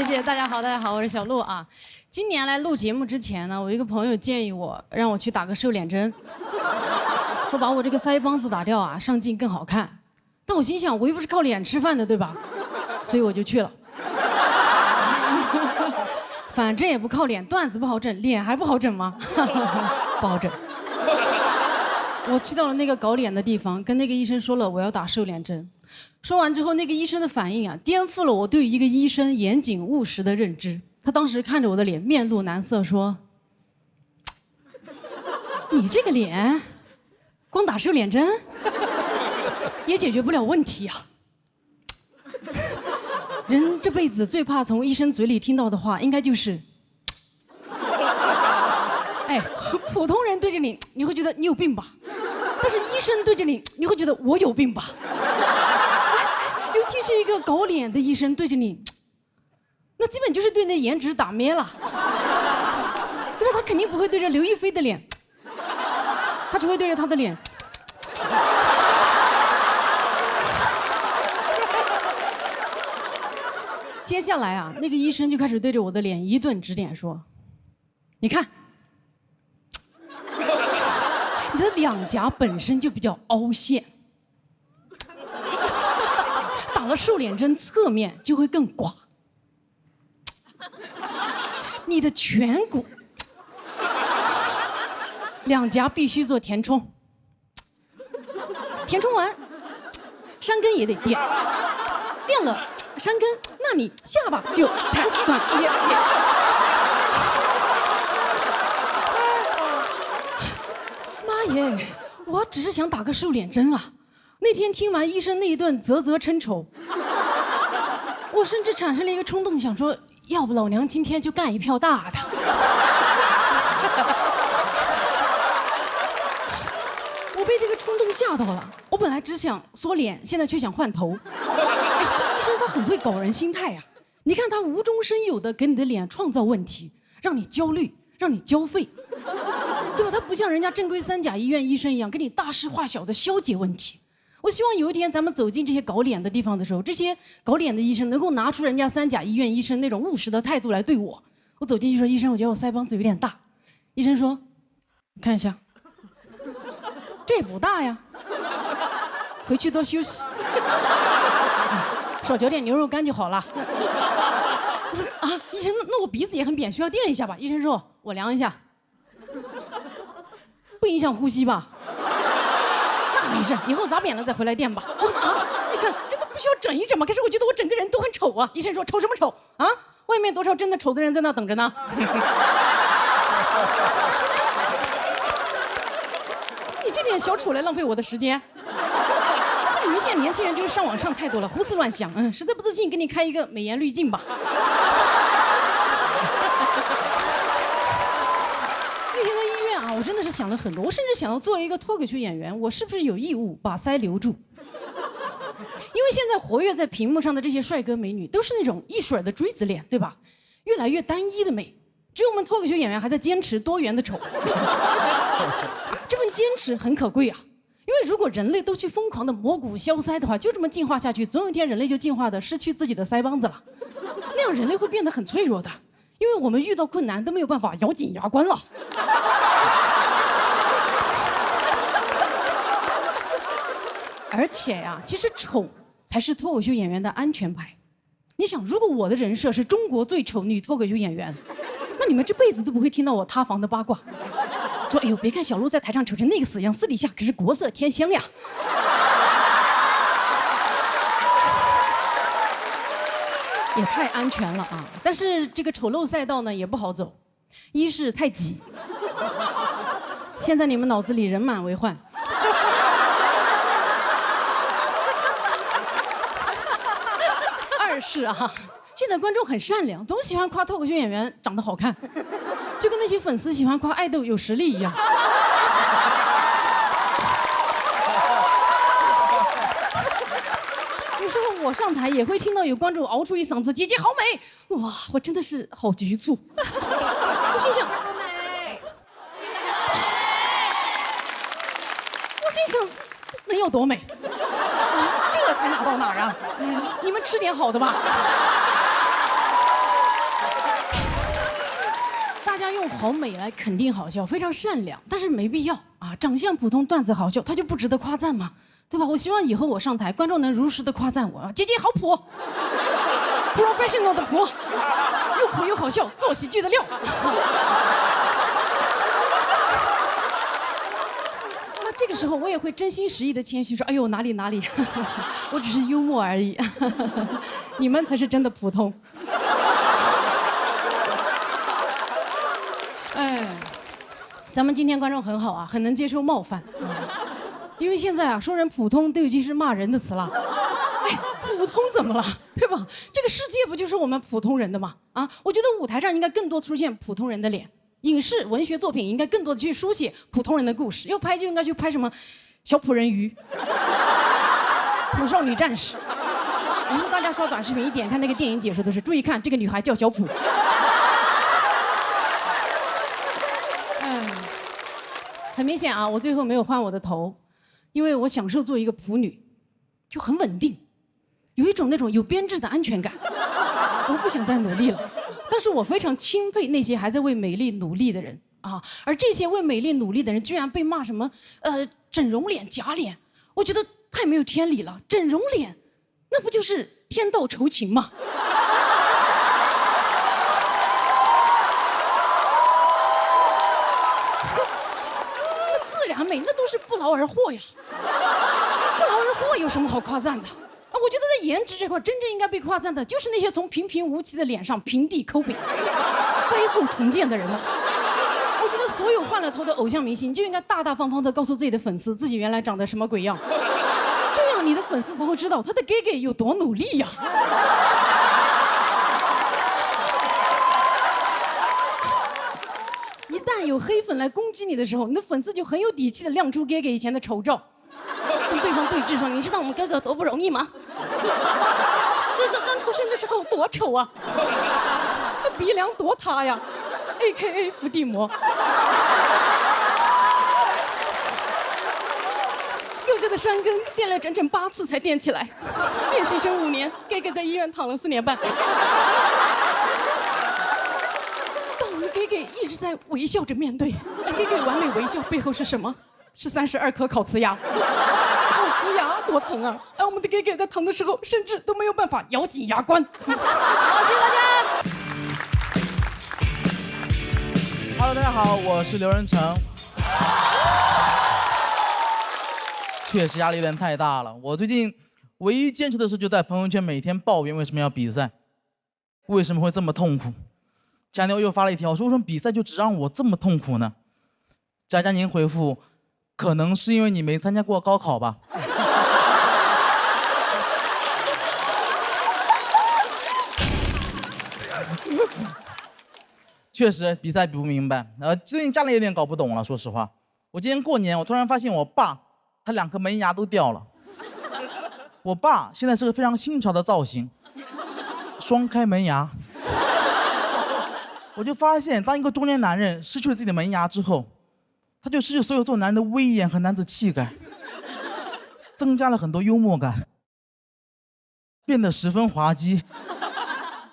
谢谢大家好，大家好，我是小鹿啊。今年来录节目之前呢，我一个朋友建议我让我去打个瘦脸针，说把我这个腮帮子打掉啊，上镜更好看。但我心想，我又不是靠脸吃饭的，对吧？所以我就去了。反正也不靠脸，段子不好整，脸还不好整吗？不好整。我去到了那个搞脸的地方，跟那个医生说了我要打瘦脸针。说完之后，那个医生的反应啊，颠覆了我对一个医生严谨务实的认知。他当时看着我的脸，面露难色，说：“你这个脸，光打瘦脸针也解决不了问题啊。人这辈子最怕从医生嘴里听到的话，应该就是，哎，普通人对着你，你会觉得你有病吧？但是医生对着你，你会觉得我有病吧？尤其是一个搞脸的医生对着你，那基本就是对你的颜值打咩了，因为他肯定不会对着刘亦菲的脸，他只会对着他的脸。接下来啊，那个医生就开始对着我的脸一顿指点，说：“你看，你的两颊本身就比较凹陷。”打了瘦脸针，侧面就会更寡。你的颧骨，两颊必须做填充，填充完，山根也得垫，垫了山根，那你下巴就太短也。妈耶，我只是想打个瘦脸针啊！那天听完医生那一顿啧啧称丑，我甚至产生了一个冲动，想说，要不老娘今天就干一票大的。我被这个冲动吓到了，我本来只想缩脸，现在却想换头。哎，这个医生他很会搞人心态呀！你看他无中生有的给你的脸创造问题，让你焦虑，让你交费，对吧？他不像人家正规三甲医院医生一样，给你大事化小的消解问题。我希望有一天咱们走进这些搞脸的地方的时候，这些搞脸的医生能够拿出人家三甲医院医生那种务实的态度来对我。我走进去说：“医生，我觉得我腮帮子有点大。”医生说：“你看一下，这也不大呀，回去多休息，少嚼点牛肉干就好了。”我说：“啊，医生，那我鼻子也很扁，需要垫一下吧？”医生说：“我量一下，不影响呼吸吧？”没事，以后砸扁了再回来垫吧。啊，医生，真的不需要整一整吗？可是我觉得我整个人都很丑啊。医生说：“丑什么丑啊？外面多少真的丑的人在那等着呢。”你这点小丑来浪费我的时间？这你们现在年轻人就是上网上太多了，胡思乱想。实在不自信，给你开一个美颜滤镜吧。那天在医院啊，我真的是想了很多，我甚至想到作为一个脱口秀演员，我是不是有义务把腮留住？因为现在活跃在屏幕上的这些帅哥美女，都是那种一水的锥子脸，对吧？越来越单一的美，只有我们脱口秀演员还在坚持多元的丑。这份坚持很可贵啊，因为如果人类都去疯狂的磨骨削腮的话，就这么进化下去，总有一天人类就进化的失去自己的腮帮子了，那样人类会变得很脆弱的。因为我们遇到困难都没有办法咬紧牙关了。而且呀，其实丑才是脱口秀演员的安全牌。你想，如果我的人设是中国最丑女脱口秀演员，那你们这辈子都不会听到我塌房的八卦。说，哎呦，别看小鹿在台上丑成那个死样，私底下可是国色天香呀。也太安全了啊！但是这个丑陋赛道呢也不好走，一是太挤，现在你们脑子里人满为患；二是啊，现在观众很善良，总喜欢夸脱口秀演员长得好看，就跟那些粉丝喜欢夸爱豆有实力一样。有时候我上台也会听到有观众熬出一嗓子“姐姐好美”，哇，我真的是好局促。我心想，能有多美？这才哪到哪儿啊？你们吃点好的吧。用好美来肯定好笑，非常善良，但是没必要啊。长相普通，段子好笑，他就不值得夸赞吗？对吧？我希望以后我上台，观众能如实的夸赞我，姐姐好普，professional 的普，又普又好笑，做喜剧的料。那这个时候我也会真心实意的谦虚说：“哎呦，哪里哪里，我只是幽默而已，你们才是真的普通。”哎，咱们今天观众很好啊，很能接受冒犯，因为现在啊说人普通都已经是骂人的词了。哎，普通怎么了，对吧？这个世界不就是我们普通人的吗？啊，我觉得舞台上应该更多出现普通人的脸，影视文学作品应该更多的去书写普通人的故事，要拍就应该去拍什么小美人鱼、普少女战士。以后大家刷短视频一点看那个电影解说都是注意看这个女孩叫小普。很明显啊，我最后没有换我的头，因为我享受做一个普女，就很稳定，有一种那种有编制的安全感。我不想再努力了，但是我非常钦佩那些还在为美丽努力的人啊，而这些为美丽努力的人居然被骂什么整容脸、假脸，我觉得太没有天理了。整容脸，那不就是天道酬勤吗？美那都是不劳而获呀，不劳而获有什么好夸赞的啊？我觉得在颜值这块，真正应该被夸赞的就是那些从平平无奇的脸上平地抠饼、灾后重建的人了。我觉得所有换了头的偶像明星就应该大大方方地告诉自己的粉丝，自己原来长得什么鬼样，这样你的粉丝才会知道他的 gay 有多努力呀。一旦有黑粉来攻击你的时候，你的粉丝就很有底气的亮出哥哥以前的丑照，跟对方对峙说：“你知道我们哥哥多不容易吗？哥哥刚出生的时候多丑啊，那鼻梁多塌呀 ，AKA 伏地魔。哥哥的山根垫了整整8次才垫起来，练习生5年，哥哥在医院躺了4年半。”给给一直在微笑着面对，给给完美微笑背后是什么？是32颗烤瓷牙，烤瓷牙多疼啊！哎，我们的给给在疼的时候，甚至都没有办法咬紧牙关。好，谢谢大家。Hello， 大家好，我是刘仁成。确实压力有点太大了。我最近唯一坚持的事，就在朋友圈每天抱怨为什么要比赛，为什么会这么痛苦。前天我又发了一条，说为什么比赛就只让我这么痛苦呢？佳佳您回复，可能是因为你没参加过高考吧。确实比赛比不明白，最近家里有点搞不懂了。说实话，我今天过年，我突然发现我爸他2颗门牙都掉了。我爸现在是个非常新潮的造型，双开门牙。我就发现，当一个中年男人失去了自己的门牙之后，他就失去所有做男人的威严和男子气概，增加了很多幽默感，变得十分滑稽。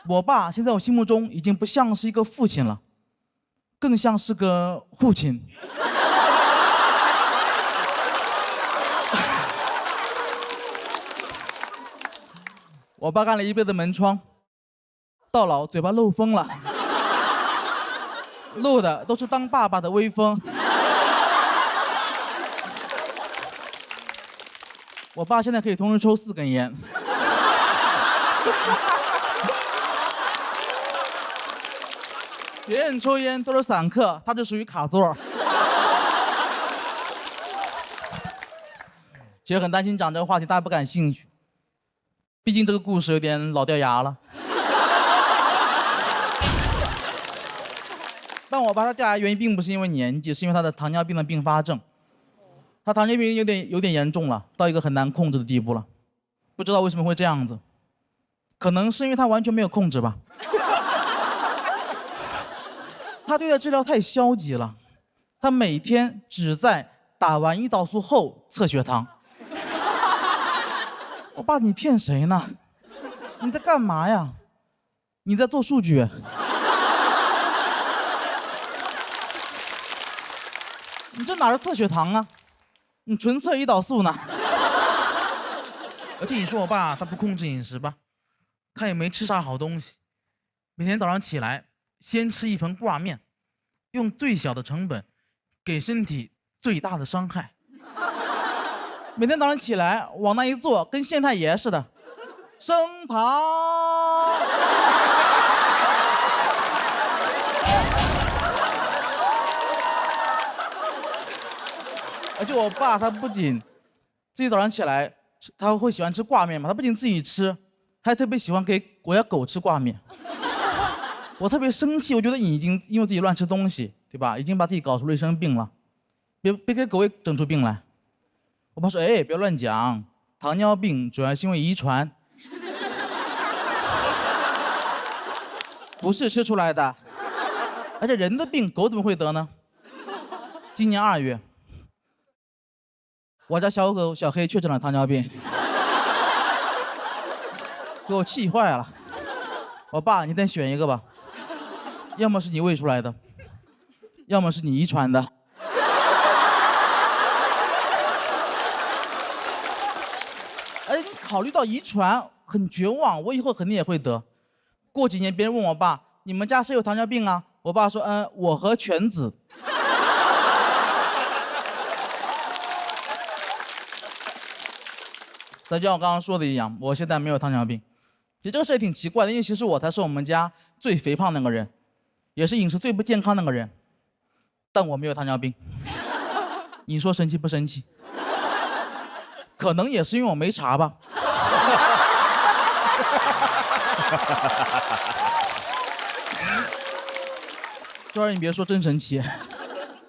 我爸现在我心目中已经不像是一个父亲了，更像是个父亲。我爸干了一辈子门窗，到老嘴巴漏风了。漏的都是当爸爸的威风。我爸现在可以同时抽4根烟。别人抽烟都是散客，他就属于卡座。其实很担心讲这个话题，大家不感兴趣，毕竟这个故事有点老掉牙了。但我爸他掉牙原因并不是因为年纪，是因为他的糖尿病的并发症。他糖尿病有点严重了，到一个很难控制的地步了。不知道为什么会这样子，可能是因为他完全没有控制吧。他对待治疗太消极了，他每天只在打完胰岛素后测血糖。我爸，你骗谁呢？你在干嘛呀？你在做数据。哪是测血糖啊？你纯测胰岛素呢。而且你说我爸他不控制饮食吧，他也没吃啥好东西，每天早上起来先吃一盆挂面，用最小的成本给身体最大的伤害。每天早上起来往那一坐，跟县太爷似的，升堂。而且我爸他不仅自己早上起来他会喜欢吃挂面嘛，他不仅自己吃，他还特别喜欢给我家狗吃挂面。我特别生气，我觉得你已经因为自己乱吃东西，对吧？已经把自己搞出了一身病了，别给狗也整出病来。我爸说：“哎，别乱讲，糖尿病主要是因为遗传，不是吃出来的。而且人的病，狗怎么会得呢？”今年2月，我家小狗小黑确诊了糖尿病，给我气坏了。我爸，你得选一个吧，要么是你喂出来的，要么是你遗传的。哎，你考虑到遗传，很绝望，我以后肯定也会得。过几年别人问我爸，你们家谁有糖尿病啊？我爸说，我和犬子。但就像我刚刚说的一样，我现在没有糖尿病。其实这个事也挺奇怪的，因为其实我才是我们家最肥胖那个人，也是饮食最不健康那个人，但我没有糖尿病。你说神奇不神奇？可能也是因为我没查吧。这玩意你别说，真神奇，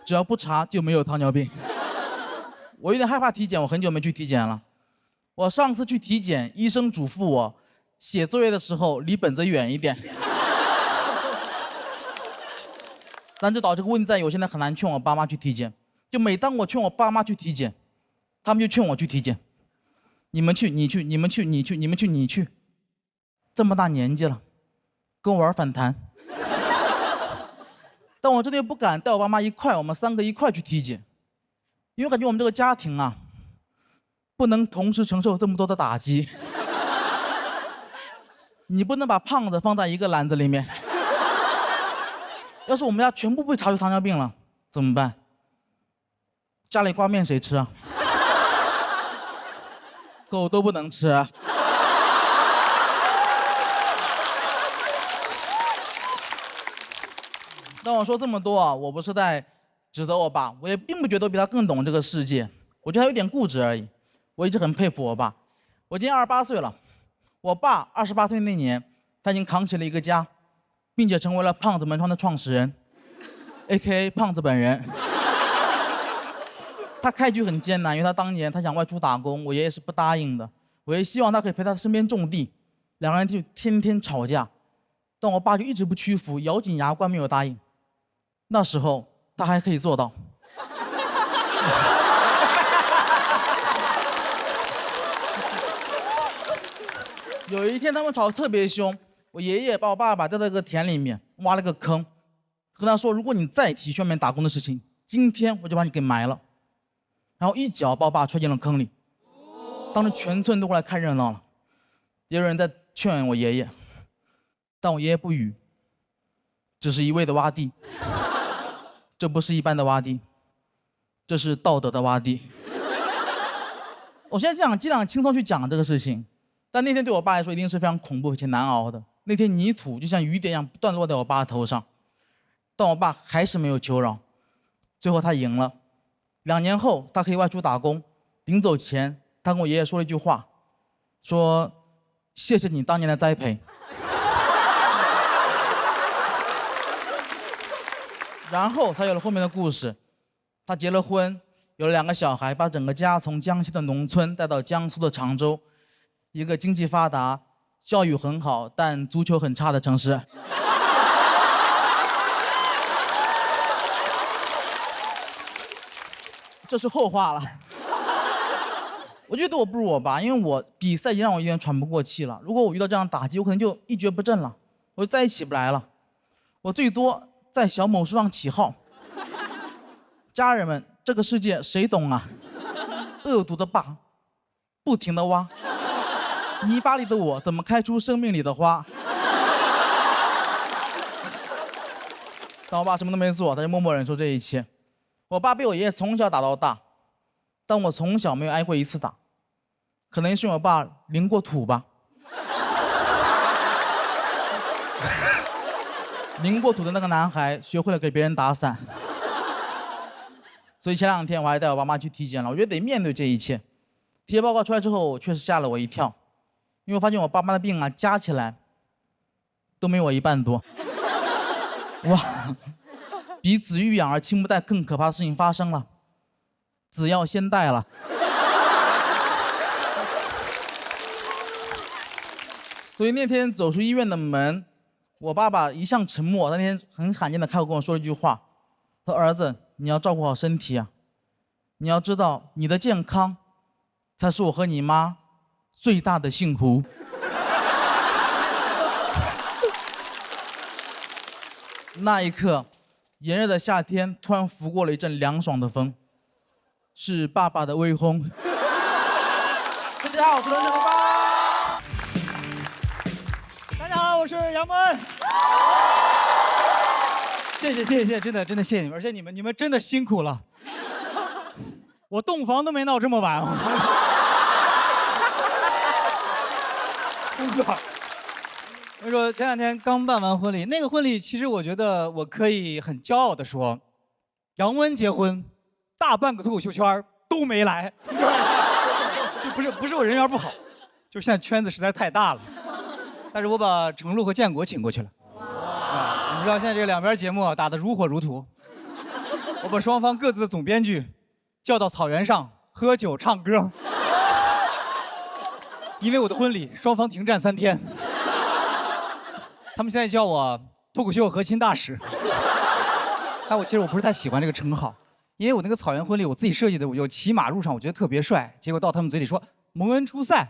只要不查就没有糖尿病。我有点害怕体检，我很久没去体检了。我上次去体检，医生嘱咐我写作业的时候离本子远一点。但就导致这个问题在于，我现在很难劝我爸妈去体检。就每当我劝我爸妈去体检，他们就劝我去体检。你们去，你去，你们去，你去，你们去，你去。这么大年纪了，跟我玩反弹。但我真的又不敢带我爸妈我们3个一块去体检，因为我感觉我们这个家庭啊，不能同时承受这么多的打击。你不能把胖子放在一个篮子里面。要是我们家全部被查出糖尿病了，怎么办？家里挂面谁吃啊？狗都不能吃啊。但我说这么多啊，我不是在指责我爸，我也并不觉得我比他更懂这个世界，我觉得他有点固执而已。我一直很佩服我爸。我今年28岁了，我爸28岁那年，他已经扛起了一个家，并且成为了胖子门窗的创始人 ，AKA 胖子本人。他开局很艰难，因为他当年他想外出打工，我爷爷是不答应的。我爷希望他可以陪他身边种地，两个人就天天吵架，但我爸就一直不屈服，咬紧牙关没有答应。那时候他还可以做到。有一天他们吵得特别凶，我爷爷把我爸爸带到一个田里面，挖了个坑，跟他说：“如果你再提去外面打工的事情，今天我就把你给埋了。”然后一脚把我爸踹进了坑里，当时全村都过来看热闹了，也有人在劝我爷爷，但我爷爷不语，只是一味的挖地。这不是一般的挖地，这是道德的挖地。我现在尽量轻松去讲这个事情，但那天对我爸来说一定是非常恐怖且难熬的。那天泥土就像雨点一样不断落在我爸的头上，但我爸还是没有求饶，最后他赢了。2年后他可以外出打工，临走前他跟我爷爷说了一句话，说：“谢谢你当年的栽培。”然后才有了后面的故事。他结了婚，有了2个小孩，把整个家从江西的农村带到江苏的常州，一个经济发达、教育很好但足球很差的城市。这是后话了。我觉得我不如我爸，因为我比赛已经让我有点喘不过气了。如果我遇到这样打击，我可能就一蹶不振了，我就再也起不来了。我最多在小某书上起号，家人们这个世界谁懂啊？恶毒的爸，不停的挖，泥巴里的我怎么开出生命里的花？但我爸什么都没做，他就默默忍受这一切。我爸被我爷爷从小打到大，但我从小没有挨过一次打，可能是因为我爸领过土吧。领过土的那个男孩学会了给别人打伞，所以前2天我还带我爸妈去体检了。我觉得得面对这一切。体检报告出来之后，确实吓了我一跳，因为我发现我爸妈的病啊加起来都没我一半多。哇，比子欲养而亲不待更可怕的事情发生了，子要先带了。所以那天走出医院的门，我爸爸一向沉默，那天很罕见的开口跟我说了一句话，他说：“儿子，你要照顾好身体啊，你要知道你的健康才是我和你妈最大的幸福。”那一刻，炎热的夏天突然拂过了一阵凉爽的风，是爸爸的微风。大家好，我是轮子爸爸。大家好，我是杨蒙。谢谢，真的谢谢你们，而且你们真的辛苦了。我洞房都没闹这么晚。我跟你说，前2天刚办完婚礼，那个婚礼其实我觉得我可以很骄傲的说，杨温结婚，大半个脱口秀圈都没来，就不是我人缘不好，就现在圈子实在是太大了。但是我把程璐和建国请过去了。你们知道现在这2边节目打得如火如荼，我把双方各自的总编剧叫到草原上喝酒唱歌，因为我的婚礼双方停战3天。他们现在叫我脱口秀核心大使，但其实我不是太喜欢这个称号，因为我那个草原婚礼我自己设计的，我就骑马入场，我觉得特别帅，结果到他们嘴里说蒙恩出塞。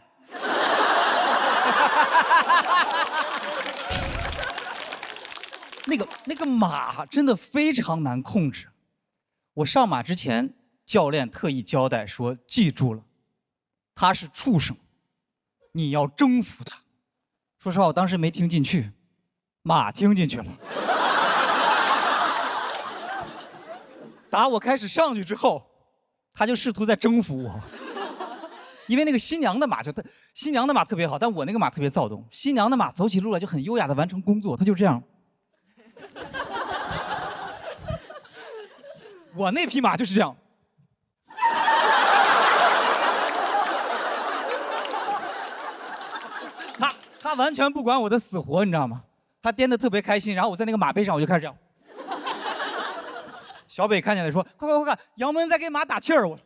那个马真的非常难控制，我上马之前，教练特意交代说，记住了，他是畜生，你要征服他。说实话，我当时没听进去。马听进去了。打我开始上去之后，他就试图在征服我。因为那个新娘的马新娘的马特别好，但我那个马特别躁动。新娘的马走起路来就很优雅的完成工作，他就这样。我那匹马就是这样。他完全不管我的死活，你知道吗？他颠得特别开心，然后我在那个马背上，我就开始这样。小北看见了说：“快，杨门在给马打气儿。”我。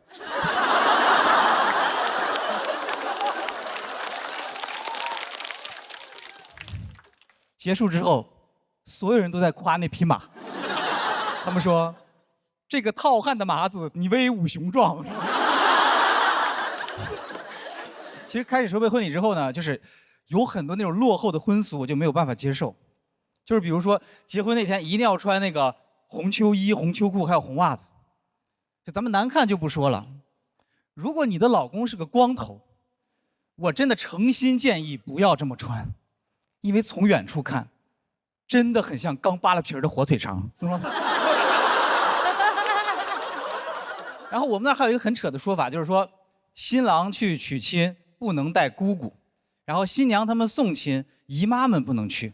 结束之后，所有人都在夸那匹马，他们说：“这个浩瀚的马子，你威武雄壮。”其实开始筹备婚礼之后呢，就是有很多那种落后的婚俗，我就没有办法接受。就是比如说结婚那天一定要穿那个红秋衣、红秋裤，还有红袜子。就咱们难看就不说了，如果你的老公是个光头，我真的诚心建议不要这么穿，因为从远处看，真的很像刚扒了皮儿的火腿肠。然后我们那儿还有一个很扯的说法，就是说新郎去娶亲不能带姑姑，然后新娘他们送亲，姨妈们不能去。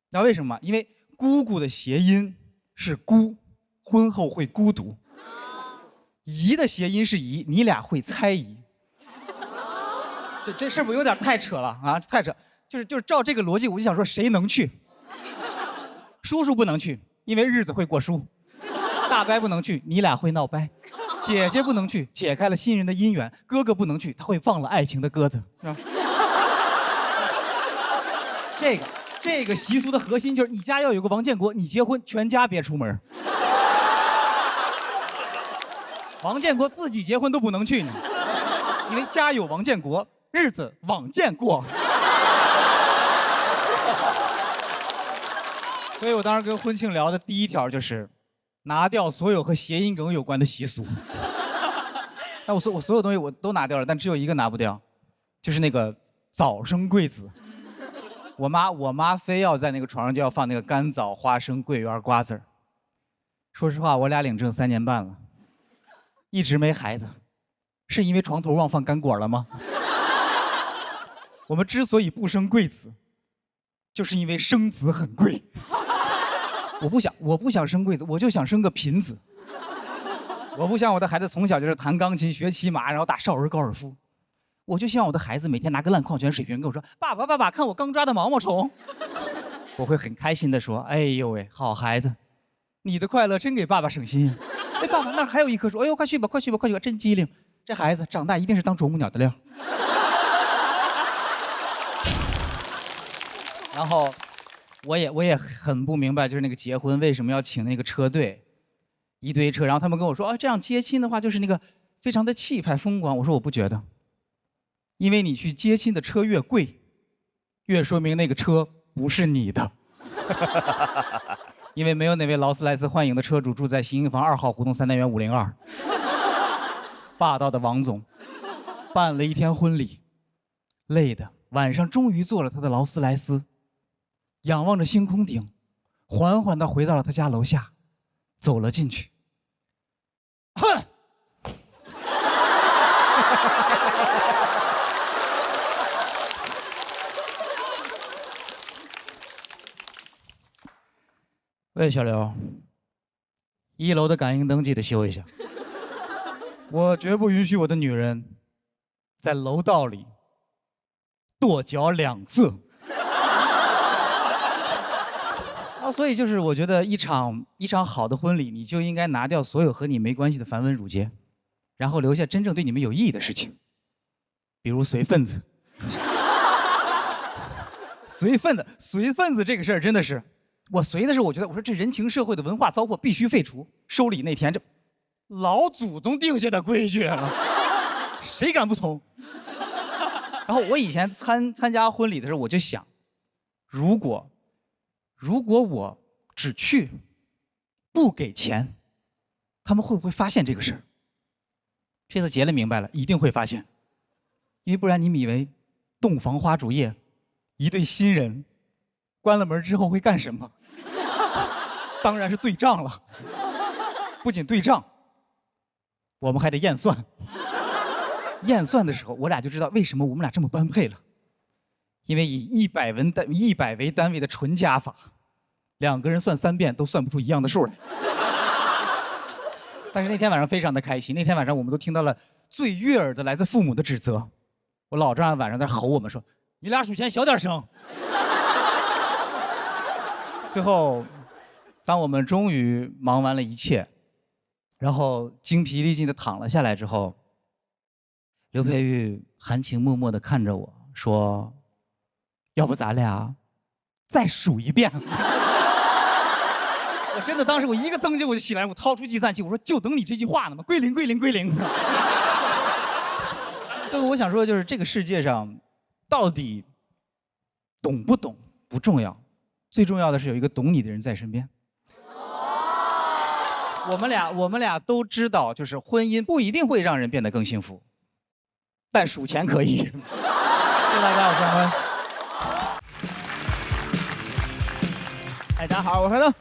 知道为什么？因为姑姑的谐音是孤，婚后会孤独；姨的谐音是姨，你俩会猜疑。这是不是有点太扯了啊？太扯！就是照这个逻辑，我就想说，谁能去？叔叔不能去，因为日子会过叔；大伯不能去，你俩会闹掰；姐姐不能去，解开了新人的姻缘；哥哥不能去，他会放了爱情的鸽子。是吧？这个习俗的核心就是你家要有个王建国，你结婚全家别出门。王建国自己结婚都不能去呢，因为家有王建国，日子往见过。所以我当时跟婚庆聊的第一条就是，拿掉所有和谐音梗有关的习俗。但我所有东西我都拿掉了，但只有一个拿不掉，就是那个早生贵子。我妈非要在那个床上就要放那个干枣、花生、桂圆、瓜子儿。说实话，我俩领证3年半了，一直没孩子，是因为床头忘放干果了吗？我们之所以不生贵子，就是因为生子很贵。我不想生贵子，我就想生个贫子。我不想我的孩子从小就是弹钢琴、学骑马，然后打少儿高尔夫。我就希望我的孩子每天拿个烂矿泉水瓶跟我说：“爸爸，看我刚抓的毛毛虫。”我会很开心地说：“哎呦喂，好孩子，你的快乐真给爸爸省心呀！哎，爸爸那儿还有一棵树，哎呦，快去吧，真机灵。这孩子长大一定是当啄木鸟的料。”然后，我也很不明白，就是那个结婚为什么要请那个车队，一堆车，然后他们跟我说：“啊，这样接亲的话就是那个非常的气派风光。”我说我不觉得。因为你去接亲的车越贵，越说明那个车不是你的。因为没有哪位劳斯莱斯幻影的车主住在新营房2号胡同3单元502。霸道的王总，办了一天婚礼，累的晚上终于坐了他的劳斯莱斯，仰望着星空顶，缓缓地回到了他家楼下，走了进去。哼！喂，小刘，1楼的感应灯记得修一下。我绝不允许我的女人在楼道里跺脚2次。所以就是我觉得一场好的婚礼，你就应该拿掉所有和你没关系的繁文缛节，然后留下真正对你们有意义的事情，比如随份子。随份子这个事儿真的是。我随的是，我觉得我说这人情社会的文化糟粕必须废除。收礼那天，这老祖宗定下的规矩了，谁敢不从？然后我以前参加婚礼的时候，我就想，如果我只去，不给钱，他们会不会发现这个事儿？这次结了明白了，一定会发现，因为不然你们以为洞房花烛夜，一对新人关了门之后会干什么？当然是对账了。不仅对账，我们还得验算。验算的时候，我俩就知道为什么我们俩这么般配了。因为以100为单位的纯加法，2个人算3遍都算不出一样的数来。但是那天晚上非常的开心，那天晚上我们都听到了最悦耳的来自父母的指责。我老丈人晚上在吼我们说：“你俩数钱小点声。”最后，当我们终于忙完了一切，然后精疲力尽的躺了下来之后，刘佩玉含情脉脉的看着我说：“要不咱俩再数一遍？”我真的当时我一个蹬就我就起来，我掏出计算器，我说就等你这句话呢嘛，归零。这个我想说就是这个世界上，到底懂不懂不重要，最重要的是有一个懂你的人在身边。我们俩都知道，就是婚姻不一定会让人变得更幸福，但数钱可以。谢谢大家，我是张坤。哎，大家好，我是灯。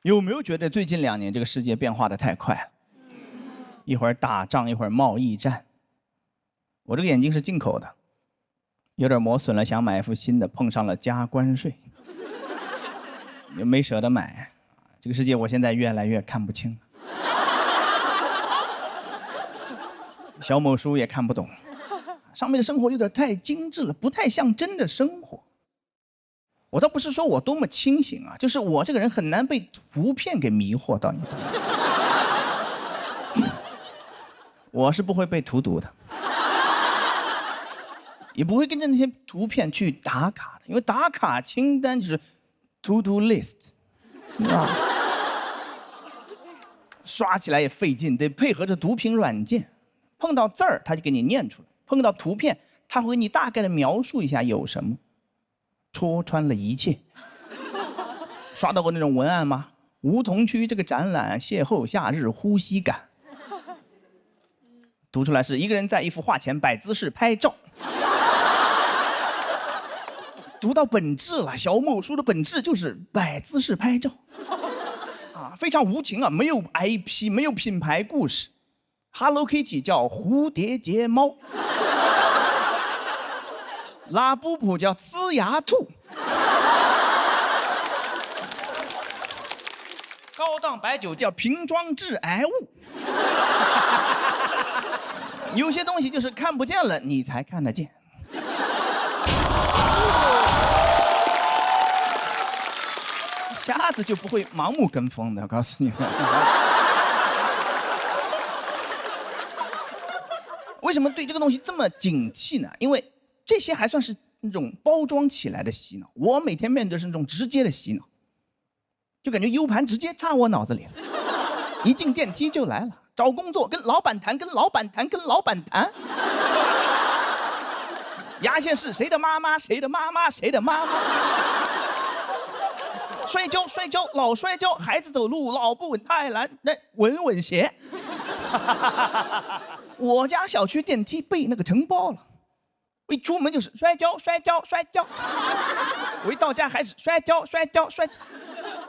有没有觉得最近2年这个世界变化的太快了？一会儿打仗，一会儿贸易战。我这个眼镜是进口的，有点磨损了，想买一副新的，碰上了加关税，也没舍得买。这个世界我现在越来越看不清了，小某书也看不懂，上面的生活有点太精致了，不太像真的生活。我倒不是说我多么清醒啊，就是我这个人很难被图片给迷惑到，你懂吗？我是不会被荼毒的，也不会跟着那些图片去打卡的，因为打卡清单就是 to do list， 你知道吗？刷起来也费劲，得配合着读屏软件，碰到字儿他就给你念出来，碰到图片他会给你大概的描述一下有什么。戳穿了一切，刷到过那种文案吗？梧桐区这个展览邂逅夏日呼吸感，读出来是一个人在一幅画前摆姿势拍照。读到本质了，小某书的本质就是摆姿势拍照，啊，非常无情啊，没有 IP， 没有品牌故事。Hello Kitty 叫蝴蝶结猫，拉布布叫呲牙兔。高档白酒叫瓶装致癌物。有些东西就是看不见了，你才看得见。瞎子就不会盲目跟风的，我告诉你们。为什么对这个东西这么警惕呢？因为这些还算是那种包装起来的洗脑，我每天面对的是那种直接的洗脑。就感觉 U 盘直接插我脑子里了，一进电梯就来了，找工作跟老板谈，跟老板谈，跟老板谈。牙线是谁的妈妈，谁的妈妈，谁的妈妈。摔跤，摔跤，老摔跤，孩子走路老不稳太难，那稳稳鞋。我家小区电梯被那个承包了，我一出门就是摔跤，摔跤，摔跤。我一到家还是摔跤，摔跤，摔。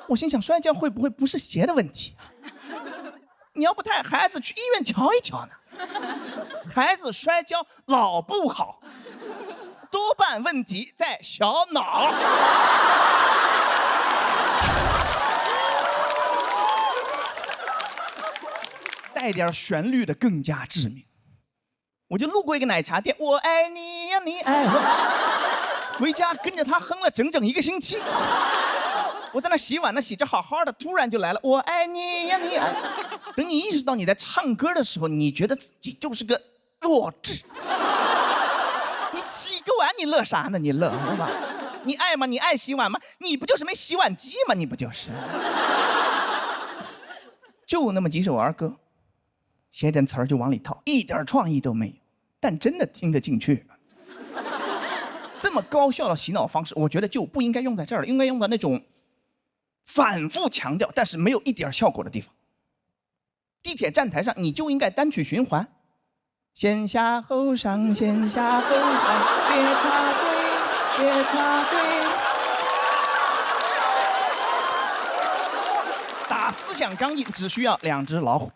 我心想，摔跤会不会不是鞋的问题？你要不带孩子去医院瞧一瞧呢？孩子摔跤老不好，多半问题在小脑。带点旋律的更加致命。我就路过一个奶茶店，我爱你呀，你爱我。回家跟着他哼了整整1个星期。我在那洗碗呢，洗着好好的，突然就来了，我爱你呀，你爱。等你意识到你在唱歌的时候，你觉得自己就是个弱智。你洗个碗，你乐啥呢？你乐是吧？你爱吗？你爱洗碗吗？你不就是没洗碗机吗？你不就是？就那么几首儿歌，写点词儿就往里套，一点创意都没有，但真的听得进去。这么高效的洗脑方式，我觉得就不应该用在这儿了，应该用在那种反复强调但是没有一点效果的地方。地铁站台上你就应该单曲循环，先下后上，先下后上，别插队，别插队。打思想钢印只需要2只老虎。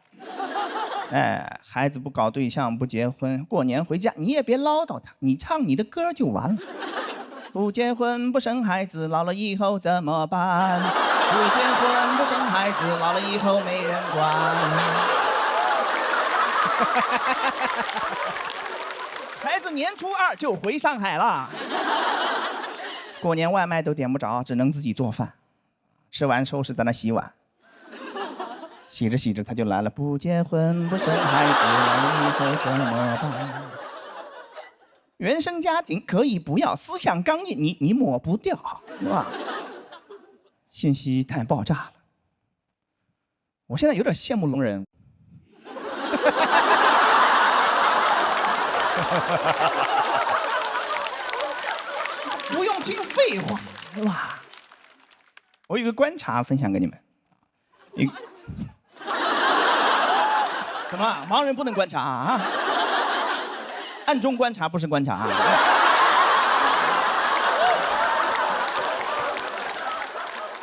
哎，孩子不搞对象，不结婚，过年回家你也别唠叨他，你唱你的歌就完了。不结婚不生孩子，老了以后怎么办？不结婚不生孩子，老了以后没人管。孩子年初2就回上海了，过年外卖都点不着，只能自己做饭，吃完收拾在那洗碗。洗着洗着他就来了，不结婚不生孩子，老了以后怎么办？原生家庭可以不要，思想钢印你抹不掉，是吧？信息太爆炸了，我现在有点羡慕聋人。不用听废话，是吧？我有个观察分享给你们。怎么了？盲人不能观察啊？暗中观察不是观察啊。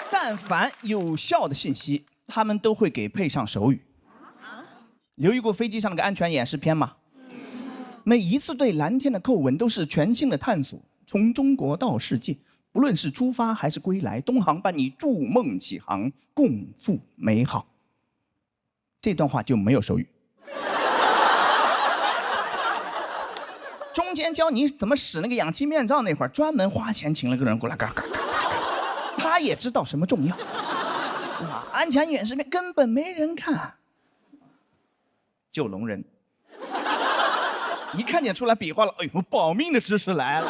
但凡有效的信息，他们都会给配上手语。留意过飞机上那个安全演示片吗？每一次对蓝天的叩问都是全新的探索，从中国到世界，不论是出发还是归来，东航伴你筑梦起航，共赴美好。这段话就没有手语。中间教你怎么使那个氧气面罩那会儿，专门花钱请了个人过来，嘎嘎嘎，他也知道什么重要。安全演示片根本没人看，救聋人。一看见出来比划了，哎呦，保命的知识来了。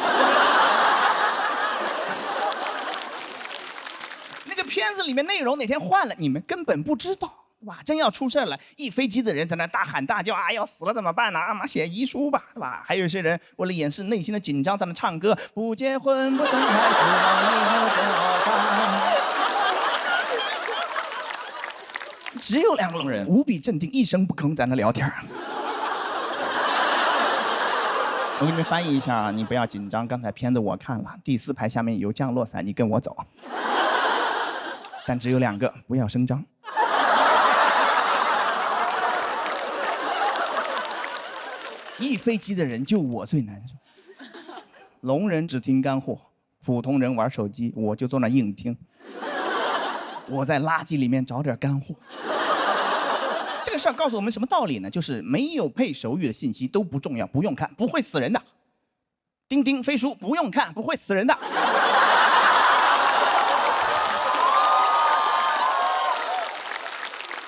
那个片子里面内容哪天换了，你们根本不知道。哇，真要出事了，一飞机的人在那大喊大叫啊，要死了怎么办呢？啊妈，写遗书吧，是吧？还有一些人为了掩饰内心的紧张，在那唱歌，不结婚不生孩子，老了以后怎么办？只有2个人，无比镇定，一声不吭在那聊天。我给你们翻译一下啊，你不要紧张，刚才片子我看了，第4排下面有降落伞，你跟我走。但只有2个，不要声张。一飞机的人就我最难受。聋人只听干货，普通人玩手机，我就坐那硬听。我在垃圾里面找点干货。这个事儿告诉我们什么道理呢？就是没有配手语的信息都不重要，不用看，不会死人的。钉钉飞书不用看，不会死人的。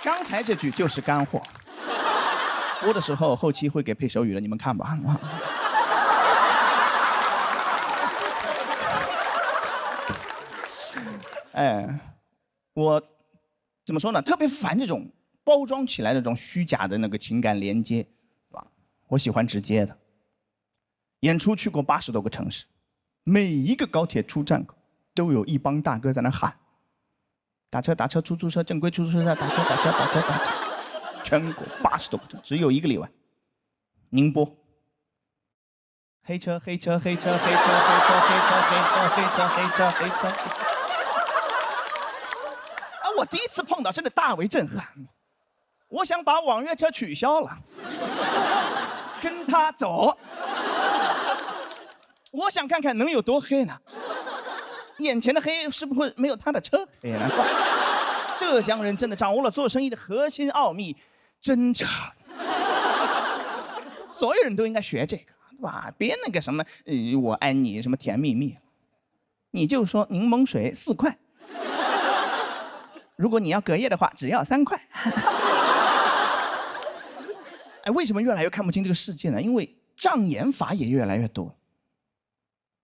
刚才这句就是干货。播的时候后期会给配手语的，你们看吧。哎，我怎么说呢？特别烦这种包装起来的这种虚假的那个情感连接，是吧？我喜欢直接的。演出去过80多个城市，每一个高铁出站口都有一帮大哥在那喊：打车打车，出租车正规出租车，打车打车打车打车。全国80多个城，只有一个例外，宁波。黑车黑车黑车黑车黑车黑车黑车黑车黑车黑车。啊！我第一次碰到，真的大为震撼。我想把网约车取消了，跟他走。我想看看能有多黑呢？眼前的黑是不是没有他的车黑呢？浙江人真的掌握了做生意的核心奥秘，真诚。所有人都应该学这个，对吧？别那个什么，我爱你什么甜蜜蜜，你就说柠檬水4块，如果你要隔夜的话，只要3块。哎，为什么越来越看不清这个世界呢？因为障眼法也越来越多。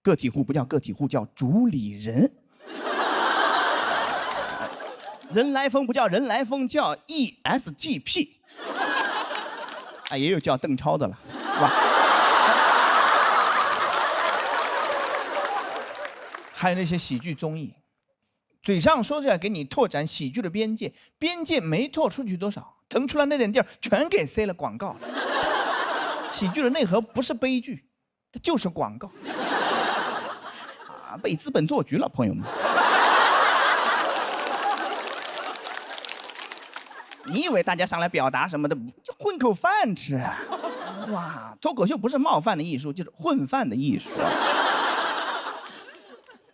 个体户不叫个体户，叫主理人。人来疯不叫人来疯，叫 ESGP。啊，也有叫邓超的了，是吧？还有那些喜剧综艺，嘴上说着要给你拓展喜剧的边界，边界没拓出去多少，腾出来那点地儿全给塞了广告了。喜剧的内核不是悲剧，它就是广告。啊，被资本做局了，朋友们。你以为大家上来表达什么的，就混口饭吃啊？哇，脱口秀不是冒犯的艺术，就是混饭的艺术。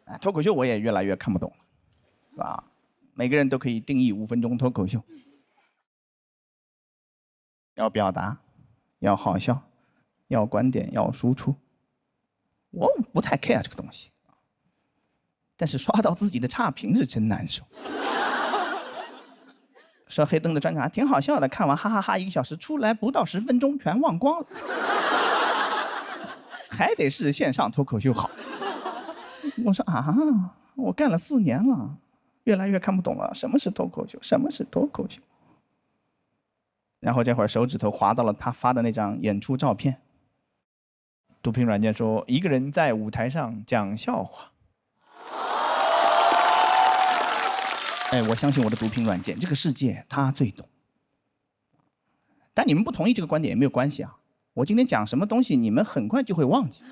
啊，脱口秀我也越来越看不懂了，是吧？每个人都可以定义5分钟脱口秀，要表达，要好笑，要观点，要输出。我不太 care 这个东西，但是刷到自己的差评是真难受。说黑灯的专场挺好笑的，看完哈哈哈1个小时，出来不到10分钟全忘光了。还得是线上脱口秀好。我说啊，我干了4年了，越来越看不懂了，什么是脱口秀？什么是脱口秀？然后这会儿手指头滑到了他发的那张演出照片。读屏软件说，一个人在舞台上讲笑话。哎，我相信我的读屏软件，这个世界他最懂。但你们不同意这个观点也没有关系啊。我今天讲什么东西，你们很快就会忘记。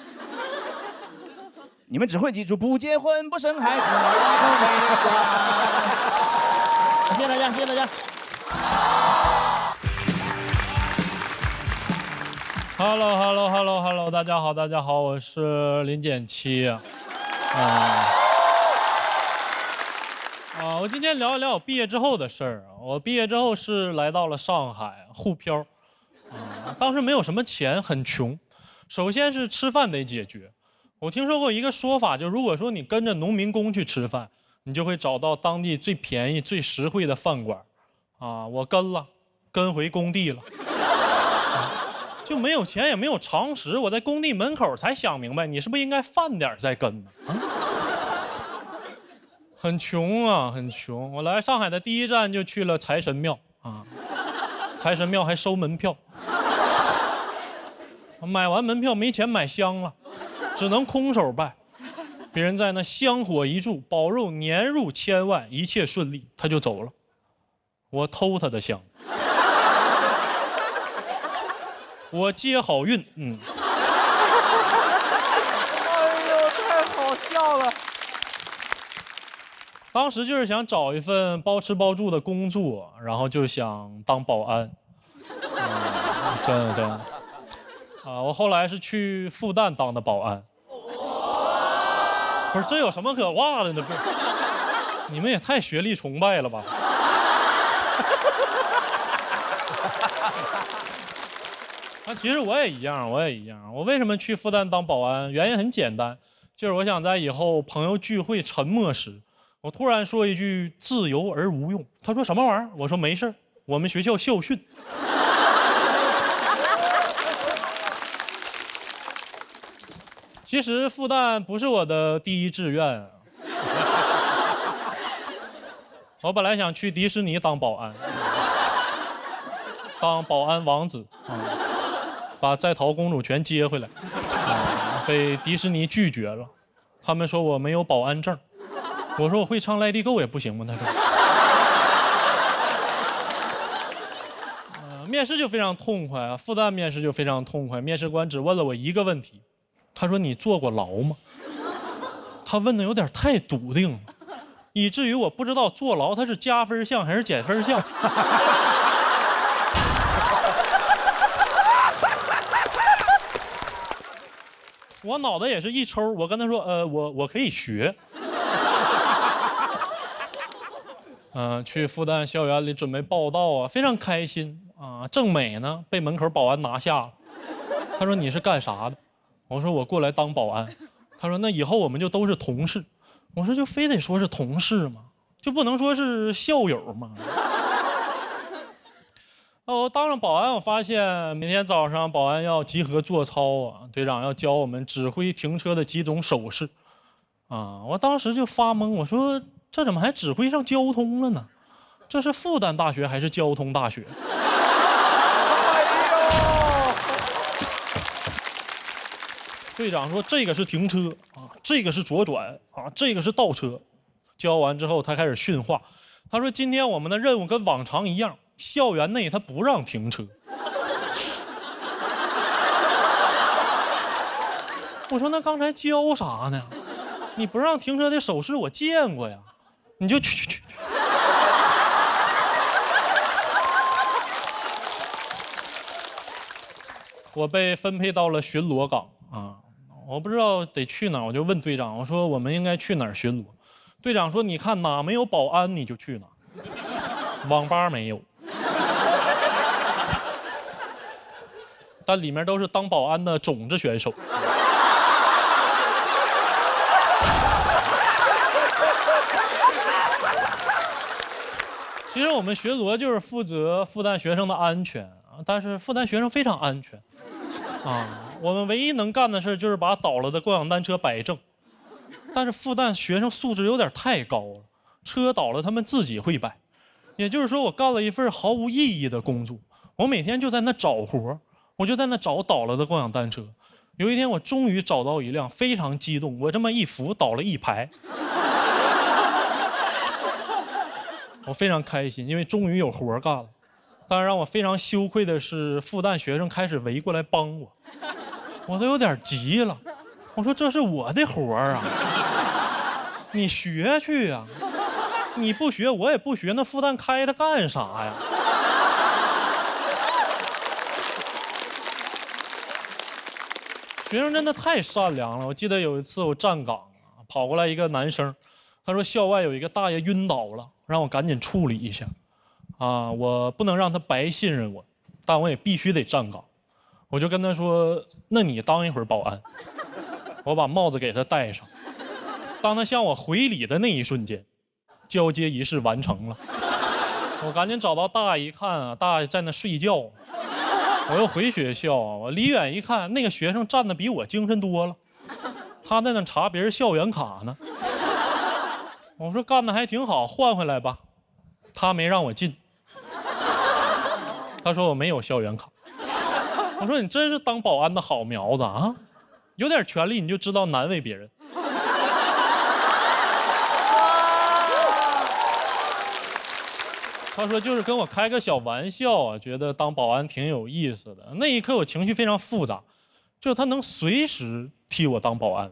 你们只会记住不结婚、不生孩子、谢谢大家，谢谢大家。Hello， 大家好，大家好，我是林简七我今天聊一聊我毕业之后的事儿。我毕业之后是来到了上海沪漂，当时没有什么钱，很穷。首先是吃饭得解决。我听说过一个说法，就如果说你跟着农民工去吃饭，你就会找到当地最便宜、最实惠的饭馆。我跟回工地了。就没有钱也没有常识，我在工地门口才想明白，你是不是应该饭点再跟呢？很穷啊，很穷。我来上海的第一站就去了财神庙财神庙还收门票。买完门票没钱买香了，只能空手拜。别人在那香火一柱，保佑年入1000万，一切顺利，他就走了。我偷他的香。我接好运，哎呦，太好笑了！当时就是想找一份包吃包住的工作，然后就想当保安。真的。我后来是去复旦当的保安。不是，这有什么可哇的呢？不是，你们也太学历崇拜了吧？其实我也一样，我为什么去复旦当保安？原因很简单，就是我想在以后朋友聚会沉默时，我突然说一句“自由而无用”。他说什么玩意儿？我说没事，我们学校校训。其实复旦不是我的第一志愿。我本来想去迪士尼当保安，当保安王子，把在逃公主全接回来，被迪士尼拒绝了。他们说我没有保安证，我说我会唱《Let It Go》也不行吗？他说。面试就非常痛快啊，复旦面试就非常痛快。面试官只问了我一个问题，他说：“你坐过牢吗？”他问的有点太笃定了，以至于我不知道坐牢他是加分项还是减分项。我脑袋也是一抽，我跟他说：“我可以学。”去复旦校园里准备报到啊，非常开心啊。正美呢，被门口保安拿下了。他说：“你是干啥的？”我说：“我过来当保安。”他说：“那以后我们就都是同事。”我说：“就非得说是同事吗？就不能说是校友吗？”我当上保安，我发现每天早上保安要集合做操啊，队长要教我们指挥停车的几种手势啊。我当时就发懵，我说这怎么还指挥上交通了呢？这是复旦大学还是交通大学？队长说这个是停车啊，这个是左转啊，这个是倒车。教完之后，他开始训话。他说：“今天我们的任务跟往常一样，校园内他不让停车。”我说：“那刚才教啥呢？你不让停车的手势我见过呀，你就去。”我被分配到了巡逻岗啊，我不知道得去哪儿，我就问队长，我说我们应该去哪儿巡逻？队长说：“你看哪没有保安你就去哪，网吧没有，但里面都是当保安的种子选手。”其实我们巡逻就是负责复旦学生的安全啊，但是复旦学生非常安全啊，我们唯一能干的事就是把倒了的共享单车摆正。但是复旦学生素质有点太高了，车倒了他们自己会摆，也就是说我干了一份毫无意义的工作。我每天就在那找活，我就在那找倒了的共享单车。有一天我终于找到一辆，非常激动，我这么一扶倒了一排，我非常开心，因为终于有活干了。但是让我非常羞愧的是，复旦学生开始围过来帮我，我都有点急了。我说这是我的活啊，你学去呀，你不学我也不学，那复旦开它干啥呀？学生真的太善良了。我记得有一次我站岗，跑过来一个男生，他说校外有一个大爷晕倒了，让我赶紧处理一下。啊，我不能让他白信任我，但我也必须得站岗。我就跟他说：“那你当一会儿保安。”我把帽子给他戴上。当他向我回礼的那一瞬间，交接仪式完成了。我赶紧找到大爷一看啊，大爷在那睡觉。我又回学校啊，我离远一看，那个学生站得比我精神多了，他在那查别人校园卡呢。我说干得还挺好，换回来吧。他没让我进，他说我没有校园卡。我说你真是当保安的好苗子啊，有点权利你就知道难为别人。他说就是跟我开个小玩笑啊，觉得当保安挺有意思的。那一刻我情绪非常复杂，就是他能随时替我当保安，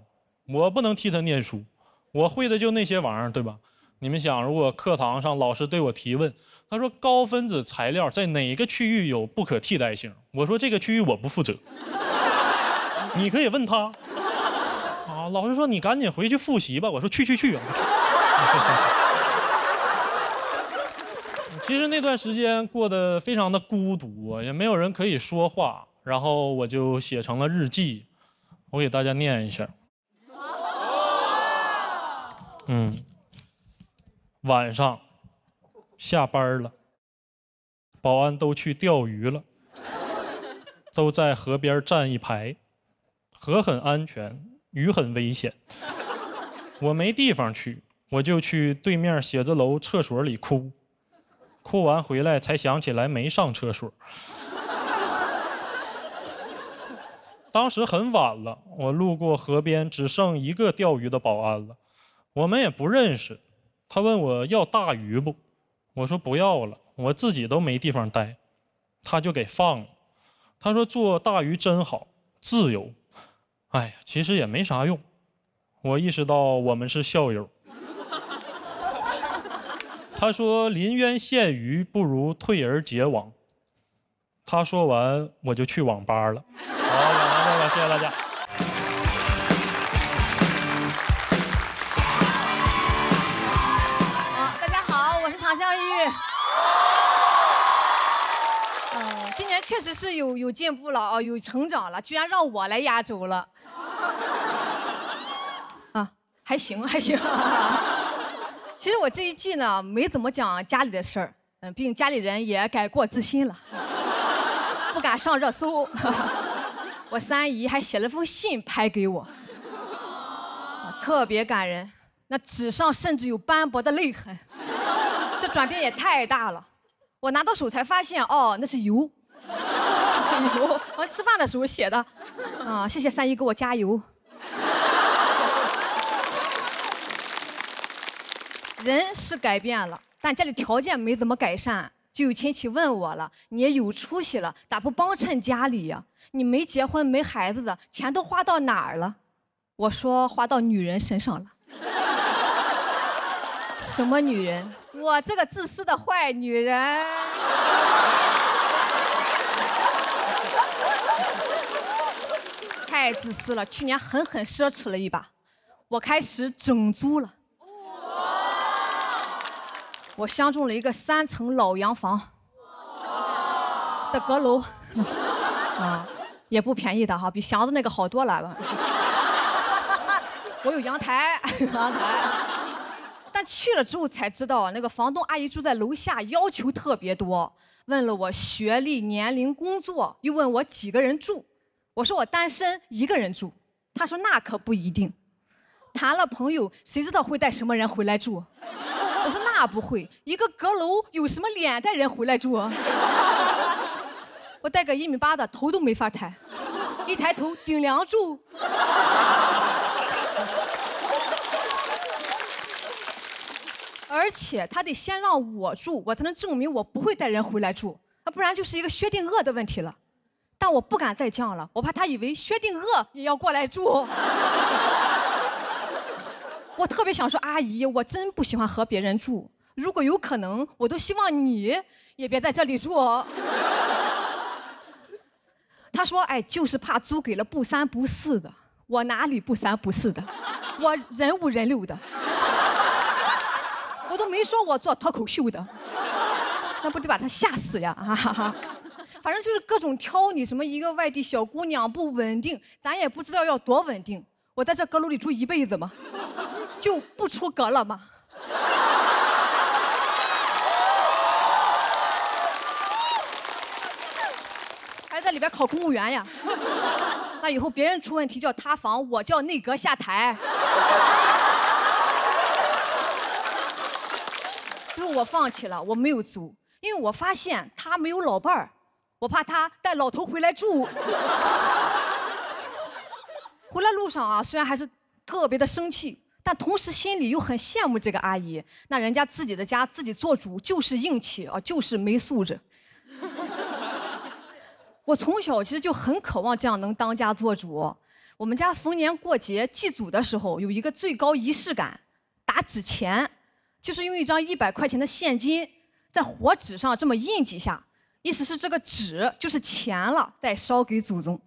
我不能替他念书，我会的就那些玩意儿，对吧？你们想，如果课堂上老师对我提问，他说高分子材料在哪个区域有不可替代性，我说这个区域我不负责，你可以问他。啊，老师说你赶紧回去复习吧，我说去。其实那段时间过得非常的孤独，也没有人可以说话，然后我就写成了日记，我给大家念一下。晚上下班了，保安都去钓鱼了，都在河边站一排，河很安全，鱼很危险。我没地方去，我就去对面写字楼厕所里哭，哭完回来才想起来没上厕所。当时很晚了，我路过河边，只剩一个钓鱼的保安了，我们也不认识。他问我要大鱼不，我说不要了，我自己都没地方待，他就给放了。他说做大鱼真好，自由。哎呀，其实也没啥用。我意识到我们是校友。他说临渊羡鱼，不如退而结网。他说完，我就去网吧了。好，讲到这了，谢谢大家。大家好，我是唐湘玉。今年确实是有进步了啊，有成长了，居然让我来压轴了。啊，还行。其实我这一季呢，没怎么讲家里的事儿，毕竟家里人也改过自新了，不敢上热搜。我三姨还写了封信拍给我，特别感人，那纸上甚至有斑驳的泪痕，这转变也太大了。我拿到手才发现，哦，那是油，我吃饭的时候写的，啊，谢谢三姨给我加油。人是改变了，但家里条件没怎么改善。就有亲戚问我了，你也有出息了，咋不帮衬家里呀？你没结婚没孩子的，钱都花到哪儿了？我说花到女人身上了。什么女人？我这个自私的坏女人。太自私了，去年狠狠奢侈了一把，我开始整租了。我相中了一个3层老洋房的阁楼，也不便宜的哈，比祥子那个好多了。我有阳台，但去了之后才知道，那个房东阿姨住在楼下，要求特别多，问了我学历、年龄、工作，又问我几个人住。我说我单身，1个人住。她说那可不一定，谈了朋友，谁知道会带什么人回来住？我说那不会，一个阁楼有什么脸带人回来住？我带个1.8米的，头都没法抬，一抬头顶梁柱。而且他得先让我住，我才能证明我不会带人回来住，不然就是一个薛定谔的问题了。但我不敢再犟了，我怕他以为薛定谔也要过来住。我特别想说，阿姨，我真不喜欢和别人住，如果有可能，我都希望你也别在这里住。她说，哎，就是怕租给了不三不四的。我哪里不三不四的？我人五人六的。我都没说我做脱口秀的，那不得把他吓死呀！反正就是各种挑你，什么一个外地小姑娘不稳定，咱也不知道要多稳定。我在这阁楼里住一辈子吗？就不出阁了吗？还在里边考公务员呀？那以后别人出问题叫塌房，我叫内阁下台。最后我放弃了，我没有租，因为我发现他没有老伴儿，我怕他带老头回来住。回来路上啊，虽然还是特别的生气，但同时心里又很羡慕这个阿姨，那人家自己的家自己做主就是硬气啊，就是没素质。我从小其实就很渴望这样能当家做主。我们家逢年过节祭祖的时候有一个最高仪式感，打纸钱，就是用一张100块钱的现金在火纸上这么印几下，意思是这个纸就是钱了，再烧给祖宗。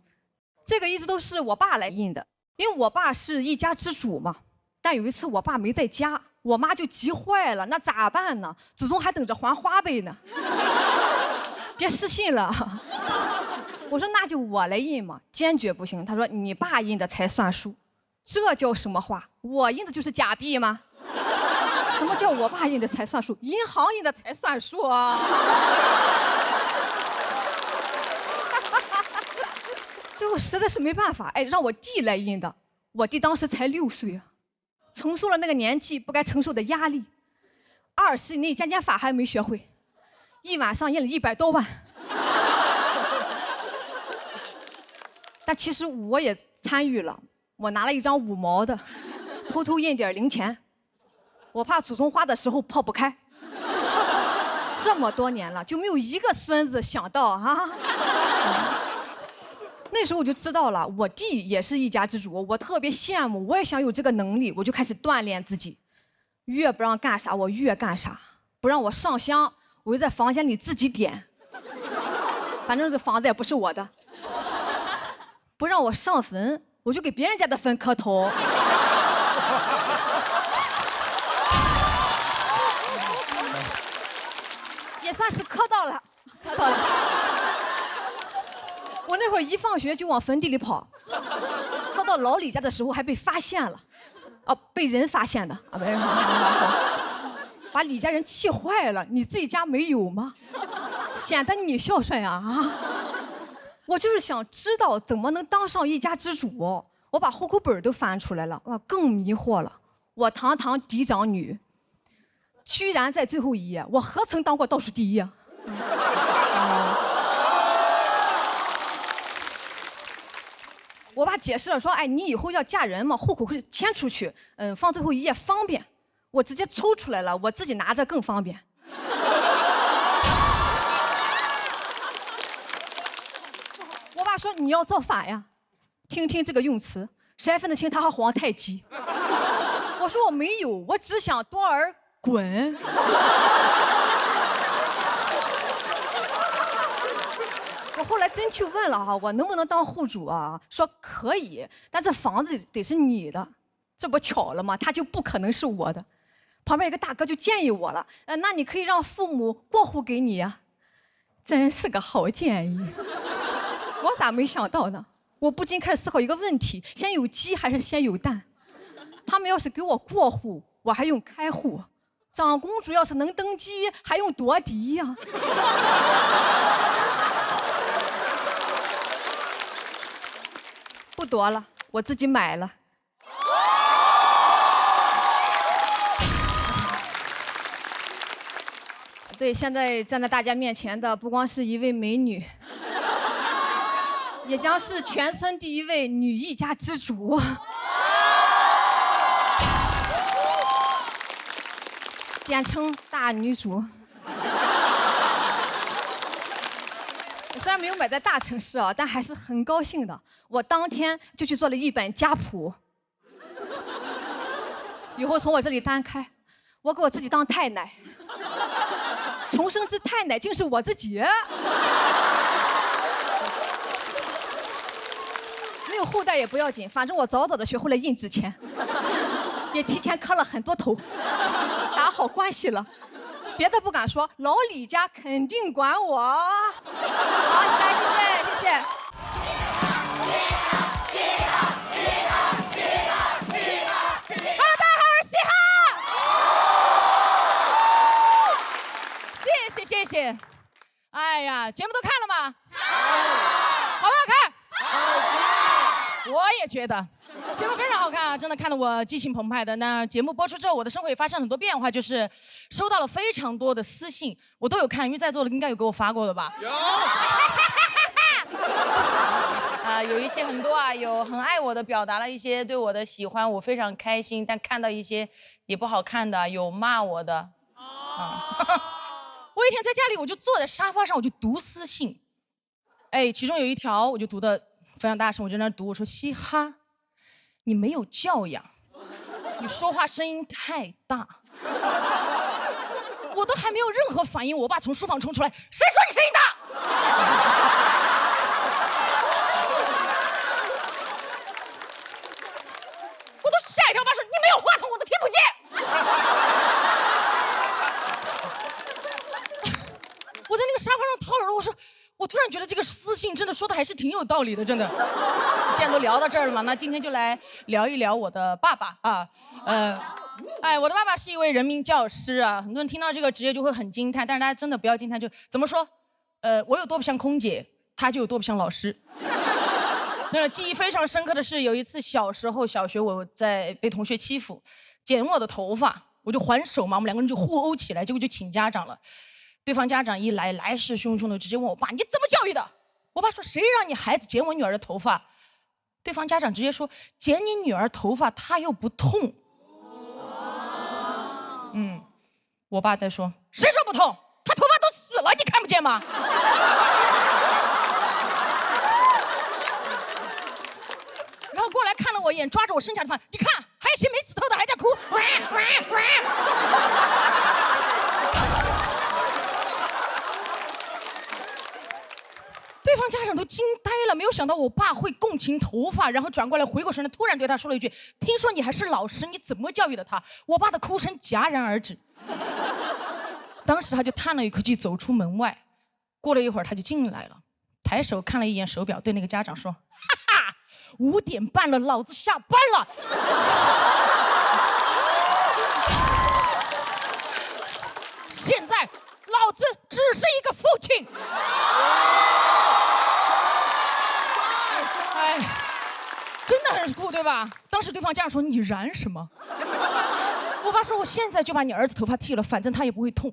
这个一直都是我爸来印的，因为我爸是一家之主嘛。但有一次我爸没在家，我妈就急坏了，那咋办呢？祖宗还等着还花呗呢。别失信了。我说那就我来印嘛，坚决不行。他说你爸印的才算数，这叫什么话？我印的就是假币吗？什么叫我爸印的才算数？银行印的才算数啊！最后实在是没办法，哎，让我弟来印的。我弟当时才6岁啊，承受了那个年纪不该承受的压力。20岁以内加减法还没学会，一晚上印了100多万。但其实我也参与了，我拿了一张5毛的，偷偷印点零钱，我怕祖宗花的时候抛不开。这么多年了，就没有一个孙子想到啊。那时候我就知道了，我弟也是一家之主，我特别羡慕，我也想有这个能力，我就开始锻炼自己，越不让干啥我越干啥，不让我上香，我就在房间里自己点，反正这房子也不是我的。不让我上坟，我就给别人家的坟磕头。也算是磕到了，磕到了。我那会儿一放学就往坟地里跑，磕到老李家的时候还被发现了，被人发现的啊，被人发现的，把李家人气坏了。你自己家没有吗？显得你孝顺呀啊！我就是想知道怎么能当上一家之主，我把户口本都翻出来了，哇，更迷惑了。我堂堂嫡长女，居然在最后一页，我何曾当过倒数第一啊？我爸解释了说，哎，你以后要嫁人嘛，户口会迁出去，放最后一页方便。我直接抽出来了，我自己拿着更方便。我爸说你要造反呀，听听这个用词，谁还分得清他和皇太极？我说我没有，我只想多儿滚。我后来真去问了哈，我能不能当户主啊？说可以，但这房子得是你的，这不巧了吗？他就不可能是我的。旁边有个大哥就建议我了，那你可以让父母过户给你呀。真是个好建议，我咋没想到呢？我不禁开始思考一个问题：先有鸡还是先有蛋？他们要是给我过户，我还用开户；长公主要是能登基，还用夺嫡呀。不夺了，我自己买了。对，现在站在大家面前的不光是一位美女，也将是全村第一位女一家之主。简称大女主。虽然没有买在大城市啊，但还是很高兴的。我当天就去做了一本家谱，以后从我这里单开，我给我自己当太奶。重生之太奶竟是我自己。没有后代也不要紧，反正我早早的学会了印纸钱，也提前磕了很多头，打好关系了。别的不敢说，老李家肯定管我。好，来，谢谢，谢谢。Hello， 大家好，我是嘻哈。谢谢。哎呀，节目都看了吗？好不好看？我也觉得。节目非常好看啊，真的看得我激情澎湃的。那节目播出之后，我的生活也发生很多变化，就是收到了非常多的私信，我都有看，因为在座的应该有给我发过的吧？有。有一些很多啊，有很爱我的，表达了一些对我的喜欢，我非常开心。但看到一些也不好看的，有骂我的。我一天在家里，我就坐在沙发上，我就读私信。哎，其中有一条我就读得非常大声，我就在那读，我说：“嘻哈，你没有教养，你说话声音太大。”我都还没有任何反应，我爸从书房冲出来：“谁说你声音大？”我都吓一跳，我爸说：“你没有话筒，我都听不见。”我在那个沙发上掏耳朵，我突然觉得这个私信真的说的还是挺有道理的，真的。既然都聊到这儿了嘛，那今天就来聊一聊我的爸爸啊，我的爸爸是一位人民教师啊，很多人听到这个职业就会很惊叹，但是大家真的不要惊叹，就怎么说？我有多不像空姐，他就有多不像老师。真的记忆非常深刻的是，有一次小时候小学我在被同学欺负，剪我的头发，我就还手嘛，我们两个人就互殴起来，结果就请家长了。对方家长一来，来势汹汹的直接问我爸：“你怎么教育的？”我爸说：“谁让你孩子剪我女儿的头发？”对方家长直接说：“剪你女儿头发，她又不痛。”我爸在说：“谁说不痛？她头发都死了，你看不见吗？”然后过来看了我一眼，抓着我剩下的发，你看，还有些没死透的还在哭。对方家长都惊呆了，没有想到我爸会共情头发，然后转过来回过神来，突然对他说了一句：“听说你还是老师，你怎么教育的他？”我爸的哭声戛然而止。当时他就叹了一口气，走出门外。过了一会儿，他就进来了，抬手看了一眼手表，对那个家长说：“哈哈，5点半了，老子下班了。”现在老子只是一个父亲。哎，真的很酷，对吧？当时对方家长说：“你燃什么？”我爸说：“我现在就把你儿子头发剃了，反正他也不会痛。”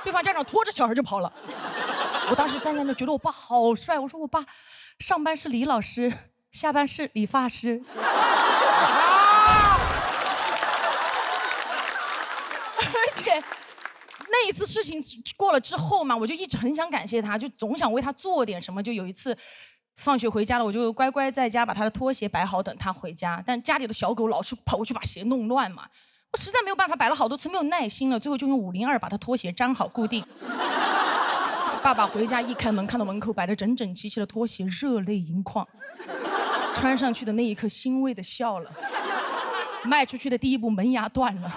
对方家长拖着小孩就跑了。我当时站在那觉得我爸好帅，我说我爸上班是李老师，下班是理发师。而且那一次事情过了之后嘛，我就一直很想感谢他，就总想为他做点什么。就有一次放学回家了，我就乖乖在家把他的拖鞋摆好等他回家，但家里的小狗老是跑过去把鞋弄乱嘛，我实在没有办法，摆了好多次没有耐心了，最后就用502把他拖鞋粘好固定。爸爸回家一开门，看到门口摆着整整齐齐的拖鞋，热泪盈眶。穿上去的那一刻，欣慰的笑了。迈出去的第一步，门牙断了。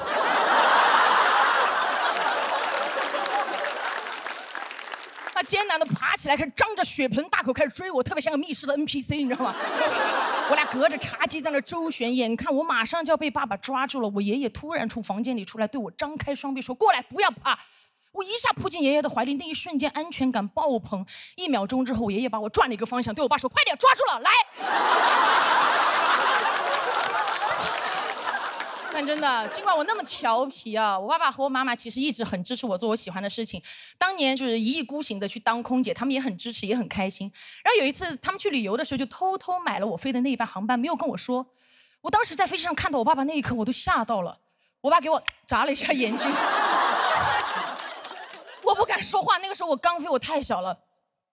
他艰难的爬起来，开始张着血盆大口开始追我，特别像个密室的 NPC， 你知道吗？我俩隔着茶几在那周旋，眼看我马上就要被爸爸抓住了，我爷爷突然从房间里出来，对我张开双臂说：“过来，不要怕。”我一下扑进爷爷的怀里，那一瞬间安全感爆棚。1秒钟之后，我爷爷把我转了一个方向，对我爸说：“快点，抓住了，来！”但真的，尽管我那么调皮啊，我爸爸和我妈妈其实一直很支持我做我喜欢的事情。当年就是一意孤行的去当空姐，他们也很支持，也很开心。然后有一次他们去旅游的时候，就偷偷买了我飞的那一班航班，没有跟我说。我当时在飞机上看到我爸爸那一刻，我都吓到了。我爸给我眨了一下眼睛。我不敢说话，那个时候我刚飞，我太小了，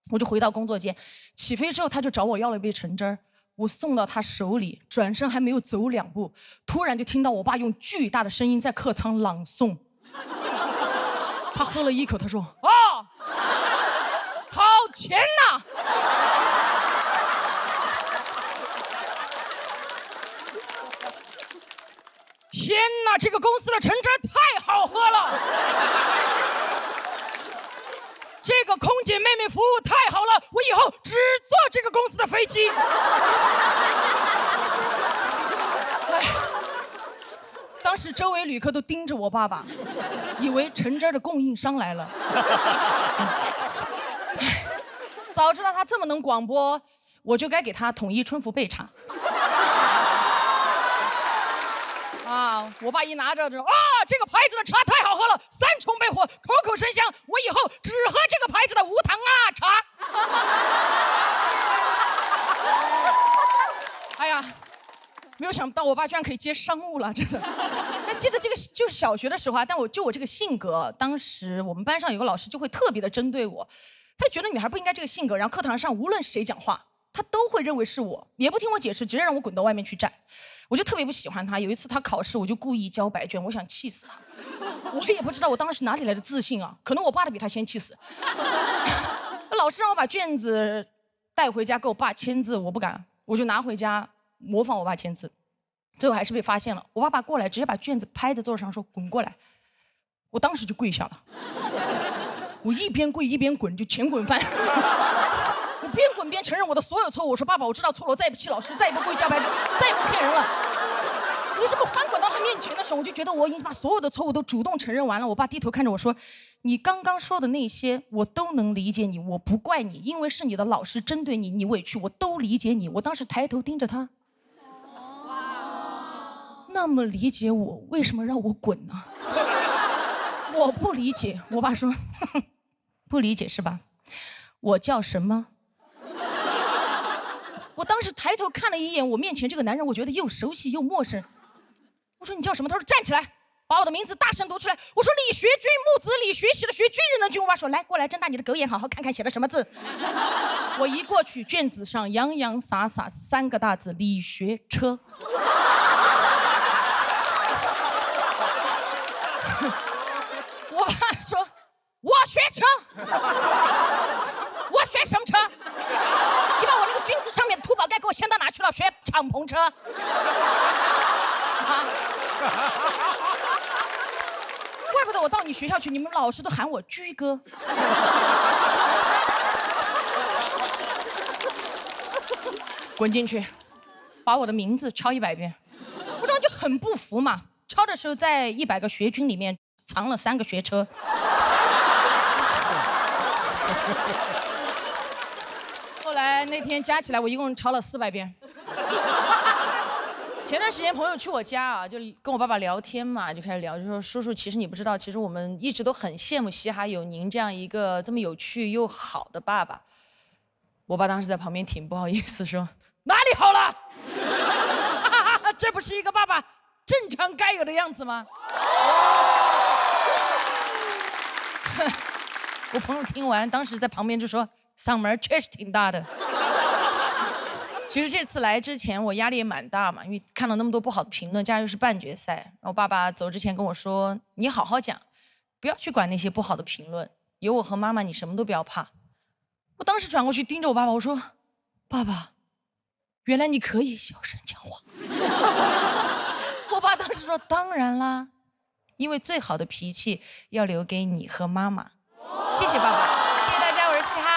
我就回到工作间。起飞之后，他就找我要了一杯橙汁儿，我送到他手里，转身还没有走2步，突然就听到我爸用巨大的声音在客舱朗诵。他喝了一口，他说：“啊，好甜呐！”天哪，这个公司的橙汁太好喝了！这个空姐妹妹服务太好了，我以后只坐这个公司的飞机。当时周围旅客都盯着我爸爸，以为橙汁的供应商来了。早知道他这么能广播，我就该给他统一春福备茶。啊！我爸一拿着就啊，这个牌子的茶太好喝了3重备货，口口生香。我以后只喝这个牌子的无糖茶。哎呀，没有想到我爸居然可以接商务了，真的。但记得这个就是小学的时候啊，但我这个性格，当时我们班上有个老师就会特别的针对我，他觉得女孩不应该这个性格，然后课堂上无论谁讲话，他都会认为是我，也不听我解释，直接让我滚到外面去站。我就特别不喜欢他。有一次他考试，我就故意交白卷，我想气死他。我也不知道我当时哪里来的自信啊，可能我爸的比他先气死。老师让我把卷子带回家给我爸签字，我不敢，我就拿回家模仿我爸签字，最后还是被发现了。我爸爸过来直接把卷子拍在桌子上说滚过来，我当时就跪下了。我一边跪一边滚，就前滚翻。我边滚边承认我的所有错误。我说爸爸，我知道错了，我再也不气老师，再也不跪交白卷，再也不骗人了。因为这么翻滚到他面前的时候，我就觉得我已经把所有的错误都主动承认完了。我爸低头看着我说：“你刚刚说的那些，我都能理解你，我不怪你，因为是你的老师针对你，你委屈，我都理解你。”我当时抬头盯着他，那么理解我，为什么让我滚呢？我不理解。我爸说：“呵呵，不理解是吧？我叫什么？”我当时抬头看了一眼我面前这个男人，我觉得又熟悉又陌生。我说你叫什么？他说站起来，把我的名字大声读出来。我说李学军，木子李，学习的学，军人的军。我爸说来，过来，睁大你的狗眼，好好看看写的什么字。我一过去，卷子上洋洋洒洒3个大字：李学车。我爸说，我学车，我学什么车？你把我那个军子上面的土宝盖给我掀到哪去了？学敞篷车。啊！怪不得我到你学校去，你们老师都喊我居哥。滚进去，把我的名字抄100遍。我当时就很不服嘛，抄的时候在100个学军里面藏了3个学车。后来那天加起来，我一共抄了400遍。前段时间朋友去我家啊，就跟我爸爸聊天嘛，就开始聊，就说叔叔，其实你不知道，其实我们一直都很羡慕嘻哈有您这样一个这么有趣又好的爸爸。我爸当时在旁边挺不好意思说，哪里好了？这不是一个爸爸正常该有的样子吗？我朋友听完，当时在旁边就说，嗓门确实挺大的。其实这次来之前，我压力也蛮大嘛，因为看了那么多不好的评论，加上又是半决赛。然后爸爸走之前跟我说：“你好好讲，不要去管那些不好的评论，有我和妈妈，你什么都不要怕。”我当时转过去盯着我爸爸，我说：“爸爸，原来你可以小声讲话。”我爸当时说：“当然啦，因为最好的脾气要留给你和妈妈。”谢谢爸爸，谢谢大家，我是嘻哈。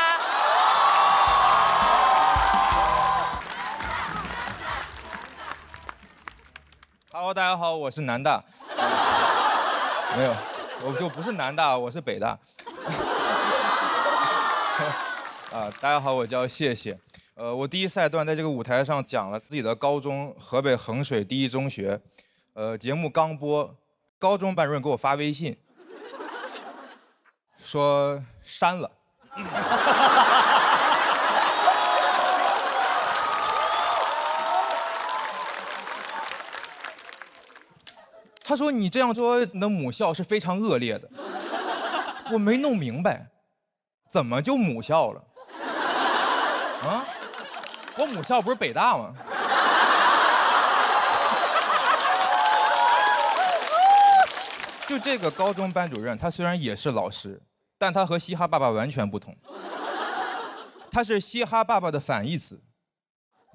Hello， 大家好，我是南大。没有，我就不是南大，我是北大。大家好，我叫谢谢。我第一赛段在这个舞台上讲了自己的高中，河北衡水第一中学。节目刚播，高中班主任给我发微信，说删了。他说你这样说你的母校是非常恶劣的。我没弄明白，怎么就母校了？啊，我母校不是北大吗？就这个高中班主任，他虽然也是老师，但他和嘻哈爸爸完全不同。他是嘻哈爸爸的反义词，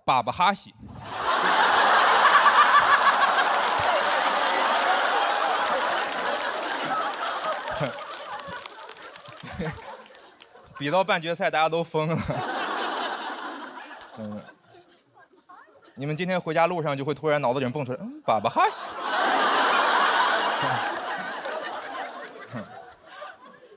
粑粑哈西。比到半决赛，大家都疯了。你们今天回家路上就会突然脑子里蹦出来，粑粑哈西。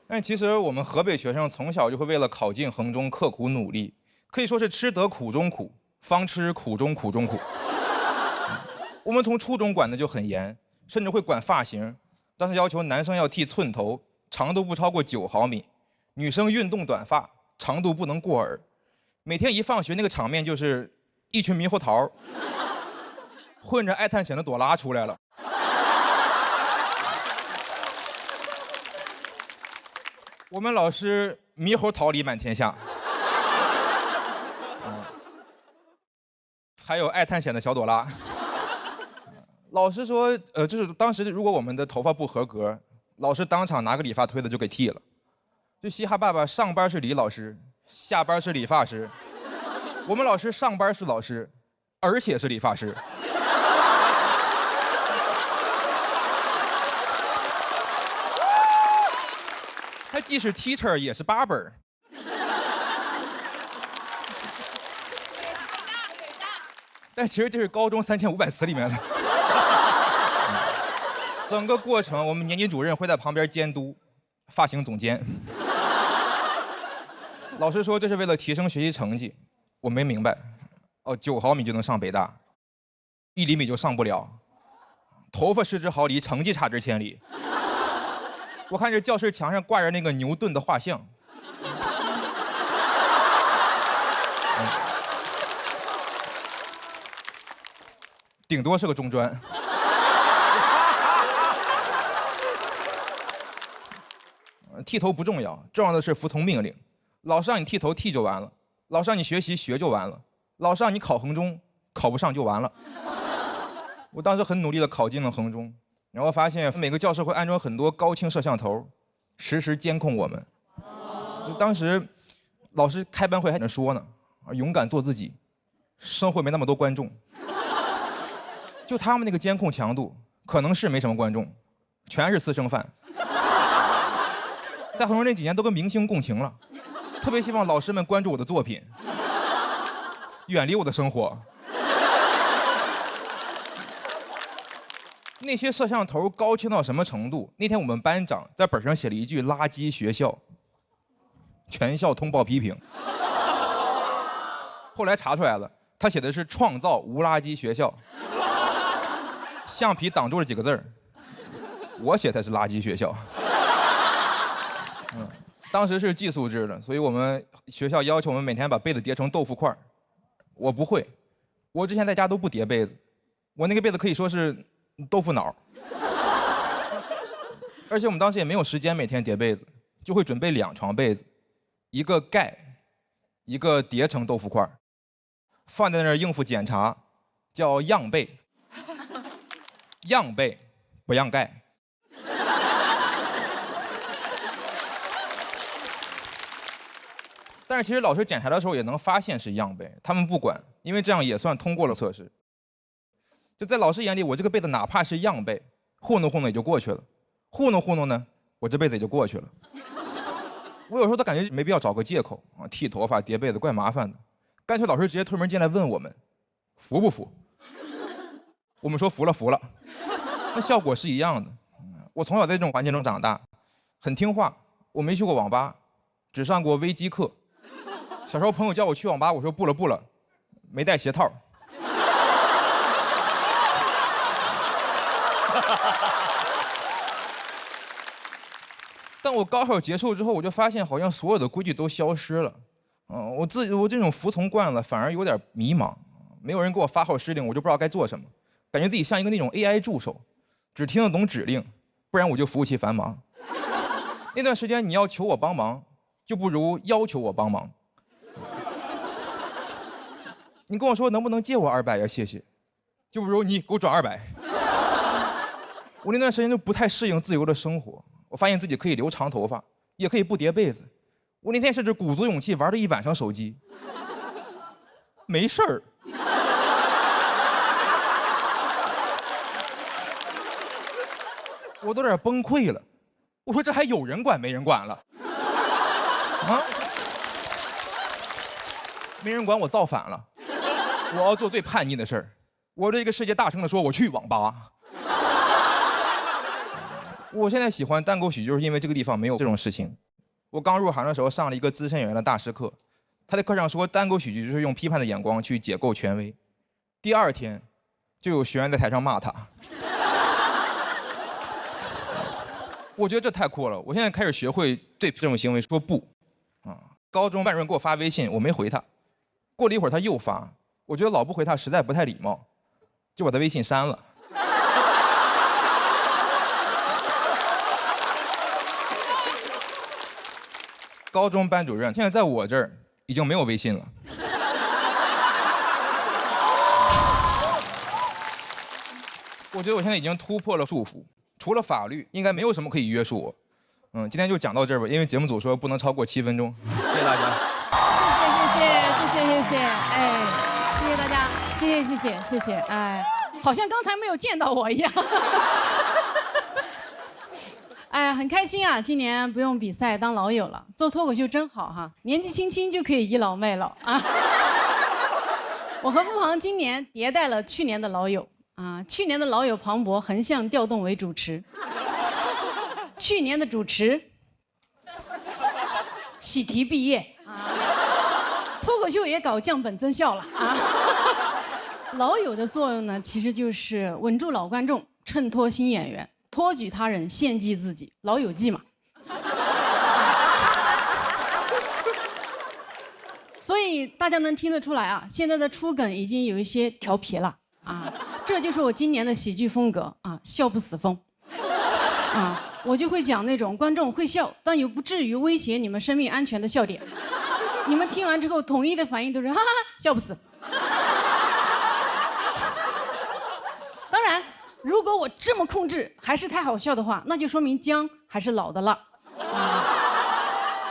但其实我们河北学生从小就会为了考进衡中刻苦努力，可以说是吃得苦中苦，方吃苦中苦中苦。我们从初中管的就很严，甚至会管发型，当时要求男生要剃寸头，长度不超过9毫米，女生运动短发，长度不能过耳。每天一放学，那个场面就是一群猕猴桃混着爱探险的朵拉出来了。我们老师猕猴桃李满天下，还有爱探险的小朵拉。老师说，就是当时如果我们的头发不合格，老师当场拿个理发推子就给剃了。就嘻哈爸爸上班是李老师，下班是理发师。我们老师上班是老师，而且是理发师。他既是 teacher 也是 barber。但其实这是高中3500词里面的。整个过程，我们年级主任会在旁边监督，发型总监。老师说这是为了提升学习成绩，我没明白。哦，9毫米就能上北大，1厘米就上不了。头发失之毫厘，成绩差之千里。我看这教室墙上挂着那个牛顿的画像。顶多是个中专。剃头不重要，重要的是服从命令。老师让你剃头剃就完了，老师让你学习学就完了，老师让你考衡中考不上就完了。我当时很努力地考进了衡中，然后发现每个教室会安装很多高清摄像头，实时监控我们。就当时老师开班会还在说呢，勇敢做自己，生活没那么多观众。就他们那个监控强度，可能是没什么观众，全是私生饭。在衡中那几年都跟明星共情了，特别希望老师们关注我的作品，远离我的生活。那些摄像头高清到什么程度？那天我们班长在本上写了一句“垃圾学校”，全校通报批评。后来查出来了，他写的是“创造无垃圾学校”，橡皮挡住了几个字儿。我写的是“垃圾学校”。当时是寄宿制的，所以我们学校要求我们每天把被子叠成豆腐块。我不会，我之前在家都不叠被子，我那个被子可以说是豆腐脑。而且我们当时也没有时间每天叠被子，就会准备2床被子，一个盖，一个叠成豆腐块，放在那儿应付检查，叫样被。样被，不样盖。但是其实老师检查的时候也能发现是样被，他们不管，因为这样也算通过了测试。就在老师眼里，我这个被子哪怕是样被，糊弄糊弄也就过去了，糊弄糊弄呢，我这辈子也就过去了。我有时候都感觉没必要找个借口啊，剃头发、叠被子怪麻烦的，干脆老师直接推门进来问我们，服不服？我们说服了服了，那效果是一样的。我从小在这种环境中长大，很听话，我没去过网吧，只上过微机课。小时候朋友叫我去网吧，我说不了不了，没带鞋套。但我高考结束之后，我就发现好像所有的规矩都消失了。我这种服从惯了，反而有点迷茫。没有人给我发号施令，我就不知道该做什么，感觉自己像一个那种 AI 助手，只听得懂指令，不然我就服务器繁忙。那段时间你要求我帮忙，就不如要求我帮忙。你跟我说能不能借我200呀？谢谢，就不如你给我转200。我那段时间就不太适应自由的生活，我发现自己可以留长头发，也可以不叠被子。我那天甚至鼓足勇气玩了一晚上手机，没事儿。我都有点崩溃了，我说这还有人管没人管了？啊？没人管我造反了，我要做最叛逆的事儿。我这个世界大声地说，我去网吧。我现在喜欢单口喜剧，就是因为这个地方没有这种事情。我刚入行的时候上了一个资深演员的大师课，他在课上说单口喜剧就是用批判的眼光去解构权威。第2天，就有学员在台上骂他。我觉得这太酷了，我现在开始学会对这种行为说不。高中班主任给我发微信，我没回他，过了一会儿他又发，我觉得老不回他实在不太礼貌，就把他微信删了。高中班主任现在在我这儿已经没有微信了。我觉得我现在已经突破了束缚，除了法律，应该没有什么可以约束我。今天就讲到这儿吧，因为节目组说不能超过7分钟。谢谢大家。谢谢，哎，谢谢大家，谢谢，哎，好像刚才没有见到我一样。哎，很开心啊，今年不用比赛当老友了，做脱口秀真好哈，年纪轻轻就可以倚老卖老啊。我和付航今年迭代了去年的老友啊，去年的老友庞博横向调动为主持，去年的主持喜提毕业啊，脱口秀也搞降本增效了啊。老友的作用呢，其实就是稳住老观众，衬托新演员。托举他人，献祭自己，老友记嘛。所以大家能听得出来啊，现在的出梗已经有一些调皮了啊，这就是我今年的喜剧风格啊，笑不死风。啊，我就会讲那种观众会笑，但又不至于威胁你们生命安全的笑点。你们听完之后，统一的反应都是哈哈，笑不死。当然。如果我这么控制还是太好笑的话，那就说明姜还是老的辣。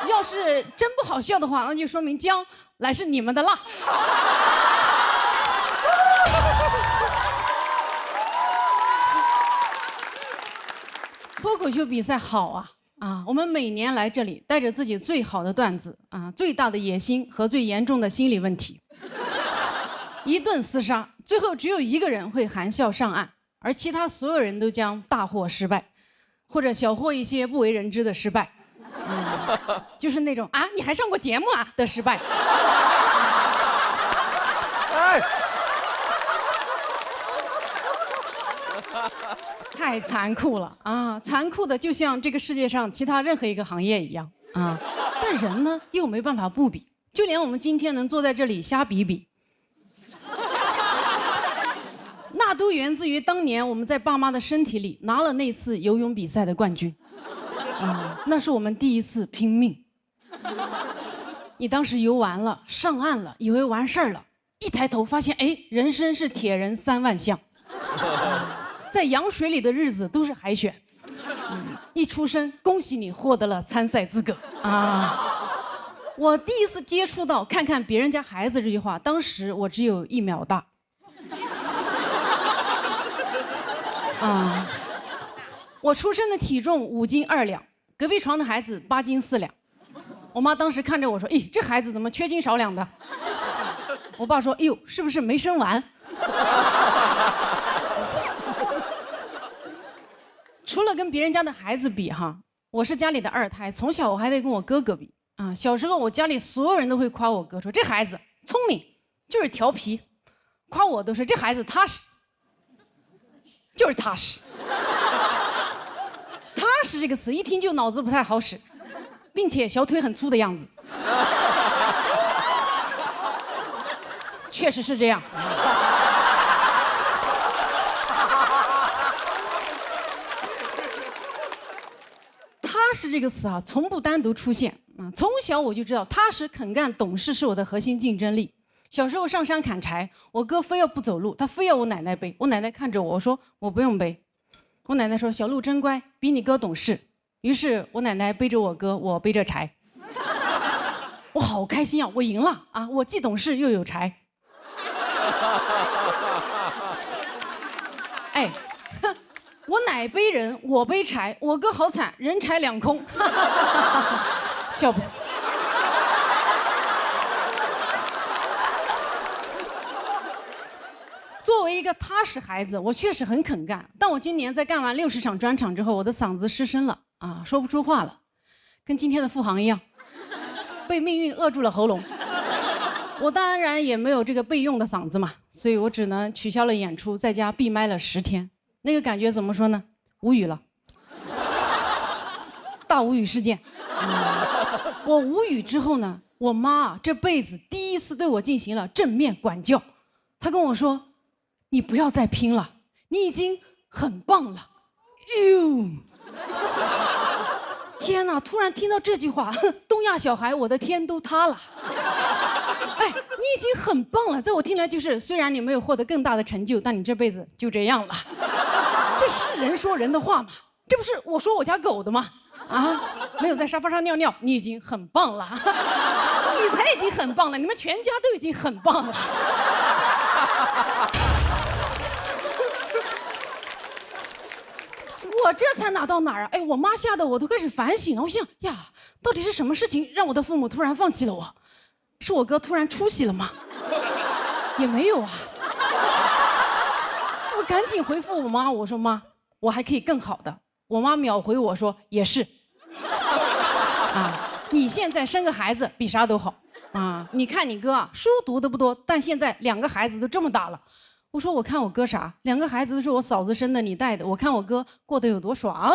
要是真不好笑的话，那就说明姜乃是你们的辣。脱口秀比赛好啊！我们每年来这里，带着自己最好的段子啊，最大的野心和最严重的心理问题，一顿厮杀，最后只有一个人会含笑上岸。而其他所有人都将大获失败，或者小获一些不为人知的失败，就是那种啊你还上过节目啊的失败。哎，太残酷了啊！残酷的就像这个世界上其他任何一个行业一样啊。但人呢又没办法不比，就连我们今天能坐在这里瞎比比。那都源自于当年我们在爸妈的身体里拿了那次游泳比赛的冠军，那是我们第一次拼命。你当时游完了，上岸了，以为完事儿了，一抬头发现，哎，人生是铁人3万项，在羊水里的日子都是海选，一出生恭喜你获得了参赛资格啊！我第一次接触到看看别人家孩子这句话，当时我只有1秒大。我出生的体重5斤2两，隔壁床的孩子8斤4两。我妈当时看着我说：“咦，这孩子怎么缺斤少两的？”我爸说：“哎呦，是不是没生完？”除了跟别人家的孩子比哈，我是家里的2胎，从小我还得跟我哥哥比啊。小时候我家里所有人都会夸我哥，说这孩子聪明，就是调皮，夸我都是这孩子踏实。就是踏实，踏实这个词一听就脑子不太好使，并且小腿很粗的样子，确实是这样。踏实这个词啊，从不单独出现啊。从小我就知道，踏实肯干懂事是我的核心竞争力。小时候上山砍柴，我哥非要不走路，他非要我奶奶背。我奶奶看着我，我说我不用背。我奶奶说小鹿真乖，比你哥懂事。于是我奶奶背着我哥，我背着柴。我好开心啊，我赢了啊！我既懂事又有柴。哎，我奶背人，我背柴，我哥好惨，人财两空，笑不死。作为一个踏实孩子，我确实很肯干。但我今年在干完60场专场之后，我的嗓子失声了啊，说不出话了，跟今天的付航一样，被命运扼住了喉咙。我当然也没有这个备用的嗓子嘛，所以我只能取消了演出，在家闭麦了10天。那个感觉怎么说呢？无语了。大无语事件。我无语之后呢，我妈这辈子第一次对我进行了正面管教。她跟我说：“你不要再拼了，你已经很棒了。”哟，天哪！突然听到这句话，东亚小孩，我的天都塌了。哎，你已经很棒了，在我听来就是，虽然你没有获得更大的成就，但你这辈子就这样了。这是人说人的话吗？这不是我说我家狗的吗？啊，没有在沙发上尿尿，你已经很棒了。你才已经很棒了，你们全家都已经很棒了。我这才哪到哪儿啊？哎，我妈吓得我都开始反省了。我想呀，到底是什么事情让我的父母突然放弃了我？是我哥突然出息了吗？也没有啊。我赶紧回复我妈，我说妈，我还可以更好的。我妈秒回我说也是。啊，你现在生个孩子比啥都好啊！你看你哥啊，书读的不多，但现在2个孩子都这么大了。我说我看我哥啥，2个孩子都是我嫂子生的，你带的，我看我哥过得有多爽。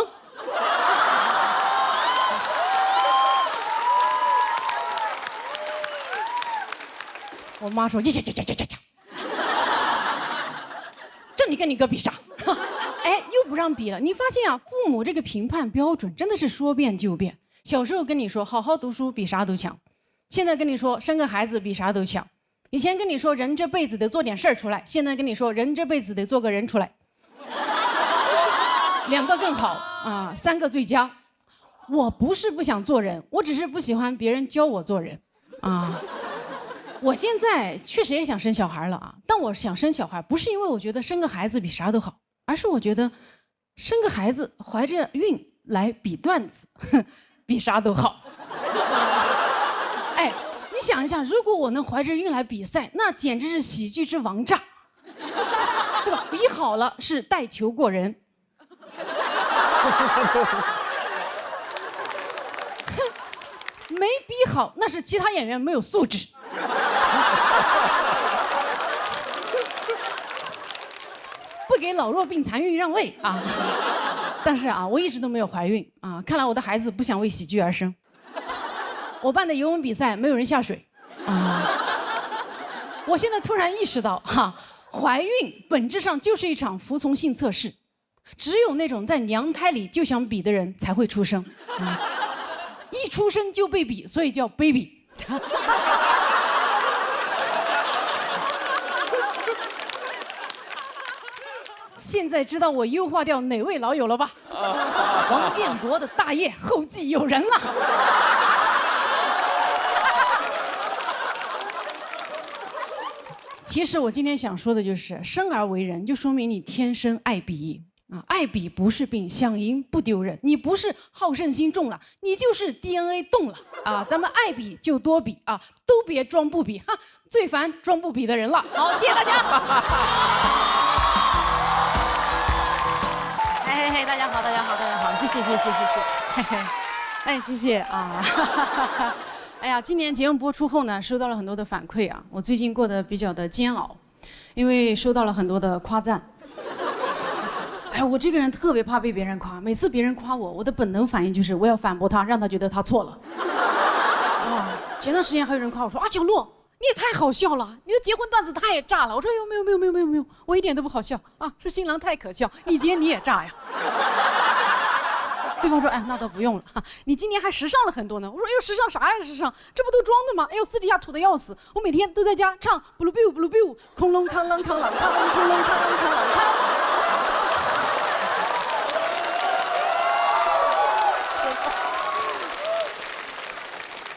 我妈说：“呀，这你跟你哥比啥？”哎，又不让比了。你发现啊，父母这个评判标准真的是说变就变。小时候跟你说好好读书比啥都强，现在跟你说生个孩子比啥都强。以前跟你说人这辈子得做点事儿出来，现在跟你说人这辈子得做个人出来。2个更好啊，3个最佳。我不是不想做人，我只是不喜欢别人教我做人啊。我现在确实也想生小孩了啊，但我想生小孩不是因为我觉得生个孩子比啥都好，而是我觉得生个孩子怀着孕来比段子比啥都好。哎，你想一下，如果我能怀着孕来比赛，那简直是喜剧之王炸，对吧？比好了是带球过人，没比好那是其他演员没有素质。不给老弱病残孕让位啊！但是啊，我一直都没有怀孕啊，看来我的孩子不想为喜剧而生。我办的游泳比赛没有人下水啊！我现在突然意识到哈，怀孕本质上就是一场服从性测试，只有那种在娘胎里就想比的人才会出生啊！一出生就被比，所以叫 baby。现在知道我优化掉哪位老友了吧？王建国的大业后继有人了。其实我今天想说的就是，生而为人，就说明你天生爱比啊，爱比不是病，想赢不丢人。你不是好胜心重了，你就是 DNA 动了啊！咱们爱比就多比啊，都别装不比哈，最烦装不比的人了。好，谢谢大家。嘿，大家好，大家好，大家好，谢谢，嘿嘿，哎，谢谢啊。哎呀，今年节目播出后呢，收到了很多的反馈啊，我最近过得比较的煎熬，因为收到了很多的夸赞。哎，我这个人特别怕被别人夸，每次别人夸我，我的本能反应就是我要反驳他，让他觉得他错了。啊，前段时间还有人夸我说啊，小洛，你也太好笑了，你的结婚段子太炸了。我说哎呦，没有，我一点都不好笑啊，是新郎太可笑，你结你也炸呀。对方说哎，那倒不用了，你今年还时尚了很多呢。我说哎呦，时尚啥呀时尚，这不都装的吗？哎呦，私底下土的要死，我每天都在家唱布鲁 biu 布鲁 biu， 空隆康啷康啷康啷空隆康啷康啷康。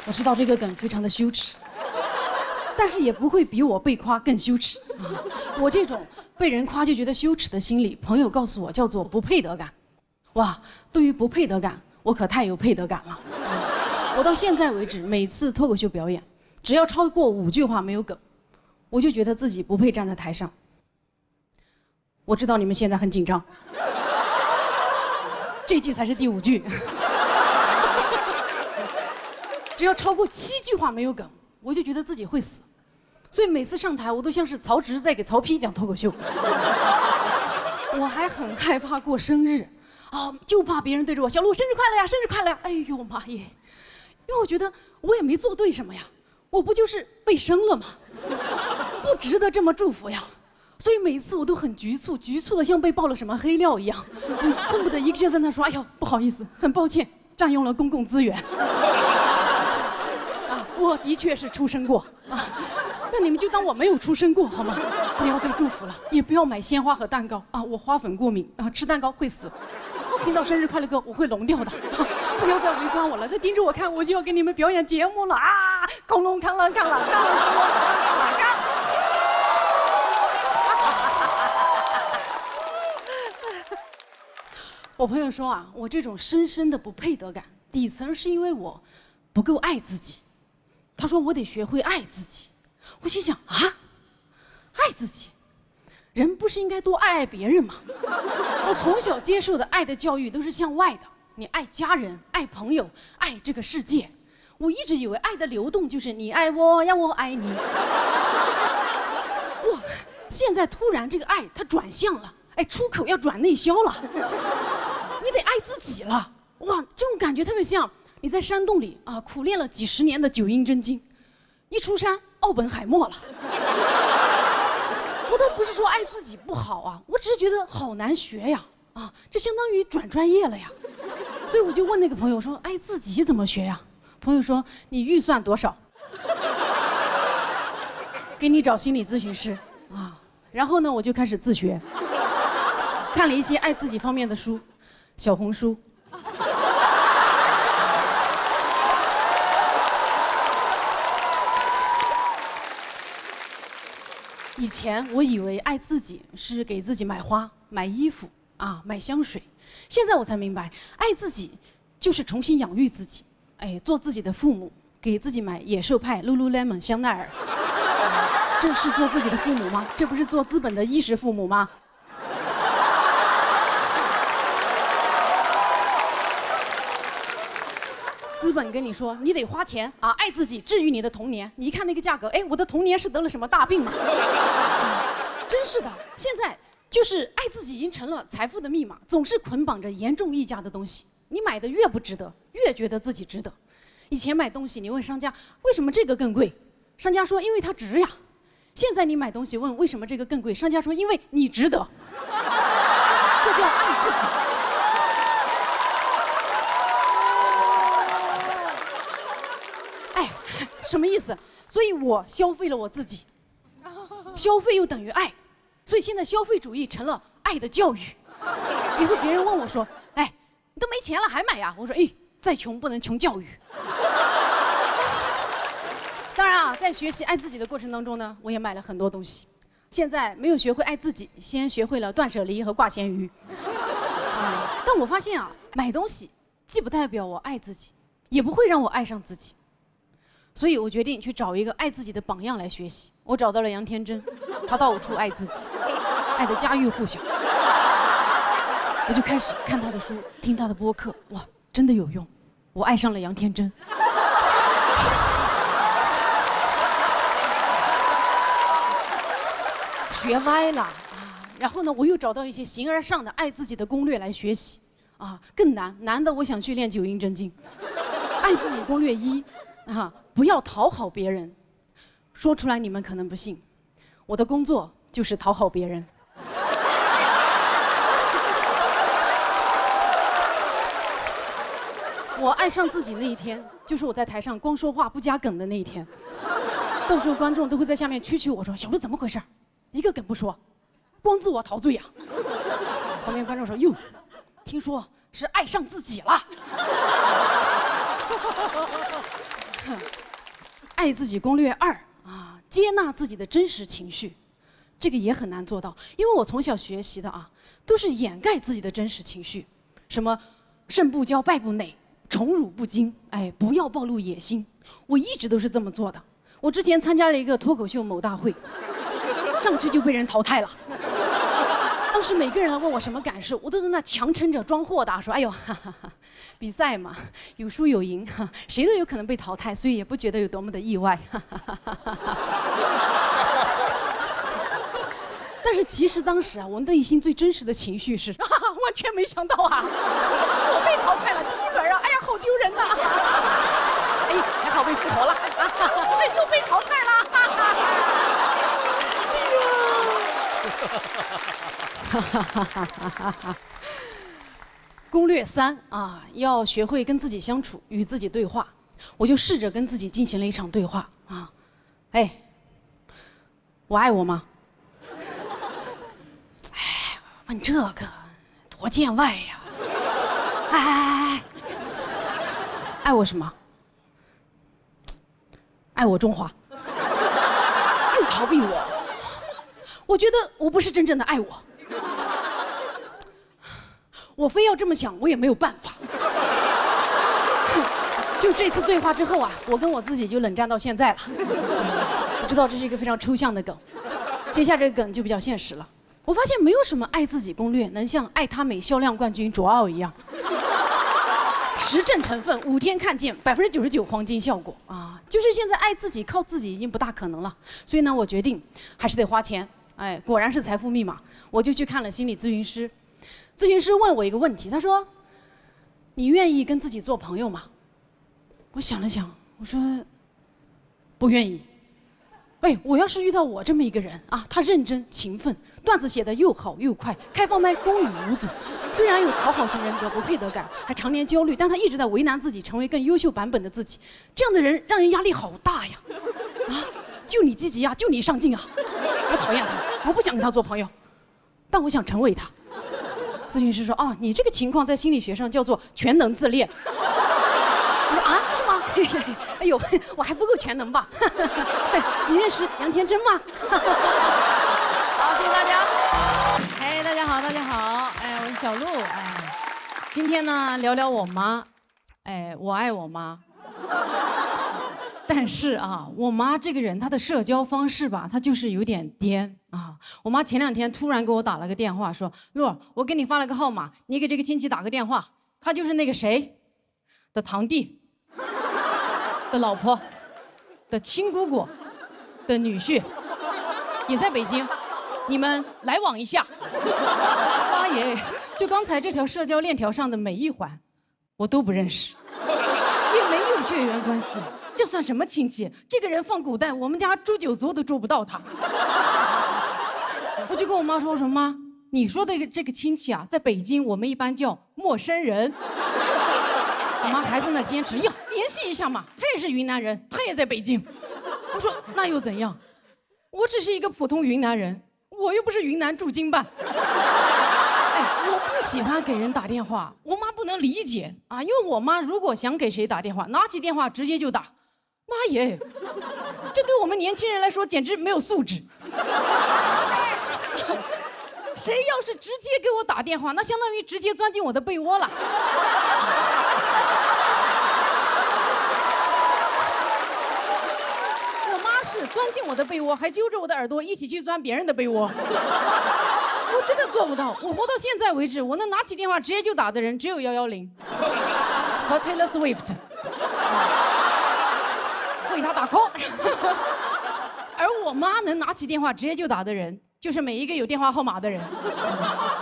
我知道这个梗非常的羞耻，但是也不会比我被夸更羞耻啊！我这种被人夸就觉得羞耻的心理，朋友告诉我叫做不配得感。哇，对于不配得感，我可太有配得感了。我到现在为止，每次脱口秀表演，只要超过5句话没有梗，我就觉得自己不配站在台上。我知道你们现在很紧张，这句才是第5句。只要超过7句话没有梗，我就觉得自己会死，所以每次上台我都像是曹植在给曹丕讲脱口秀。我还很害怕过生日啊，就怕别人对着我小鹿生日快乐呀，生日快乐呀！哎呦妈耶！因为我觉得我也没做对什么呀，我不就是被生了吗？不值得这么祝福呀。所以每次我都很局促，局促的像被爆了什么黑料一样，恨不得一个劲在那说：“哎呦，不好意思，很抱歉，占用了公共资源。”啊，我的确是出生过啊，那你们就当我没有出生过好吗？不要再祝福了，也不要买鲜花和蛋糕啊，我花粉过敏啊，吃蛋糕会死。听到生日快乐歌我会聋掉的。不要再围观我了，再盯着我看，我就要给你们表演节目了啊！恐龙看了看了看了看。我朋友说啊，我这种深深的不配得感，底层是因为我不够爱自己。他说我得学会爱自己。我心想啊，爱自己，人不是应该多爱爱别人吗？我从小接受的爱的教育都是向外的，你爱家人、爱朋友、爱这个世界。我一直以为爱的流动就是你爱我呀，我爱你。哇，现在突然这个爱它转向了，哎，出口要转内销了。你得爱自己了，哇，这种感觉特别像你在山洞里啊苦练了几十年的九阴真经，一出山奥本海默了。我倒不是说爱自己不好啊，我只是觉得好难学呀，啊，这相当于转专业了呀。所以我就问那个朋友说，爱自己怎么学呀？朋友说你预算多少，给你找心理咨询师啊。然后呢，我就开始自学，看了一些爱自己方面的书。小红书，以前我以为爱自己是给自己买花、买衣服啊、买香水，现在我才明白，爱自己就是重新养育自己，哎，做自己的父母，给自己买野兽派、Lululemon、香奈儿，这是做自己的父母吗？这不是做资本的衣食父母吗？资本跟你说，你得花钱啊，爱自己，治愈你的童年。你一看那个价格，哎，我的童年是得了什么大病吗？真是的，现在就是爱自己已经成了财富的密码，总是捆绑着严重溢价的东西。你买的越不值得，越觉得自己值得。以前买东西，你问商家为什么这个更贵，商家说因为它值呀。现在你买东西问为什么这个更贵，商家说因为你值得。这叫爱自己。什么意思？所以我消费了我自己，消费又等于爱，所以现在消费主义成了爱的教育。以后别人问我说：“哎，你都没钱了还买呀？”我说：“哎，再穷不能穷教育。”当然啊，在学习爱自己的过程当中呢，我也买了很多东西。现在没有学会爱自己，先学会了断舍离和挂咸鱼。但我发现啊，买东西既不代表我爱自己，也不会让我爱上自己。所以我决定去找一个爱自己的榜样来学习。我找到了杨天真，他到处爱自己，爱得家喻户晓。我就开始看他的书，听他的播客，哇，真的有用。我爱上了杨天真。学歪了啊！然后呢，我又找到一些形而上的爱自己的攻略来学习啊，更难的，我想去练九阴真经。爱自己攻略1啊。不要讨好别人，说出来你们可能不信，我的工作就是讨好别人。我爱上自己那一天，就是我在台上光说话不加梗的那一天。到时候观众都会在下面蛐我说：“小鹿怎么回事？一个梗不说，光自我陶醉呀。”旁边观众说：“哟，听说是爱上自己了。”爱自己攻略2啊，接纳自己的真实情绪，这个也很难做到，因为我从小学习的啊，都是掩盖自己的真实情绪，什么胜不骄败不馁，宠辱不惊，哎，不要暴露野心，我一直都是这么做的。我之前参加了一个脱口秀某大会，上去就被人淘汰了。当时每个人来问我什么感受，我都在那强撑着装豁达说：“哎呦，哈哈哈，比赛嘛，有输有赢，谁都有可能被淘汰，所以也不觉得有多么的意外。”但是其实当时啊，我内心最真实的情绪是，完全没想到啊，我被淘汰了第一轮啊，哎呀，好丢人呐！哎，还好被复活了，哎，又被淘汰了。攻略3啊，要学会跟自己相处，与自己对话。我就试着跟自己进行了一场对话啊，哎，我爱我吗？哎，问这个多见外呀！哎，爱我什么？爱我中华。又逃避我，我觉得我不是真正的爱我。我非要这么想，我也没有办法。就这次对话之后啊，我跟我自己就冷战到现在了。我知道这是一个非常抽象的梗，接下这个梗就比较现实了。我发现没有什么爱自己攻略能像爱他美销量冠军卓奥一样，实证成分5天看见99%黄金效果啊！就是现在爱自己靠自己已经不大可能了，所以呢，我决定还是得花钱。哎，果然是财富密码，我就去看了心理咨询师。咨询师问我一个问题，他说：“你愿意跟自己做朋友吗？”我想了想，我说：“不愿意。”哎，我要是遇到我这么一个人啊，他认真勤奋，段子写得又好又快，开放麦风雨无阻，虽然有讨好型人格、不配得感，还常年焦虑，但他一直在为难自己，成为更优秀版本的自己。这样的人让人压力好大呀！啊，就你积极啊，就你上进啊！我讨厌他，我不想跟他做朋友，但我想成为他。咨询师说：“哦，你这个情况在心理学上叫做全能自恋。”我说：“啊，是吗？哎呦，我还不够全能吧？你认识杨天真吗？”好，谢谢大家。哎，大家好，大家好。哎，我是小鹿。哎，今天呢聊聊我妈。哎，我爱我妈。但是啊，我妈这个人，她的社交方式吧，她就是有点颠啊。我妈前2天突然给我打了个电话，说：“洛，我给你发了个号码，你给这个亲戚打个电话，他就是那个谁的堂弟的老婆的亲姑姑的女婿，也在北京，你们来往一下。”妈耶，就刚才这条社交链条上的每一环，我都不认识，也没有血缘关系。这算什么亲戚？这个人放古代，我们家诛九族都捉不到他。我就跟我妈说：“我说妈，你说的这个亲戚啊，在北京我们一般叫陌生人。”我妈还在那坚持，呀，联系一下嘛，他也是云南人，他也在北京。我说那又怎样？我只是一个普通云南人，我又不是云南驻京办。哎，我不喜欢给人打电话，我妈不能理解啊，因为我妈如果想给谁打电话，拿起电话直接就打。妈耶，这对我们年轻人来说简直没有素质。谁要是直接给我打电话，那相当于直接钻进我的被窝了。我妈是钻进我的被窝，还揪着我的耳朵一起去钻别人的被窝。我真的做不到。我活到现在为止，我能拿起电话直接就打的人只有110和 Taylor Swift。为他打 call。而我妈能拿起电话直接就打的人，就是每一个有电话号码的人。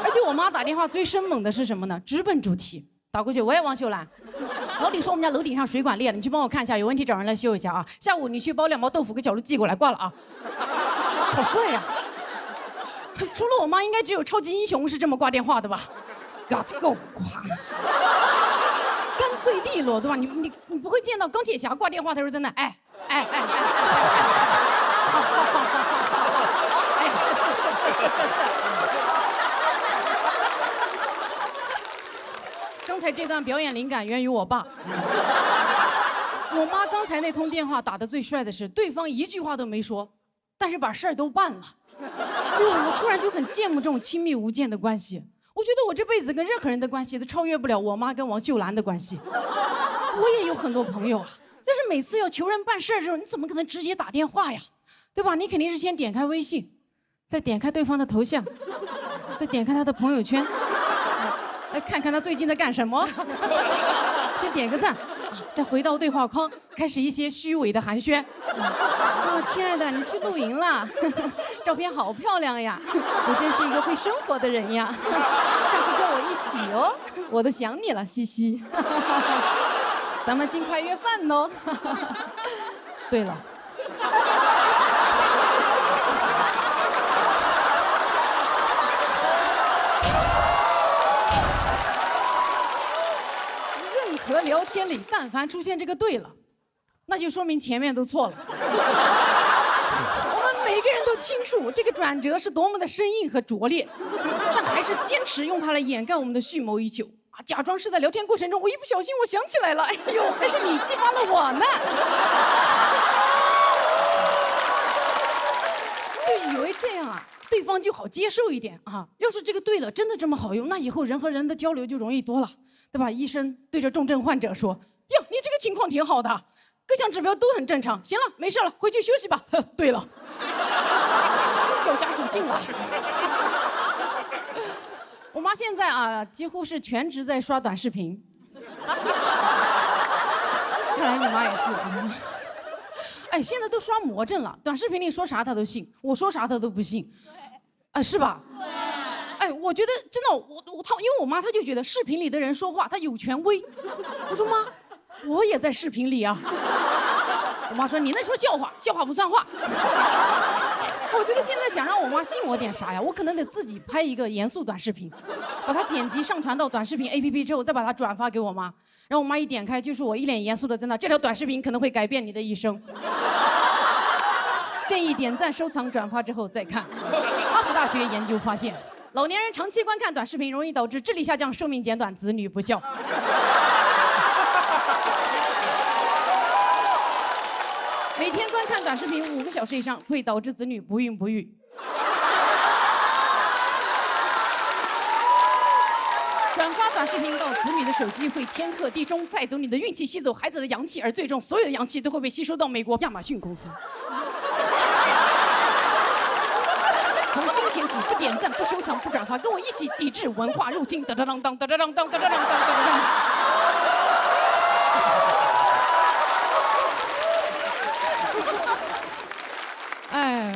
而且我妈打电话最生猛的是什么呢？直奔主题，打过去，喂，王秀兰，老李说我们家楼顶上水管裂了，你去帮我看一下，有问题找人来修一下啊。下午你去包2包豆腐给小鹿寄过来，挂了啊。好帅呀！除了我妈，应该只有超级英雄是这么挂电话的吧 ？Got go， 挂。干脆利落，对吧？你不会见到钢铁侠挂电话的时候在那哎，好，哎，是。刚才这段表演灵感源于我爸。我妈刚才那通电话打得最帅的是，对方一句话都没说，但是把事儿都办了。我突然就很羡慕这种亲密无间的关系。我觉得我这辈子跟任何人的关系都超越不了我妈跟王秀兰的关系。我也有很多朋友啊，但是每次要求人办事儿的时候，你怎么可能直接打电话呀？对吧？你肯定是先点开微信，再点开对方的头像，再点开他的朋友圈，来看看他最近在干什么，先点个赞，再回到对话框，开始一些虚伪的寒暄。亲爱的，你去露营了，照片好漂亮呀！你真是一个会生活的人呀，下次叫我一起哦，我都想你了，西西。咱们尽快约饭喽。对了。任何聊天里，但凡出现这个对了，那就说明前面都错了。我们每个人都清楚这个转折是多么的生硬和拙劣，但还是坚持用它来掩盖我们的蓄谋已久啊！假装是在聊天过程中，我一不小心我想起来了，哎呦，还是你激发了我呢。就以为这样啊，对方就好接受一点啊。要是这个对了，真的这么好用，那以后人和人的交流就容易多了，对吧？医生对着重症患者说：“哟，你这个情况挺好的，各项指标都很正常，行了，没事了，回去休息吧。”对了，叫家属进来。我妈现在啊，几乎是全职在刷短视频。看来你妈也是。哎，现在都刷魔怔了，短视频里说啥她都信，我说啥她都不信，哎，是吧？对。哎，我觉得真的，因为我妈她就觉得视频里的人说话她有权威。我说妈，我也在视频里啊。我妈说你那说笑话，笑话不算话。我觉得现在想让我妈信我点啥呀？我可能得自己拍一个严肃短视频，把它剪辑上传到短视频 APP 之后，再把它转发给我妈。然后我妈一点开，就是我一脸严肃的在那，这条短视频可能会改变你的一生。建议点赞、收藏、转发之后再看。哈佛大学研究发现，老年人长期观看短视频容易导致智力下降、寿命减短、子女不孝。每天观看短视频5个小时以上，会导致子女不孕不育。转发短视频到子女的手机会天克地冲，再走你的运气，吸走孩子的阳气，而最终所有的阳气都会被吸收到美国亚马逊公司。从今天起，不点赞、不收藏、不转发，跟我一起抵制文化入侵！哒哒当当哒哒当当哒哒当当哒哒当。哎，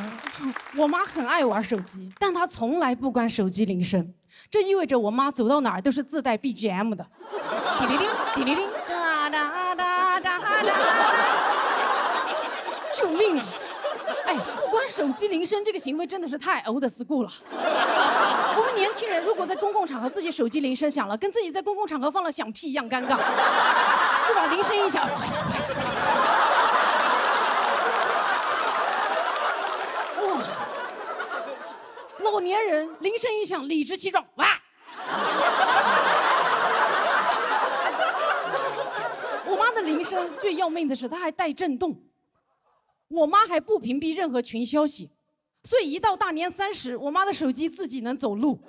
我妈很爱玩手机，但她从来不关手机铃声。这意味着我妈走到哪儿都是自带 BGM 的，滴哩铃，滴哩铃，哒哒哒哒哒。救命啊！哎，不关手机铃声这个行为真的是太 old school 了。我们年轻人如果在公共场合自己手机铃声响了，跟自己在公共场合放了响屁一样尴尬，对吧？铃声一响，不好意思，不好意思，不好意思。老年人铃声一响，理直气壮，哇！我妈的铃声最要命的是，它还带震动。我妈还不屏蔽任何群消息，所以一到大年30，我妈的手机自己能走路。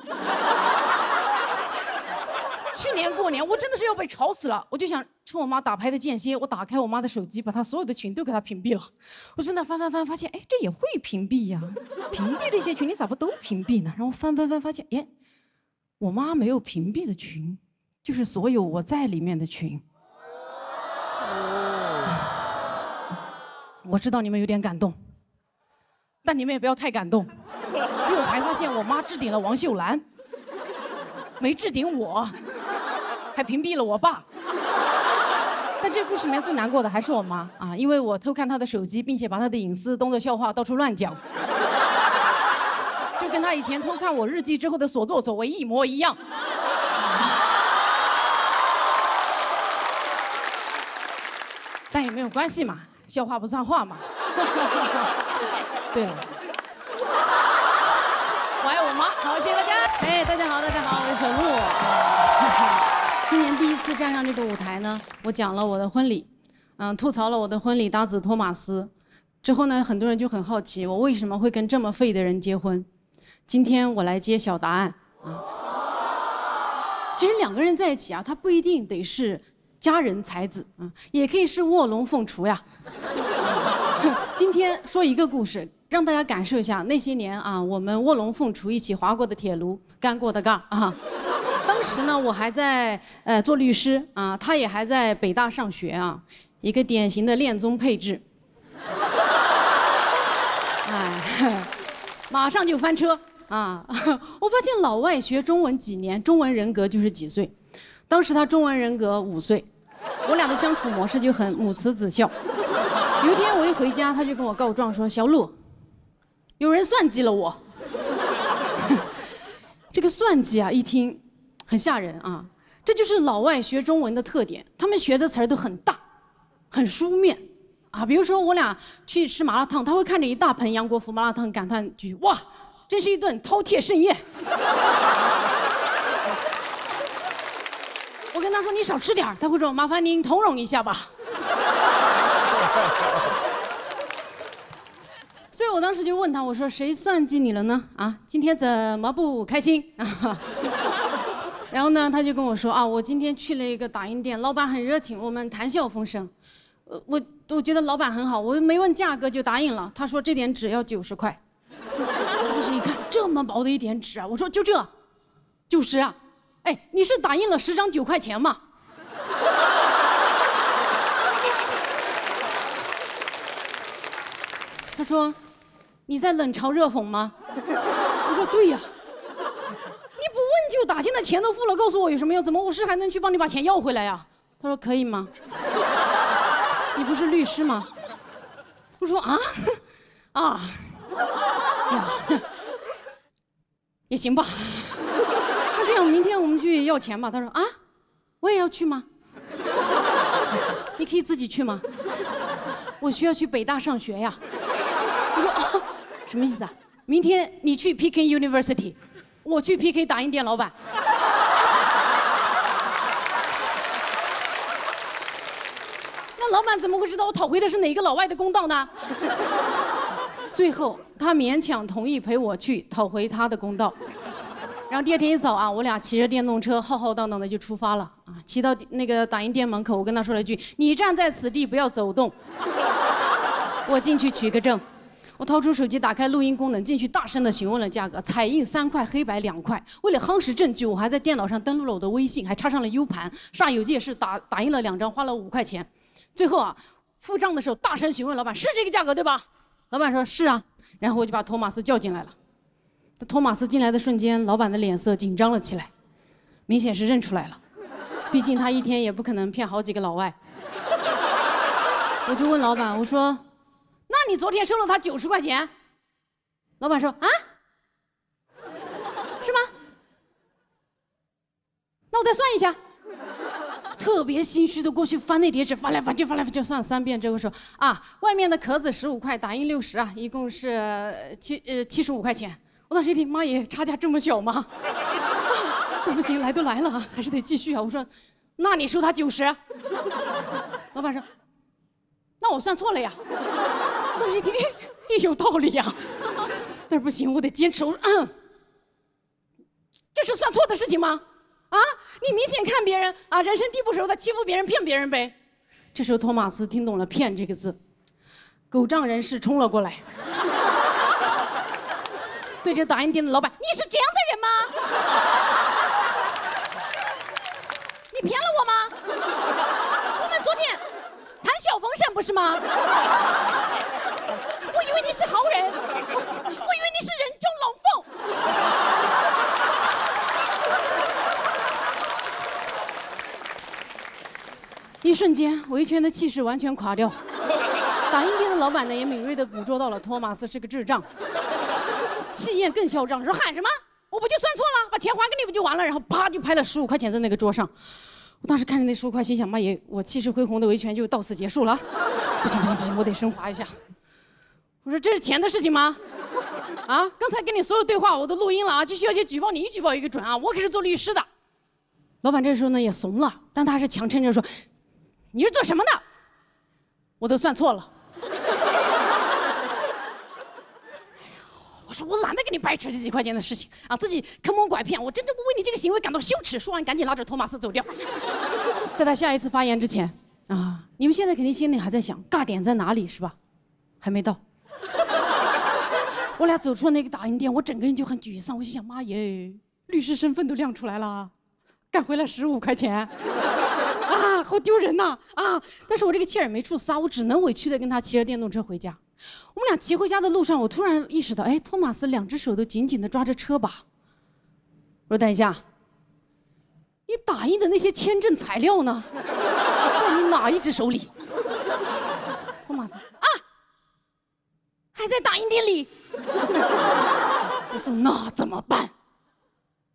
去年过年，我真的是要被吵死了，我就想趁我妈打牌的间歇，我打开我妈的手机，把她所有的群都给她屏蔽了。我真的翻，发现，哎，这也会屏蔽呀？屏蔽这些群，你咋不都屏蔽呢？然后翻，发现，哎，我妈没有屏蔽的群，就是所有我在里面的群。我知道你们有点感动，但你们也不要太感动，因为我还发现我妈置顶了王秀兰，没置顶我，还屏蔽了我爸。但这个故事里面最难过的还是我妈啊，因为我偷看她的手机，并且把她的隐私当作笑话到处乱讲，就跟她以前偷看我日记之后的所作所为一模一样。但也没有关系嘛，笑话不算话嘛。对了，我爱我妈，好，谢谢大家。哎，大家好，我是小鹿。今年第一次站上这个舞台呢，我讲了我的婚礼，吐槽了我的婚礼搭子托马斯。之后呢，很多人就很好奇我为什么会跟这么废的人结婚。今天我来揭晓答案啊。其实2个人在一起啊，他不一定得是佳人才子啊，也可以是卧龙凤雏呀。今天说一个故事，让大家感受一下那些年啊，我们卧龙凤雏一起划过的铁路，干过的杠啊。当当时呢，我还在做律师啊，他也还在北大上学啊，一个典型的恋综配置。哎，马上就翻车啊！我发现老外学中文几年，中文人格就是几岁。当时他中文人格5岁，我俩的相处模式就很母慈子孝。有一天我一回家，他就跟我告状说：“小鲁，有人算计了我。”这个算计啊，一听很吓人啊！这就是老外学中文的特点，他们学的词儿都很大，很书面啊。比如说我俩去吃麻辣烫，他会看着一大盆杨国福麻辣烫，感叹句：“哇，真是一顿饕餮盛宴。”我跟他说：“你少吃点儿。”他会说：“麻烦您通融一下吧。”所以我当时就问他，我说：“谁算计你了呢？啊，今天怎么不开心啊？”然后呢，他就跟我说：“啊，我今天去了一个打印店，老板很热情，我们谈笑风生。我觉得老板很好，我没问价格就答应了。他说这点纸要90块。”我当时一看，这么薄的一点纸啊，我说就这，90啊？哎，你是打印了10张9块钱吗？他说：“你在冷嘲热讽吗？”我说：“对呀，你不问就打，现在钱都付了，告诉我有什么用？怎么我还能去帮你把钱要回来呀？”他说：“可以吗？你不是律师吗？”我说：“啊，呀，也行吧。那这样明天我们去要钱吧。”他说：“啊，我也要去吗？你可以自己去吗？我需要去北大上学呀。”我说：“啊，什么意思啊？明天你去 PK University， 我去 PK 打印店老板。”那老板怎么会知道我讨回的是哪个老外的公道呢？最后他勉强同意陪我去讨回他的公道。然后第二天一早啊，我俩骑着电动车浩浩荡荡的就出发了啊！骑到那个打印店门口，我跟他说了一句：“你站在此地，不要走动。”我进去取个证。我掏出手机，打开录音功能，进去大声地询问了价格，彩印3块，黑白2块。为了夯实证据，我还在电脑上登录了我的微信，还插上了 U 盘，煞有介事打印了2张，花了5块钱。最后啊，付账的时候大声询问老板：“是这个价格对吧？”老板说：“是啊。”然后我就把托马斯叫进来了。托马斯进来的瞬间，老板的脸色紧张了起来，明显是认出来了，毕竟他一天也不可能骗好几个老外。我就问老板，我说：“那你昨天收了他90块钱？”老板说：“啊，是吗？那我再算一下。”特别心虚的过去翻那叠纸，翻来翻去，算了3遍之后说：“啊，外面的壳子15块，打印60啊，一共是75块钱。”我当时一听，妈耶，差价这么小吗？那不行，来都来了，还是得继续啊。我说：“那你收他90。”老板说：“那我算错了呀。”当时一听，也有道理呀。但是不行，我得坚持。我说：“这是算错的事情吗？啊，你明显看别人啊，人生地不熟的欺负别人、骗别人呗。”这时候托马斯听懂了“骗”这个字，狗仗人势冲了过来，对着打印店的老板：“你是这样的人吗？你骗了我吗？我们昨天谈笑风生不是吗？我以为你是好人，我以为你是人中龙凤。”一瞬间，维权的气势完全垮掉。打印店的老板呢，也敏锐地捕捉到了托马斯是个智障，气焰更嚣张，说：“喊什么？我不就算错了，把钱还给你不就完了？”然后啪就拍了15块钱在那个桌上。我当时看着那15块，心想：妈耶，我气势恢宏的维权就到此结束了。不行，我得升华一下。我说：“这是钱的事情吗？啊，刚才跟你所有对话我都录音了啊，就需要去举报你，一举报一个准啊！我可是做律师的。”老板这时候呢也怂了，但他还是强撑着说：“你是做什么的？我都算错了。”我说：“我懒得跟你掰扯这几块钱的事情啊，自己坑蒙拐骗，我真正不为你这个行为感到羞耻。”说完，赶紧拉着托马斯走掉。在他下一次发言之前啊，你们现在肯定心里还在想尬点在哪里是吧？还没到。我俩走出了那个打印店，我整个人就很沮丧。我心想：妈耶，律师身份都亮出来了，赶回来15块钱，啊，好丢人呐啊！但是我这个气儿也没处撒，我只能委屈的跟他骑着电动车回家。我们俩骑回家的路上，我突然意识到，哎，托马斯2只手都紧紧的抓着车把。我说等一下，你打印的那些签证材料呢？在你哪一只手里？托马斯啊，还在打印店里。我说那怎么办？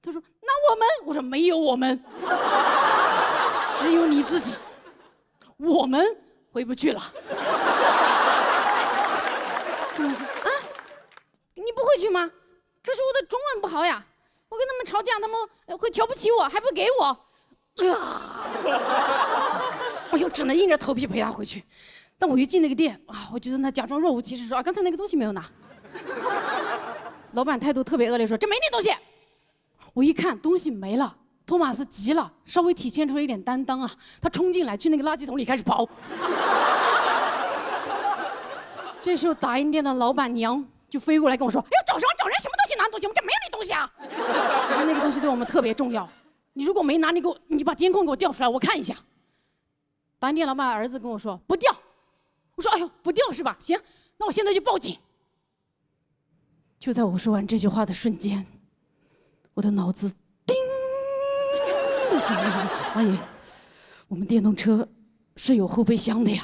他说那我们，我说没有我们，只有你自己，我们回不去了。托马斯啊，你不回去吗？可是我的中文不好呀，我跟他们吵架，他们会瞧不起我，还不给我。我又只能硬着头皮陪他回去。但我一进那个店啊，我就在那假装若无其事说啊，刚才那个东西没有拿。老板态度特别恶劣，说这没那东西。我一看东西没了，托马斯急了，稍微体现出了一点担当啊，他冲进来去那个垃圾桶里开始刨。这时候打印店的老板娘就飞过来跟我说：“哎呦，找什么找人？什么东西拿东西？我们这没有那东西啊！”那个东西对我们特别重要，你如果没拿，你把监控给我调出来，我看一下。打印店老板儿子跟我说不调，我说哎呦不调是吧？行，那我现在就报警。就在我说完这句话的瞬间，我的脑子叮一响，阿姨，我们电动车是有后备箱的呀。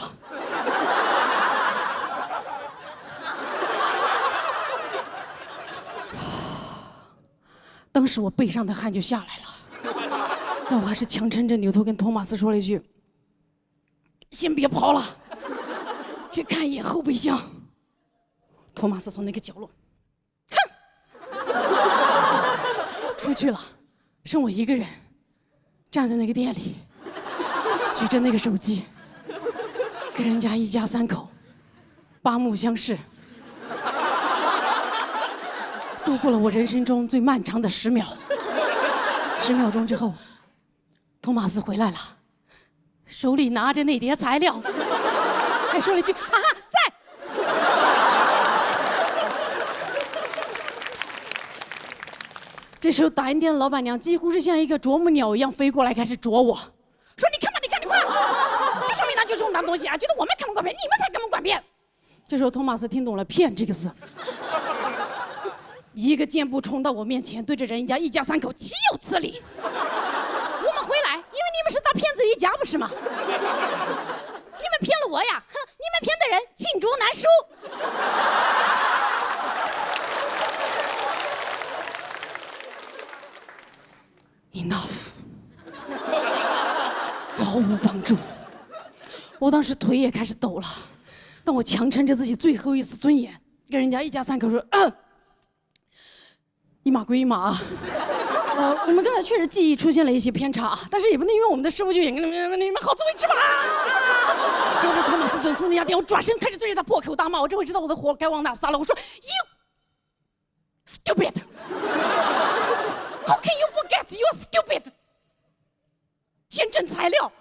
当时我背上的汗就下来了，但我还是强撑着扭头跟托马斯说了一句：“先别跑了，去看一眼后备箱。”托马斯从那个角落，出去了，剩我一个人站在那个店里，举着那个手机，跟人家一家3口八目相视。度过了我人生中最漫长的10秒。10秒钟之后，托马斯回来了，手里拿着那叠材料，还说了一句：“哈哈，在。”这时候，打印店的老板娘几乎是像一个啄木鸟一样飞过来，开始啄我，说：“你看吧，你看，你看，这上面那就是我们拿东西啊，觉得我们看不惯别人，你们才根本管别人。”这时候，托马斯听懂了“骗”这个字。一个箭步冲到我面前，对着人家一家3口岂有此理！我们回来，因为你们是大骗子一家，不是吗？你们骗了我呀！哼，你们骗的人罄竹难书。Enough， 毫无帮助。我当时腿也开始抖了，但我强撑着自己最后一丝尊严，跟人家一家3口说：“一码归一码啊。我们刚才确实记忆出现了一些偏差，但是也不能因为我们的师傅就演给你们好自为之吧。”当时托马斯走出那家店，我转身开始对着他破口大骂。我这回知道我的火该往哪撒了。我说 ：“You stupid! How can you forget you're stupid? 签证材料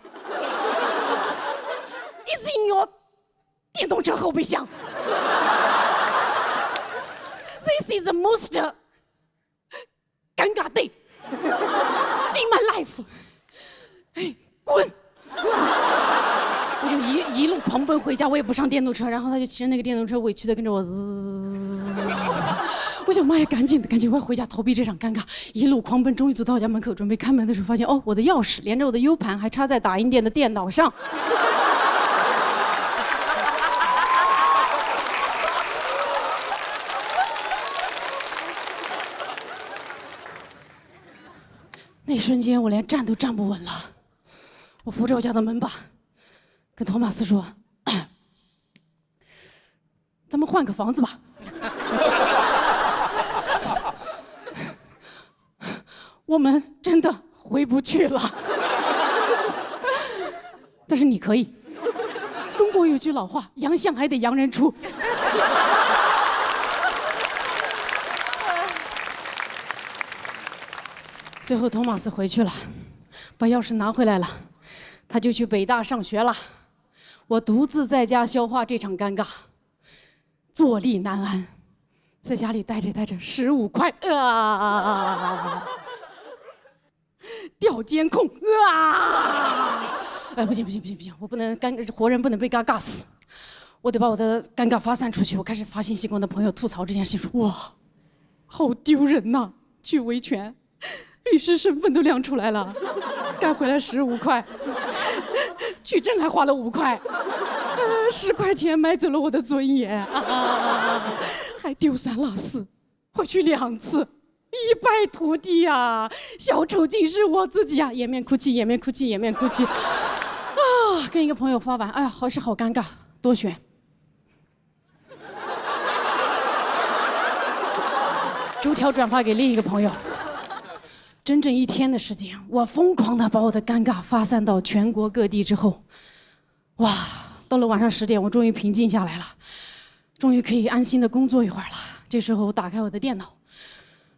is in your 电动车后备箱。This is the most 尴尬 day in my life。哎，滚！我就一路狂奔回家，我也不上电动车，然后他就骑着那个电动车委屈的跟着我滋。我想妈呀，赶紧我要回家逃避这场尴尬，一路狂奔，终于走到我家门口，准备开门的时候，发现哦，我的钥匙连着我的 U 盘还插在打印店的电脑上。那一瞬间，我连站都站不稳了。我扶着我家的门把，跟托马斯说：“咱们换个房子吧。”我们真的回不去了。但是你可以。中国有句老话：“洋相还得洋人出。”最后，托马斯回去了，把钥匙拿回来了，他就去北大上学了。我独自在家消化这场尴尬，坐立难安，在家里待着15块，调监控啊！哎，不行，我不能活人不能被尬死，我得把我的尴尬发散出去。我开始发信息跟我的朋友吐槽这件事，说哇，好丢人呐！去维权，律师身份都亮出来了，干回来15块，取证还花了5块，10块钱买走了我的尊严，还丢三落四，回去2次。一败涂地呀！小丑竟是我自己呀！掩面哭泣，啊！跟一个朋友发完，哎呀，好尴尬，多选。逐条转发给另一个朋友。整整1天的时间，我疯狂的把我的尴尬发散到全国各地之后，哇！到了晚上10点，我终于平静下来了，终于可以安心的工作一会儿了。这时候我打开我的电脑。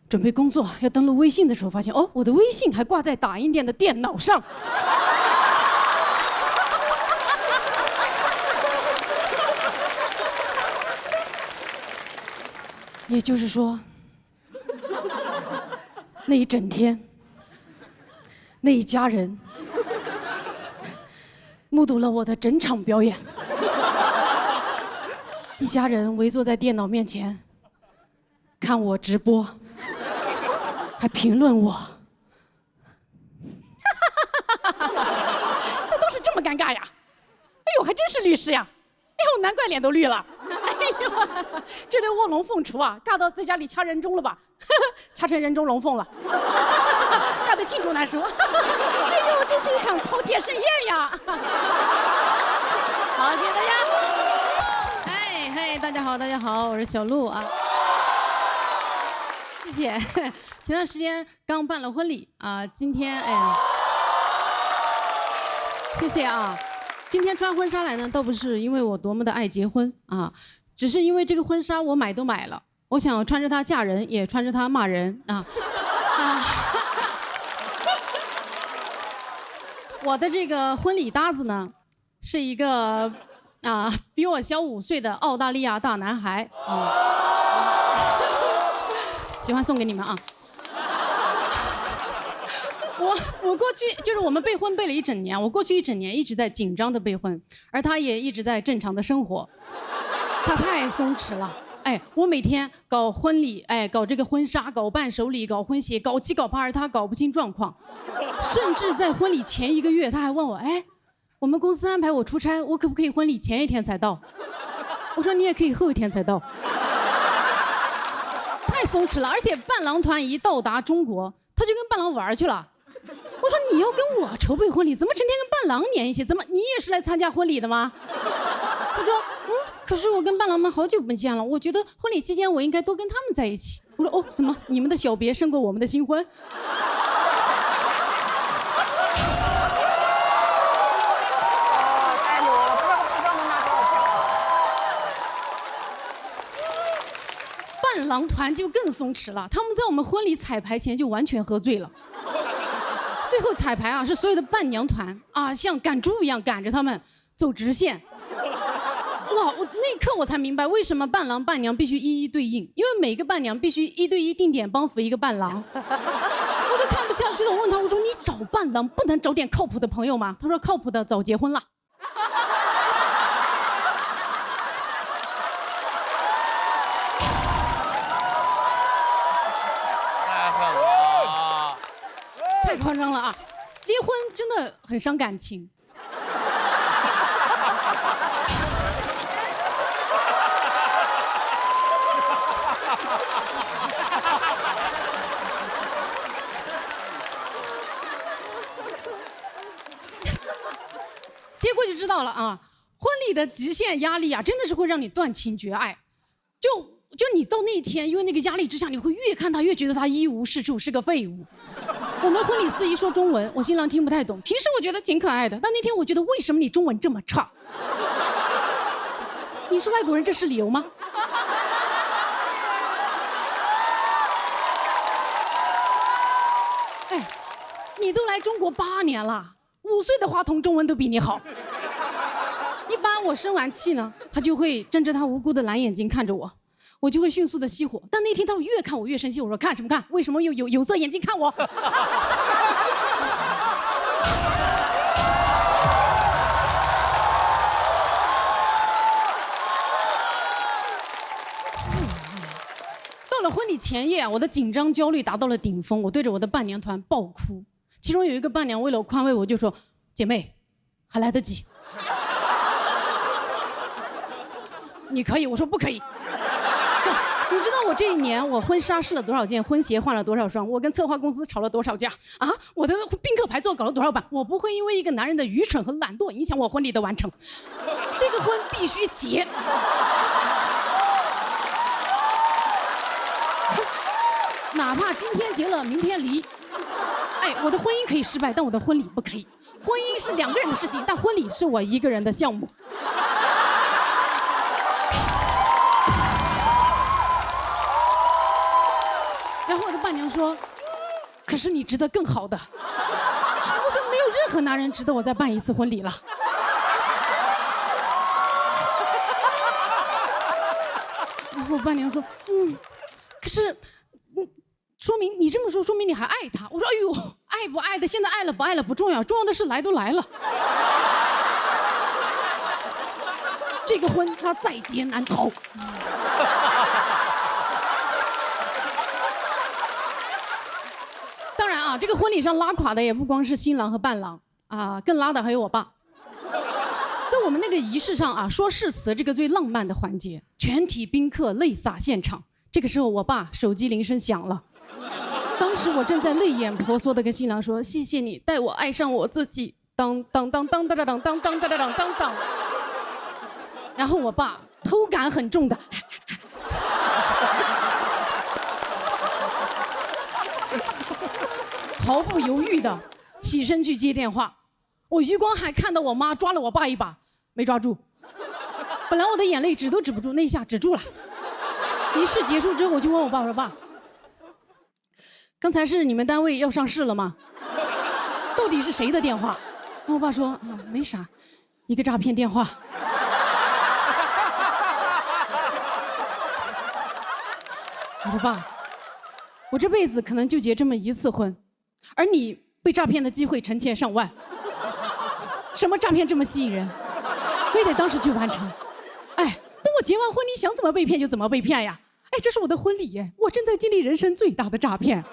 准备工作要登录微信的时候，发现哦，我的微信还挂在打印店的电脑上。也就是说，那一整天，那一家人目睹了我的整场表演。一家人围坐在电脑面前，看我直播。还评论我，他都是这么尴尬呀！哎呦，还真是律师呀！哎呦，难怪脸都绿了！哎呦，这对卧龙凤雏啊，尬到在家里掐人中了吧？掐成人中龙凤了，尬得罄竹难书。哎呦，真是一场饕餮盛宴呀！好，谢谢大家。嗨，大家好，我是小鹿啊。谢谢。前段时间刚办了婚礼啊，今天谢谢啊。今天穿婚纱来呢，倒不是因为我多么的爱结婚啊，只是因为这个婚纱我买都买了，我想穿着它嫁人，也穿着它骂人啊。我的这个婚礼搭子呢，是一个比我小5岁的澳大利亚大男孩啊。喜欢送给你们啊！我过去就是我们备婚备了1整年，我过去1整年一直在紧张的备婚，而他也一直在正常的生活，他太松弛了。哎，我每天搞婚礼，哎，搞这个婚纱，搞伴手礼，搞婚鞋，搞7搞8，而他搞不清状况，甚至在婚礼前1个月，他还问我，哎，我们公司安排我出差，我可不可以婚礼前1天才到？我说你也可以后1天才到。太松弛了，而且伴郎团一到达中国，他就跟伴郎玩去了。我说你要跟我筹备婚礼，怎么整天跟伴郎黏一起？怎么你也是来参加婚礼的吗？他说可是我跟伴郎们好久不见了，我觉得婚礼期间我应该多跟他们在一起。我说哦，怎么你们的小别胜过我们的新婚？太裸了，不知道服装能拿多少钱啊？伴郎团就更松弛了，他们在我们婚礼彩排前就完全喝醉了。最后彩排啊，是所有的伴娘团啊，像赶猪一样赶着他们走直线。哇！我那一刻我才明白，为什么伴郎伴娘必须一一对应，因为每个伴娘必须1对1定点帮扶一个伴郎。我都看不下去了，我问他，我说你找伴郎不能找点靠谱的朋友吗？他说靠谱的早结婚了。太狠了！太夸张了啊！结婚真的很伤感情。结果就知道了啊，婚礼的极限压力啊，真的是会让你断情绝爱。就你到那一天，因为那个压力之下，你会越看他越觉得他一无是处，是个废物。我们婚礼司仪说中文，我新郎听不太懂。平时我觉得挺可爱的，但那天我觉得为什么你中文这么差？你是外国人，这是理由吗？哎，你都来中国8年了，5岁的花童中文都比你好。一般我生完气呢，他就会睁着他无辜的蓝眼睛看着我，我就会迅速的熄火。但那天他越看我越生气，我说看什么看？为什么有色眼镜看我？前夜啊，我的紧张焦虑达到了顶峰，我对着我的伴娘团爆哭。其中有一个伴娘为了宽慰我，就说：“姐妹，还来得及。”你可以，我说不可以。你知道我这一年我婚纱试了多少件，婚鞋换了多少双，我跟策划公司吵了多少架啊？我的宾客牌座搞了多少版？我不会因为一个男人的愚蠢和懒惰影响我婚礼的完成。这个婚必须结。哪怕今天结了，明天离。哎，我的婚姻可以失败，但我的婚礼不可以。婚姻是2个人的事情，但婚礼是我1个人的项目。然后我的伴娘说：“可是你值得更好的。”我说：“没有任何男人值得我再办一次婚礼了。”然后我伴娘说：“可是，说明你这么说，说明你还爱他。”我说：“哎呦，爱不爱的，现在爱了不爱了不重要，重要的是来都来了。这个婚他在劫难逃。”当然啊，这个婚礼上拉垮的也不光是新郎和伴郎啊，更拉的还有我爸。在我们那个仪式上啊，说誓词这个最浪漫的环节，全体宾客泪洒现场。这个时候，我爸手机铃声响了。当时我正在泪眼婆娑的跟新郎说：“谢谢你带我爱上我自己。”当当当当当当当当当当当当当。然后我爸偷感很重的。毫不犹豫的起身去接电话，我余光还看到我妈抓了我爸一把，没抓住。本来我的眼泪止都止不住，那一下止住了。仪式结束之后，我就问我爸：“我说爸，刚才是你们单位要上市了吗？到底是谁的电话？”然后我爸说：“没啥，一个诈骗电话。”我说爸，我这辈子可能就结这么1次婚。而你被诈骗的机会成千上万，什么诈骗这么吸引人？非得当时去完成？哎，等我结完婚，你想怎么被骗就怎么被骗呀！哎，这是我的婚礼耶，我正在经历人生最大的诈骗。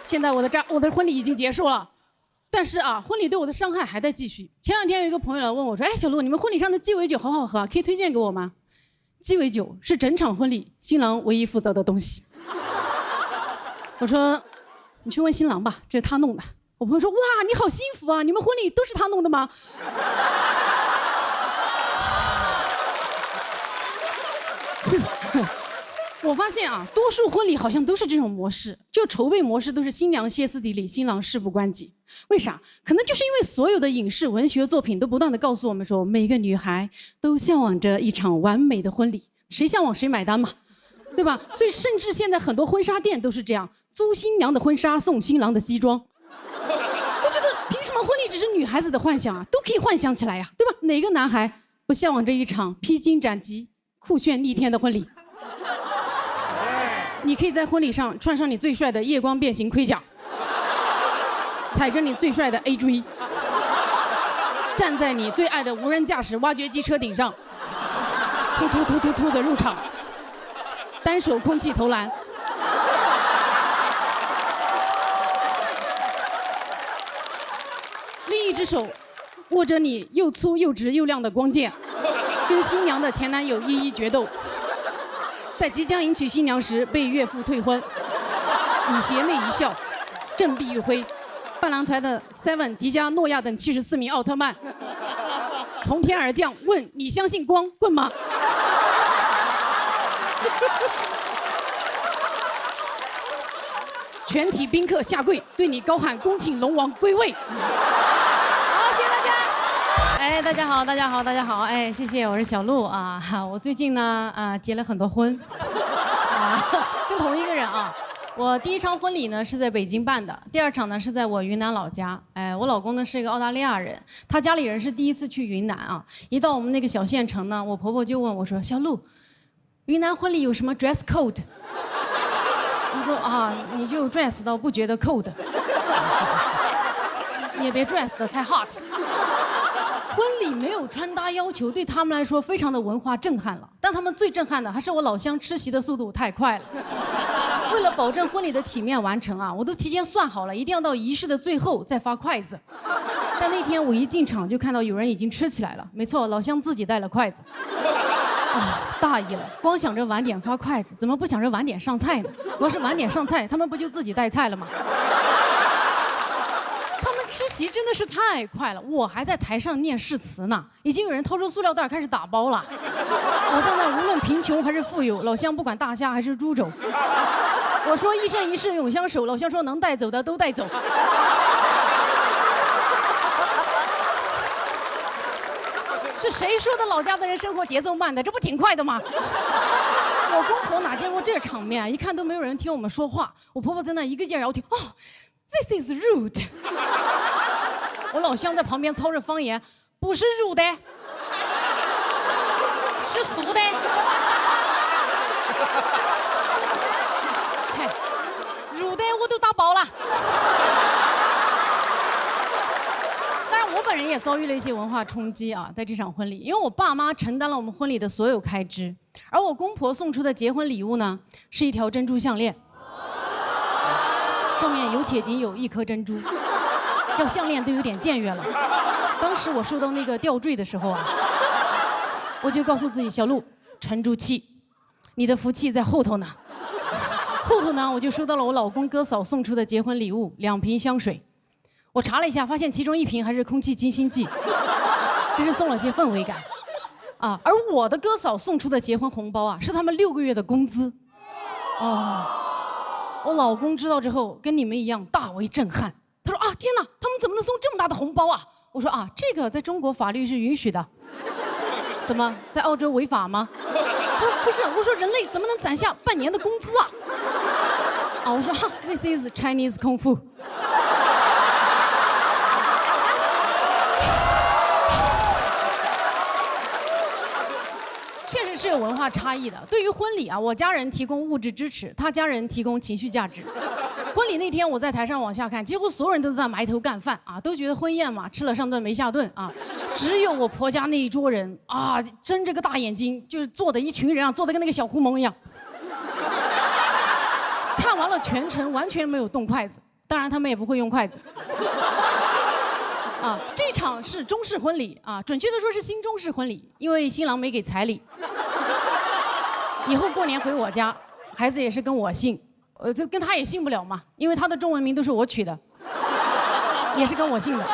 现在我的婚礼已经结束了。但是啊，婚礼对我的伤害还在继续。前2天有一个朋友来问我说：“哎，小璐，你们婚礼上的鸡尾酒好好喝，可以推荐给我吗？”鸡尾酒是整场婚礼新郎唯一负责的东西。我说：“你去问新郎吧，这是他弄的。”我朋友说：“哇，你好幸福啊！你们婚礼都是他弄的吗？”我发现啊，多数婚礼好像都是这种模式，就筹备模式都是新娘歇斯底里，新郎事不关己。为啥？可能就是因为所有的影视文学作品都不断地告诉我们说，每个女孩都向往着一场完美的婚礼，谁向往谁买单嘛，对吧？所以甚至现在很多婚纱店都是这样，租新娘的婚纱送新郎的西装。我觉得凭什么婚礼只是女孩子的幻想啊？都可以幻想起来呀，对吧？哪个男孩不向往着一场披荆斩棘、酷炫逆天的婚礼？你可以在婚礼上穿上你最帅的夜光变形盔甲，踩着你最帅的 AJ， 站在你最爱的无人驾驶挖掘机车顶上，突突突突突的入场，单手空气投篮，另一只手握着你又粗又直又亮的光剑，跟新娘的前男友一一决斗。在即将迎娶新娘时被岳父退婚，你邪魅一笑，振臂一挥，伴郎团的 Seven、迪迦、诺亚等74名奥特曼从天而降，问你相信光棍吗？全体宾客下跪，对你高喊恭请龙王归位。好，谢谢大家。哎，大家好，大家好，大家好，哎，谢谢，我是小璐啊。我最近呢结了很多婚，跟同一个人啊。我第一场婚礼呢是在北京办的，第2场呢是在我云南老家。哎，我老公呢是一个澳大利亚人，他家里人是第1次去云南啊。一到我们那个小县城呢，我婆婆就问我说：“小璐，云南婚礼有什么 dress code？” 我说啊，你就 dress 到不觉得 code。也别 dress 的太 hot。婚礼没有穿搭要求，对他们来说非常的文化震撼了。但他们最震撼的还是我老乡吃席的速度太快了。为了保证婚礼的体面完成啊，我都提前算好了，一定要到仪式的最后再发筷子。但那天我一进场就看到有人已经吃起来了。没错，老乡自己带了筷子。啊，大意了，光想着晚点发筷子，怎么不想着晚点上菜呢？我要是晚点上菜，他们不就自己带菜了吗？他们吃席真的是太快了，我还在台上念誓词呢，已经有人掏出塑料袋开始打包了。我在那无论贫穷还是富有，老乡不管大虾还是猪肘。我说一生一世永相守，老乡说能带走的都带走。是谁说的老家的人生活节奏慢的？这不挺快的吗？我公婆哪见过这场面啊？一看都没有人听我们说话，我婆婆在那一个劲儿摇头。哦 ，This is rude。我老乡在旁边操着方言，不是rude的，是俗的。嘿，rude的我都打包了。我本人也遭遇了一些文化冲击啊，在这场婚礼，因为我爸妈承担了我们婚礼的所有开支，而我公婆送出的结婚礼物呢，是一条珍珠项链，上面有且仅有1颗珍珠，叫项链都有点僭越了。当时我收到那个吊坠的时候啊，我就告诉自己，小鹿，沉住气，你的福气在后头呢。后头呢，我就收到了我老公哥嫂送出的结婚礼物，2瓶香水。我查了一下，发现其中1瓶还是空气清新剂，真是送了些氛围感，啊！而我的哥嫂送出的结婚红包啊，是他们6个月的工资，哦！我老公知道之后，跟你们一样大为震撼。他说啊，天哪，他们怎么能送这么大的红包啊？我说啊，这个在中国法律是允许的，怎么在澳洲违法吗？他说不是，我说人类怎么能攒下半年的工资啊？啊，我说哈 ，This is Chinese 功夫。确实是有文化差异的。对于婚礼啊，我家人提供物质支持，他家人提供情绪价值。婚礼那天，我在台上往下看，几乎所有人都在埋头干饭啊，都觉得婚宴嘛，吃了上顿没下顿啊。只有我婆家那一桌人啊，睁着个大眼睛，就是坐的一群人啊，坐的跟那个小狐獴一样。看完了全程，完全没有动筷子，当然他们也不会用筷子。啊，这场是中式婚礼啊，准确的说是新中式婚礼，因为新郎没给彩礼。以后过年回我家，孩子也是跟我姓，这跟他也姓不了嘛，因为他的中文名都是我取的，也是跟我姓的。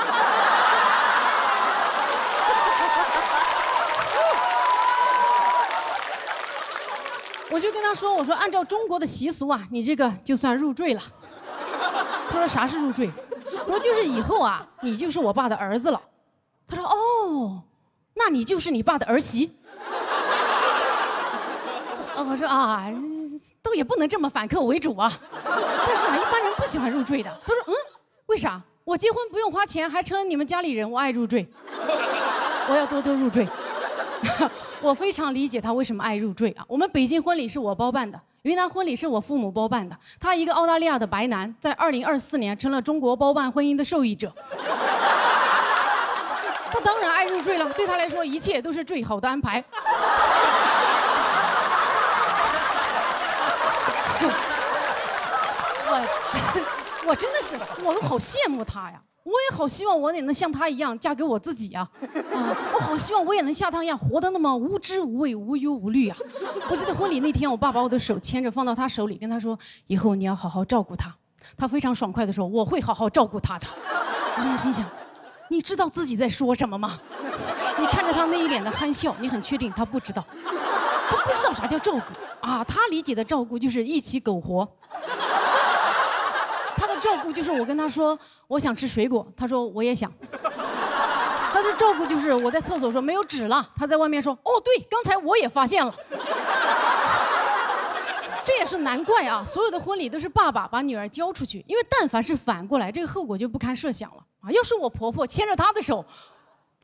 我就跟他说，我说按照中国的习俗啊，你这个就算入赘了。他说啥是入赘？我说就是以后啊，你就是我爸的儿子了。他说哦，那你就是你爸的儿媳。我说啊，倒也不能这么反客为主啊。但是啊，一般人不喜欢入赘的。他说为啥？我结婚不用花钱，还成了你们家里人，我爱入赘。我要多多入赘。我非常理解他为什么爱入赘啊。我们北京婚礼是我包办的，云南婚礼是我父母包办的。他一个澳大利亚的白男，在2024年成了中国包办婚姻的受益者。他当然爱入赘了，对他来说一切都是最好的安排。我真的是，我都好羡慕他呀。我也好希望我也能像他一样嫁给我自己呀！我好希望我也能像他一样活得那么无知无畏、无忧无虑啊！我记得婚礼那天，我爸把我的手牵着放到他手里，跟他说：“以后你要好好照顾他。”他非常爽快地说：“我会好好照顾他的。”我在心想，你知道自己在说什么吗？你看着他那一脸的憨笑，你很确定他不知道，他不知道啥叫照顾啊！他理解的照顾就是一起苟活。照顾就是我跟他说我想吃水果，他说我也想。他的照顾就是我在厕所说没有纸了，他在外面说哦对，刚才我也发现了。这也是难怪啊，所有的婚礼都是爸爸把女儿交出去，因为但凡是反过来，这个后果就不堪设想了啊！要是我婆婆牵着她的手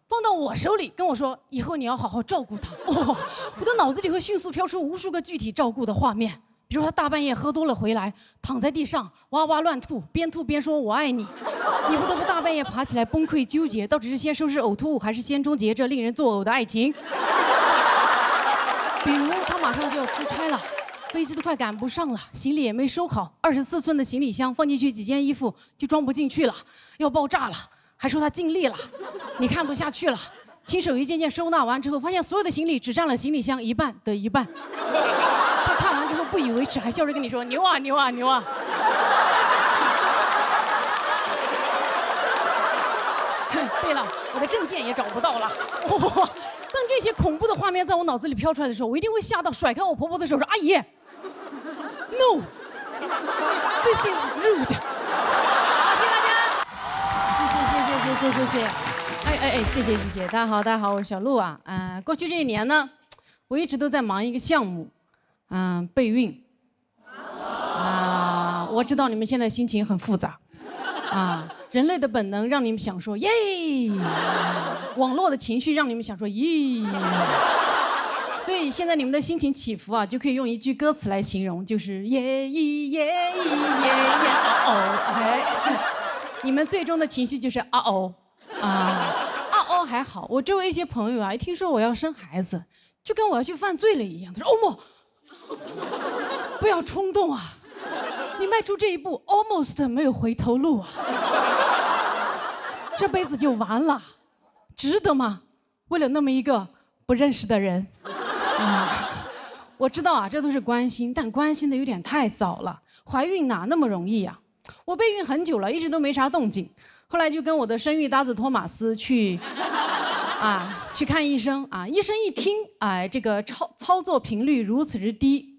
放到我手里跟我说以后你要好好照顾她，我的脑子里会迅速飘出无数个具体照顾的画面。比如他大半夜喝多了回来，躺在地上哇哇乱吐，边吐边说我爱你，你不得不大半夜爬起来崩溃纠结，到底是先收拾呕吐物，还是先终结这令人作呕的爱情？比如他马上就要出差了，飞机都快赶不上了，行李也没收好，24寸的行李箱放进去几件衣服就装不进去了，要爆炸了，还说他尽力了，你看不下去了，亲手一件件收纳完之后，发现所有的行李只占了行李箱一半的一半。他看完之后不以为耻，还笑着跟你说牛啊牛啊牛啊。对了，我的证件也找不到了。哇！当这些恐怖的画面在我脑子里飘出来的时候，我一定会吓到，甩开我婆婆的手说：“阿姨 ，No，this is rude。”好，谢谢大家。谢谢。谢谢。大家好，我是小鹿啊。过去这一年呢，我一直都在忙一个项目，备孕。我知道你们现在心情很复杂，人类的本能让你们想说耶，网络的情绪让你们想说咦，所以现在你们的心情起伏啊，就可以用一句歌词来形容，就是耶咦耶咦耶耶哦，你们最终的情绪就是啊哦还好，我周围一些朋友啊，一听说我要生孩子，就跟我要去犯罪了一样，他说欧莫，不要冲动啊。你迈出这一步 ，almost 没有回头路啊，这辈子就完了，值得吗？为了那么一个不认识的人，我知道啊，这都是关心，但关心的有点太早了。怀孕哪那么容易啊？我备孕很久了，一直都没啥动静，后来就跟我的生育搭子托马斯去看医生啊，医生一听，这个操作频率如此之低。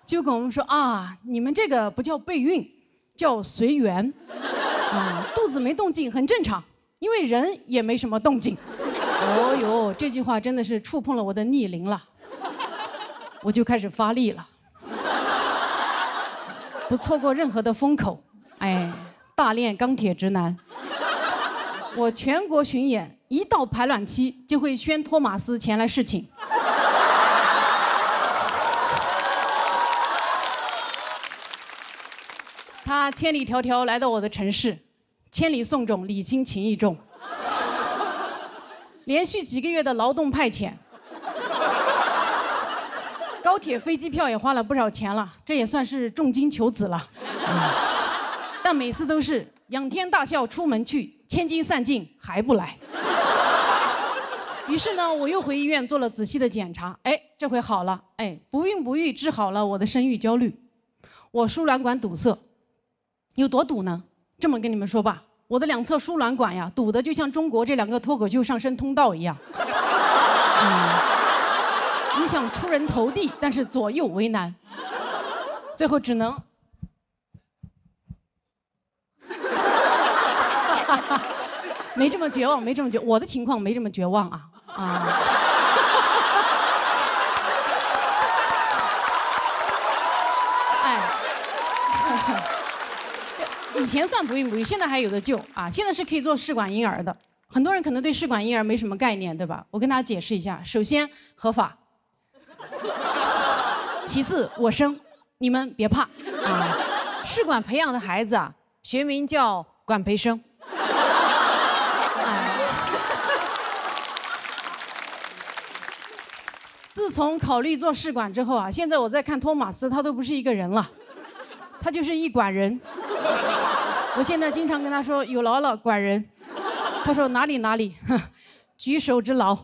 就跟我们说你们这个不叫备孕，叫随缘，肚子没动静很正常，因为人也没什么动静。哦呦，这句话真的是触碰了我的逆鳞了，我就开始发力了，不错过任何的风口，大练钢铁直男。我全国巡演，一到排卵期就会宣托马斯前来侍寝。他千里迢迢来到我的城市，千里送种，礼轻情意重。连续几个月的劳动派遣，高铁飞机票也花了不少钱了，这也算是重金求子了。但每次都是仰天大笑出门去，千金散尽还不来。于是呢，我又回医院做了仔细的检查，这回好了，不孕不育治好了我的生育焦虑。我输卵管堵塞。有多堵呢？这么跟你们说吧，我的两侧输卵管呀，堵得就像中国这2个脱口秀上升通道一样。你想出人头地，但是左右为难，最后只能没这么绝望，我的情况没这么绝望啊。以前算不孕不育，现在还有的救啊！现在是可以做试管婴儿的。很多人可能对试管婴儿没什么概念，对吧？我跟大家解释一下：首先合法，其次我生，你们别怕啊。试管培养的孩子啊，学名叫管培生。自从考虑做试管之后啊，现在我在看托马斯，他都不是一个人了，他就是一管人。我现在经常跟他说有劳了，管人。他说哪里，举手之劳。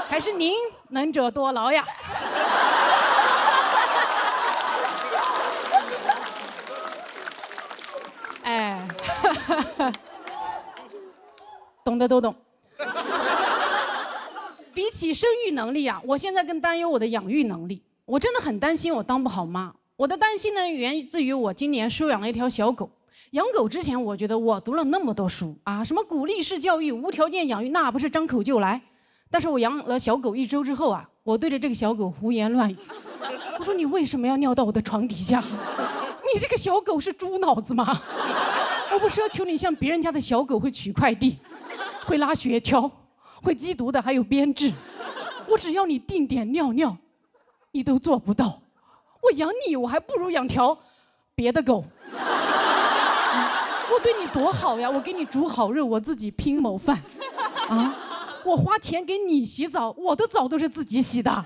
还是您能者多劳呀。懂的都懂。比起生育能力啊，我现在更担忧我的养育能力。我真的很担心我当不好妈。我的担心呢，源自于我今年收养了一条小狗。养狗之前，我觉得我读了那么多书啊，什么鼓励式教育、无条件养育，那不是张口就来。但是我养了小狗1周之后啊，我对着这个小狗胡言乱语。我说你为什么要尿到我的床底下？你这个小狗是猪脑子吗？我不奢求你像别人家的小狗会取快递，会拉雪橇，会缉毒的，还有编制。我只要你定点尿尿，你都做不到。我养你，我还不如养条别的狗。我对你多好呀！我给你煮好肉，我自己拼谋饭。啊，我花钱给你洗澡，我的澡都是自己洗的。啊，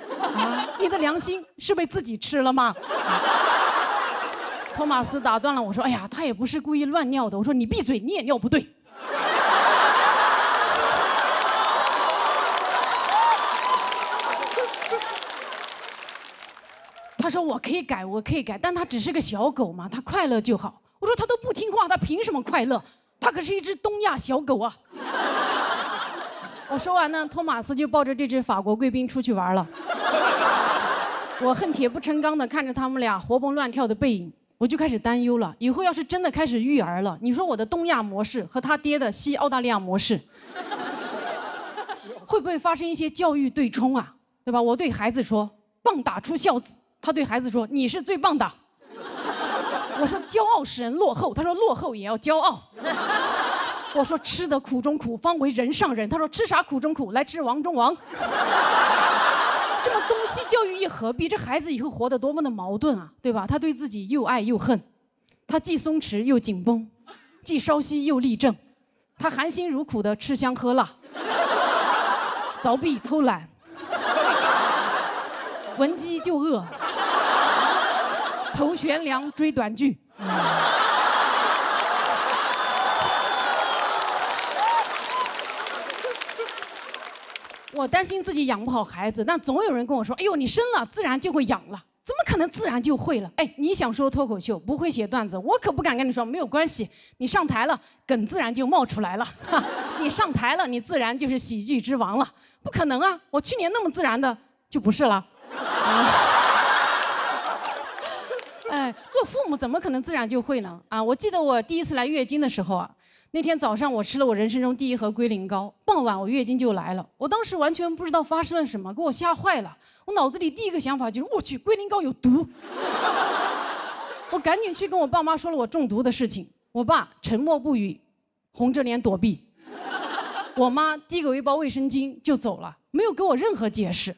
你的良心是被自己吃了吗？托马斯打断了我说：“哎呀，他也不是故意乱尿的。”我说：“你闭嘴，你也尿不对。”他说：“我可以改，我可以改，但他只是个小狗嘛，他快乐就好。”我说：“他都不听话，他凭什么快乐？他可是一只东亚小狗啊！”我说完呢，托马斯就抱着这只法国贵宾出去玩了。我恨铁不成钢的看着他们俩活蹦乱跳的背影，我就开始担忧了。以后要是真的开始育儿了，你说我的东亚模式和他爹的西澳大利亚模式，会不会发生一些教育对冲啊？对吧？我对孩子说“棒打出孝子”，他对孩子说“你是最棒的”。我说“骄傲使人落后”，他说“落后也要骄傲”。我说“吃得苦中苦，方为人上人”，他说“吃啥苦中苦，来吃王中王”。这么东西教育一合璧，这孩子以后活得多么的矛盾啊，对吧？他对自己又爱又恨，他既松弛又紧绷，既稍息又立正，他含辛茹苦的吃香喝辣，凿壁偷懒，闻鸡就饿，头悬梁追短剧。我担心自己养不好孩子，但总有人跟我说：“哎呦，你生了自然就会养了，怎么可能自然就会了？”哎，你想说脱口秀不会写段子，我可不敢跟你说没有关系，你上台了，梗自然就冒出来了。你上台了，你自然就是喜剧之王了，不可能啊！我去年那么自然的就不是了。哎，做父母怎么可能自然就会呢？啊，我记得我第一次来月经的时候啊。那天早上我吃了我人生中第一盒龟苓膏，傍晚我月经就来了。我当时完全不知道发生了什么，给我吓坏了。我脑子里第一个想法就是我去，龟苓膏有毒。我赶紧去跟我爸妈说了我中毒的事情。我爸沉默不语，红着脸躲避。我妈递给我一包卫生巾就走了，没有给我任何解释。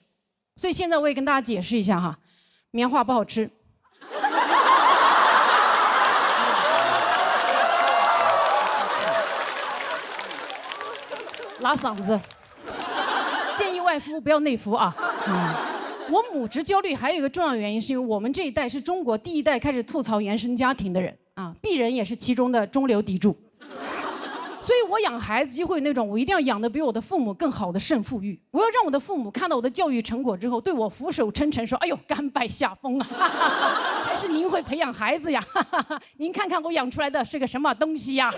所以现在我也跟大家解释一下哈，棉花不好吃。拉嗓子，建议外敷不要内服啊。我母职焦虑还有一个重要原因，是因为我们这一代是中国第一代开始吐槽原生家庭的人啊，鄙人也是其中的中流砥柱。所以我养孩子就会有那种我一定要养得比我的父母更好的胜负欲，我要让我的父母看到我的教育成果之后，对我俯首称臣，说：“哎呦，甘拜下风啊！还是您会培养孩子呀！您看看我养出来的是个什么东西呀！”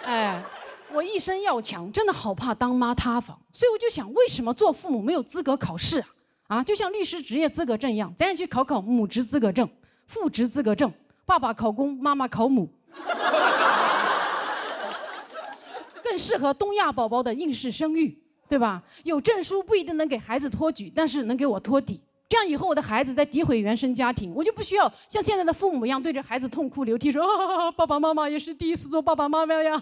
哎，我一生要强，真的好怕当妈塌房，所以我就想，为什么做父母没有资格考试啊？啊，就像律师执业资格证一样，咱也去考考母职资格证、父职资格证，爸爸考公，妈妈考母，更适合东亚宝宝的应试生育，对吧？有证书不一定能给孩子托举，但是能给我托底。这样以后我的孩子在诋毁原生家庭，我就不需要像现在的父母一样对着孩子痛哭流涕说：“啊，爸爸妈妈也是第一次做爸爸妈妈呀，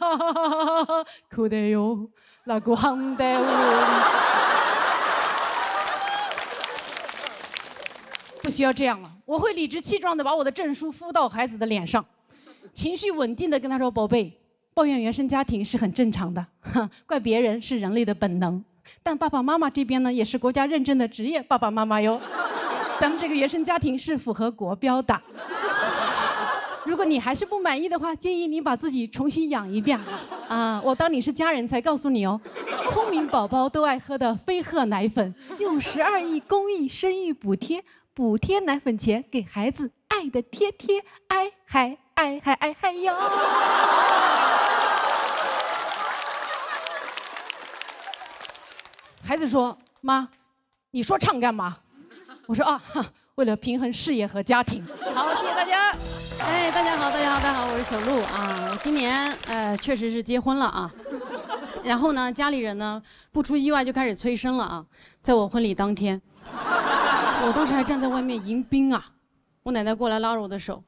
哭得哟，那个行得哦。”不需要这样了，我会理直气壮地把我的证书敷到孩子的脸上，情绪稳定地跟他说：“宝贝，抱怨原生家庭是很正常的，怪别人是人类的本能。但爸爸妈妈这边呢，也是国家认证的职业爸爸妈妈哟。咱们这个原生家庭是符合国标的。如果你还是不满意的话，建议你把自己重新养一遍啊！我当你是家人才告诉你哦。聪明宝宝都爱喝的飞鹤奶粉，用12亿公益生育补贴，补贴奶粉钱给孩子爱的贴贴，爱嗨爱嗨爱嗨哟。孩子说：“妈，你说唱干嘛？”我说：“啊，为了平衡事业和家庭。”好，谢谢大家。哎，大家好，大家好，大家好，我是小鹿啊。我今年确实是结婚了啊。然后呢，家里人呢不出意外就开始催生了啊。在我婚礼当天，我当时还站在外面迎宾啊。我奶奶过来拉着我的手，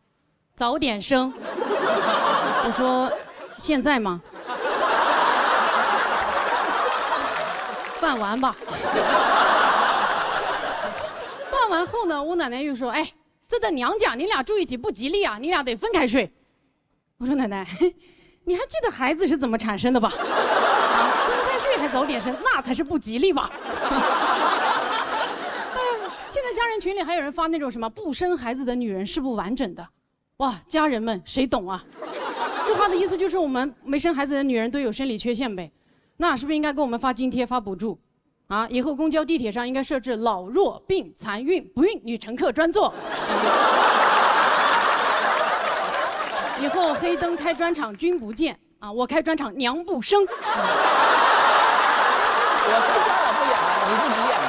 早点生。我说：“现在吗？”办完吧。办完后呢，我奶奶又说：“哎，这在娘家，你俩住一起不吉利啊，你俩得分开睡。”我说：“奶奶，你还记得孩子是怎么产生的吧？啊，分开睡还早点生，那才是不吉利吧？”现在家人群里还有人发那种什么不生孩子的女人是不完整的，哇，家人们谁懂啊？这话的意思就是我们没生孩子的女人都有生理缺陷呗，那是不是应该给我们发津贴发补助？啊，以后公交地铁上应该设置老弱病残孕不孕女乘客专座。以后黑灯开专场君不见啊，我开专场娘不生。我受伤了不演了，你自己演吧。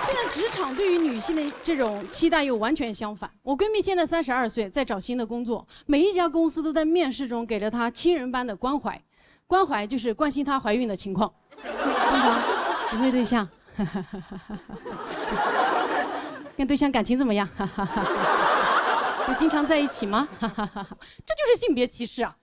现在职场对于女性的这种期待又完全相反。我闺蜜现在32岁，在找新的工作，每一家公司都在面试中给了她亲人般的关怀，关怀就是关心她怀孕的情况。东堂，有没有对象？跟对象感情怎么样？有经常在一起吗？这就是性别歧视啊，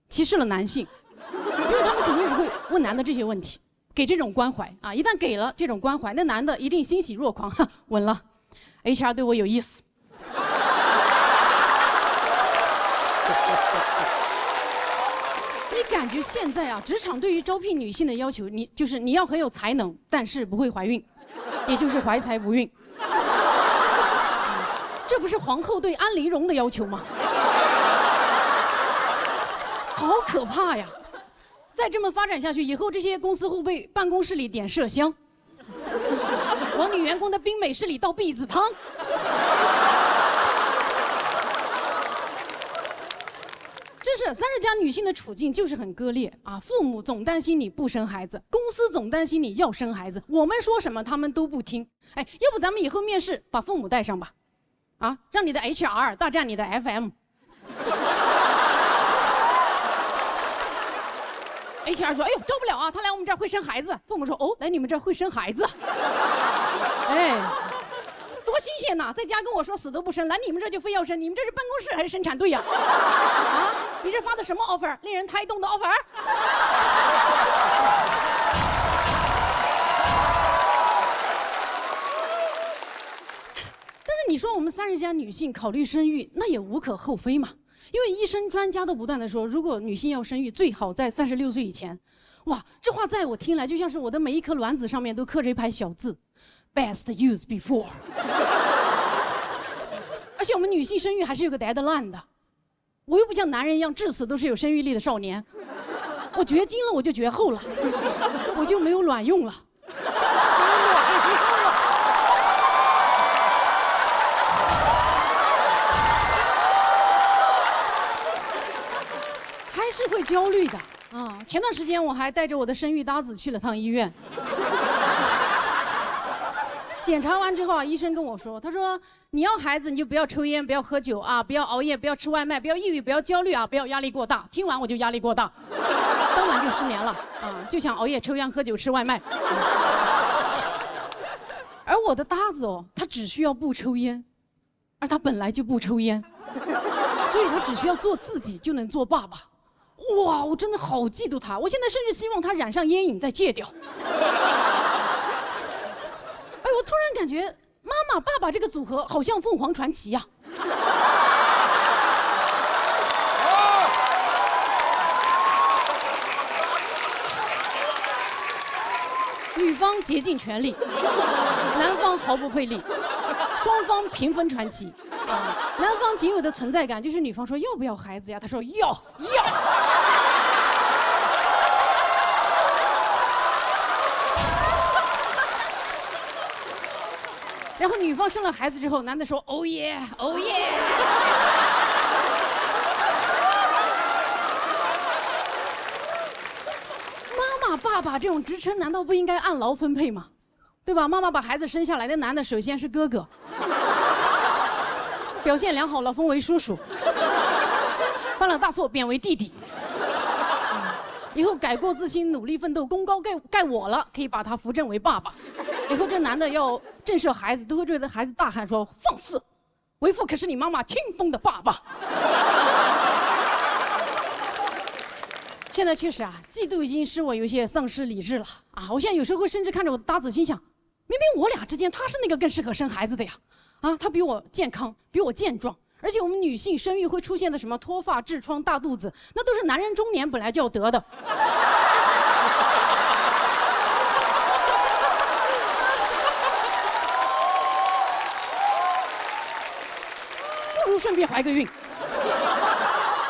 歧视了男性，因为他们肯定不会问男的这些问题。给这种关怀啊，一旦给了这种关怀，那男的一定欣喜若狂，稳了 ，HR 对我有意思。你感觉现在啊，职场对于招聘女性的要求，你要很有才能，但是不会怀孕，也就是怀才不孕。这不是皇后对安陵容的要求吗？好可怕呀！再这么发展下去，以后这些公司会不会办公室里点麝香，往女员工的冰美式里倒避子汤？真是30加女性的处境就是很割裂啊！父母总担心你不生孩子，公司总担心你要生孩子，我们说什么他们都不听。哎，要不咱们以后面试把父母带上吧？啊，让你的 HR 大战你的 FM。HR 说：“哎呦，招不了啊，他来我们这儿会生孩子。”父母说：“哦，来你们这儿会生孩子。”哎，多新鲜呐！在家跟我说死都不生，来你们这儿就非要生，你们这是办公室还是生产队呀？啊，你这发的什么 offer？ 令人胎动的 offer？ 但是你说我们30加女性考虑生育，那也无可厚非嘛。因为医生专家都不断的说，如果女性要生育，最好在36岁以前。哇，这话在我听来就像是我的每一颗卵子上面都刻着一排小字 ，best use before。而且我们女性生育还是有个 deadline 的，我又不像男人一样至死都是有生育力的少年，我绝经了我就绝后了，我就没有卵用了。是会焦虑的啊！前段时间我还带着我的生育搭子去了趟医院，检查完之后啊，医生跟我说，他说你要孩子你就不要抽烟，不要喝酒啊，不要熬夜，不要吃外卖，不要抑郁，不要焦虑啊，不要压力过大。听完我就压力过大，当晚就失眠了啊，就想熬夜、抽烟、喝酒、吃外卖。而我的搭子哦，他只需要不抽烟，而他本来就不抽烟，所以他只需要做自己就能做爸爸。哇，我真的好嫉妒他！我现在甚至希望他染上烟瘾再戒掉。哎，我突然感觉妈妈爸爸这个组合好像凤凰传奇呀。女方竭尽全力，男方毫不费力，双方平分传奇。男方仅有的存在感就是女方说要不要孩子呀？他说要。然后女方生了孩子之后，男的说哦耶哦耶。妈妈爸爸这种职称难道不应该按劳分配吗？对吧？妈妈把孩子生下来，那男的首先是哥哥。表现良好了，封为叔叔；犯了大错，贬为弟弟。以后改过自新，努力奋斗，功高盖我了，可以把他扶正为爸爸。以后这男的要震慑孩子，都会对着孩子大喊说：“放肆！为父可是你妈妈亲封的爸爸。”现在确实啊，嫉妒已经使我有些丧失理智了啊！我现在有时候会甚至看着我的搭子，心想，明明我俩之间他是那个更适合生孩子的呀，啊，他比我健康，比我健壮，而且我们女性生育会出现的什么脱发、痔疮、大肚子，那都是男人中年本来就要得的。不如顺便怀个孕，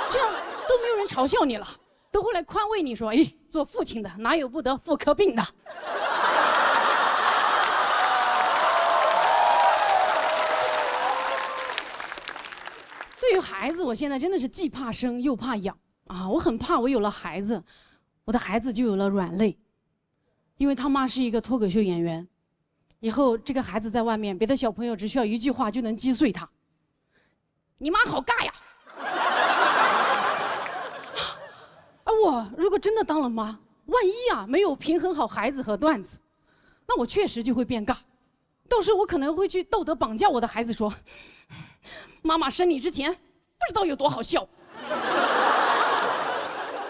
这样都没有人嘲笑你了。都会来宽慰你说：“哎，做父亲的哪有不得妇科病的？”对于孩子，我现在真的是既怕生又怕养啊！我很怕我有了孩子，我的孩子就有了软肋，因为他妈是一个脱口秀演员，以后这个孩子在外面，别的小朋友只需要一句话就能击碎他：“你妈好尬呀！”而我如果真的当了妈，万一啊没有平衡好孩子和段子，那我确实就会变尬。到时候我可能会去道德绑架我的孩子，说：“妈妈生你之前不知道有多好笑，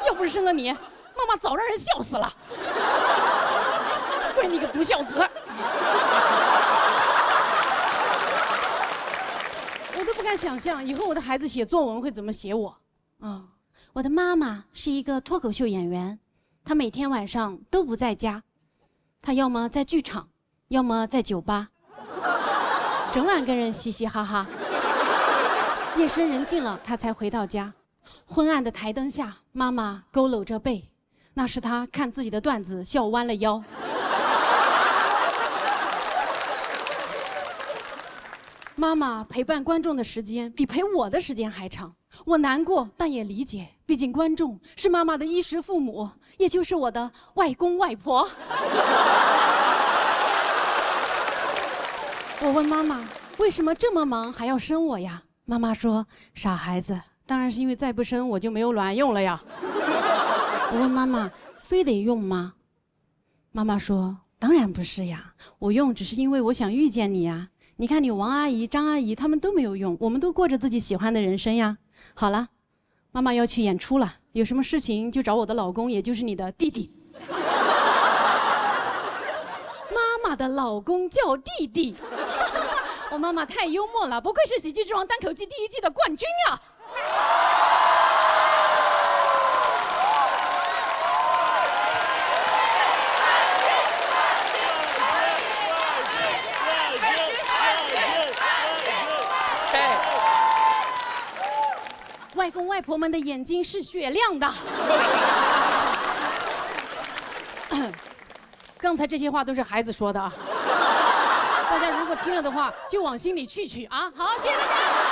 要不是生了你，妈妈早让人笑死了。怪你个不孝子！”我都不敢想象以后我的孩子写作文会怎么写我啊。我的妈妈是一个脱口秀演员，她每天晚上都不在家，她要么在剧场，要么在酒吧，整晚跟人嘻嘻哈哈。夜深人静了，她才回到家。昏暗的台灯下，妈妈佝偻着背，那是她看自己的段子笑弯了腰。妈妈陪伴观众的时间比陪我的时间还长，我难过，但也理解，毕竟观众是妈妈的衣食父母，也就是我的外公外婆。我问妈妈，为什么这么忙还要生我呀？妈妈说，傻孩子，当然是因为再不生我就没有卵用了呀。我问妈妈，非得用吗？妈妈说，当然不是呀，我用只是因为我想遇见你呀。你看你王阿姨、张阿姨他们都没有用，我们都过着自己喜欢的人生呀。好了，妈妈要去演出了，有什么事情就找我的老公，也就是你的弟弟。妈妈的老公叫弟弟，我妈妈太幽默了，不愧是《喜剧之王》单口季第1季的冠军啊！外公外婆们的眼睛是雪亮的。刚才这些话都是孩子说的啊，大家如果听了的话，就往心里去啊。好，谢谢大家。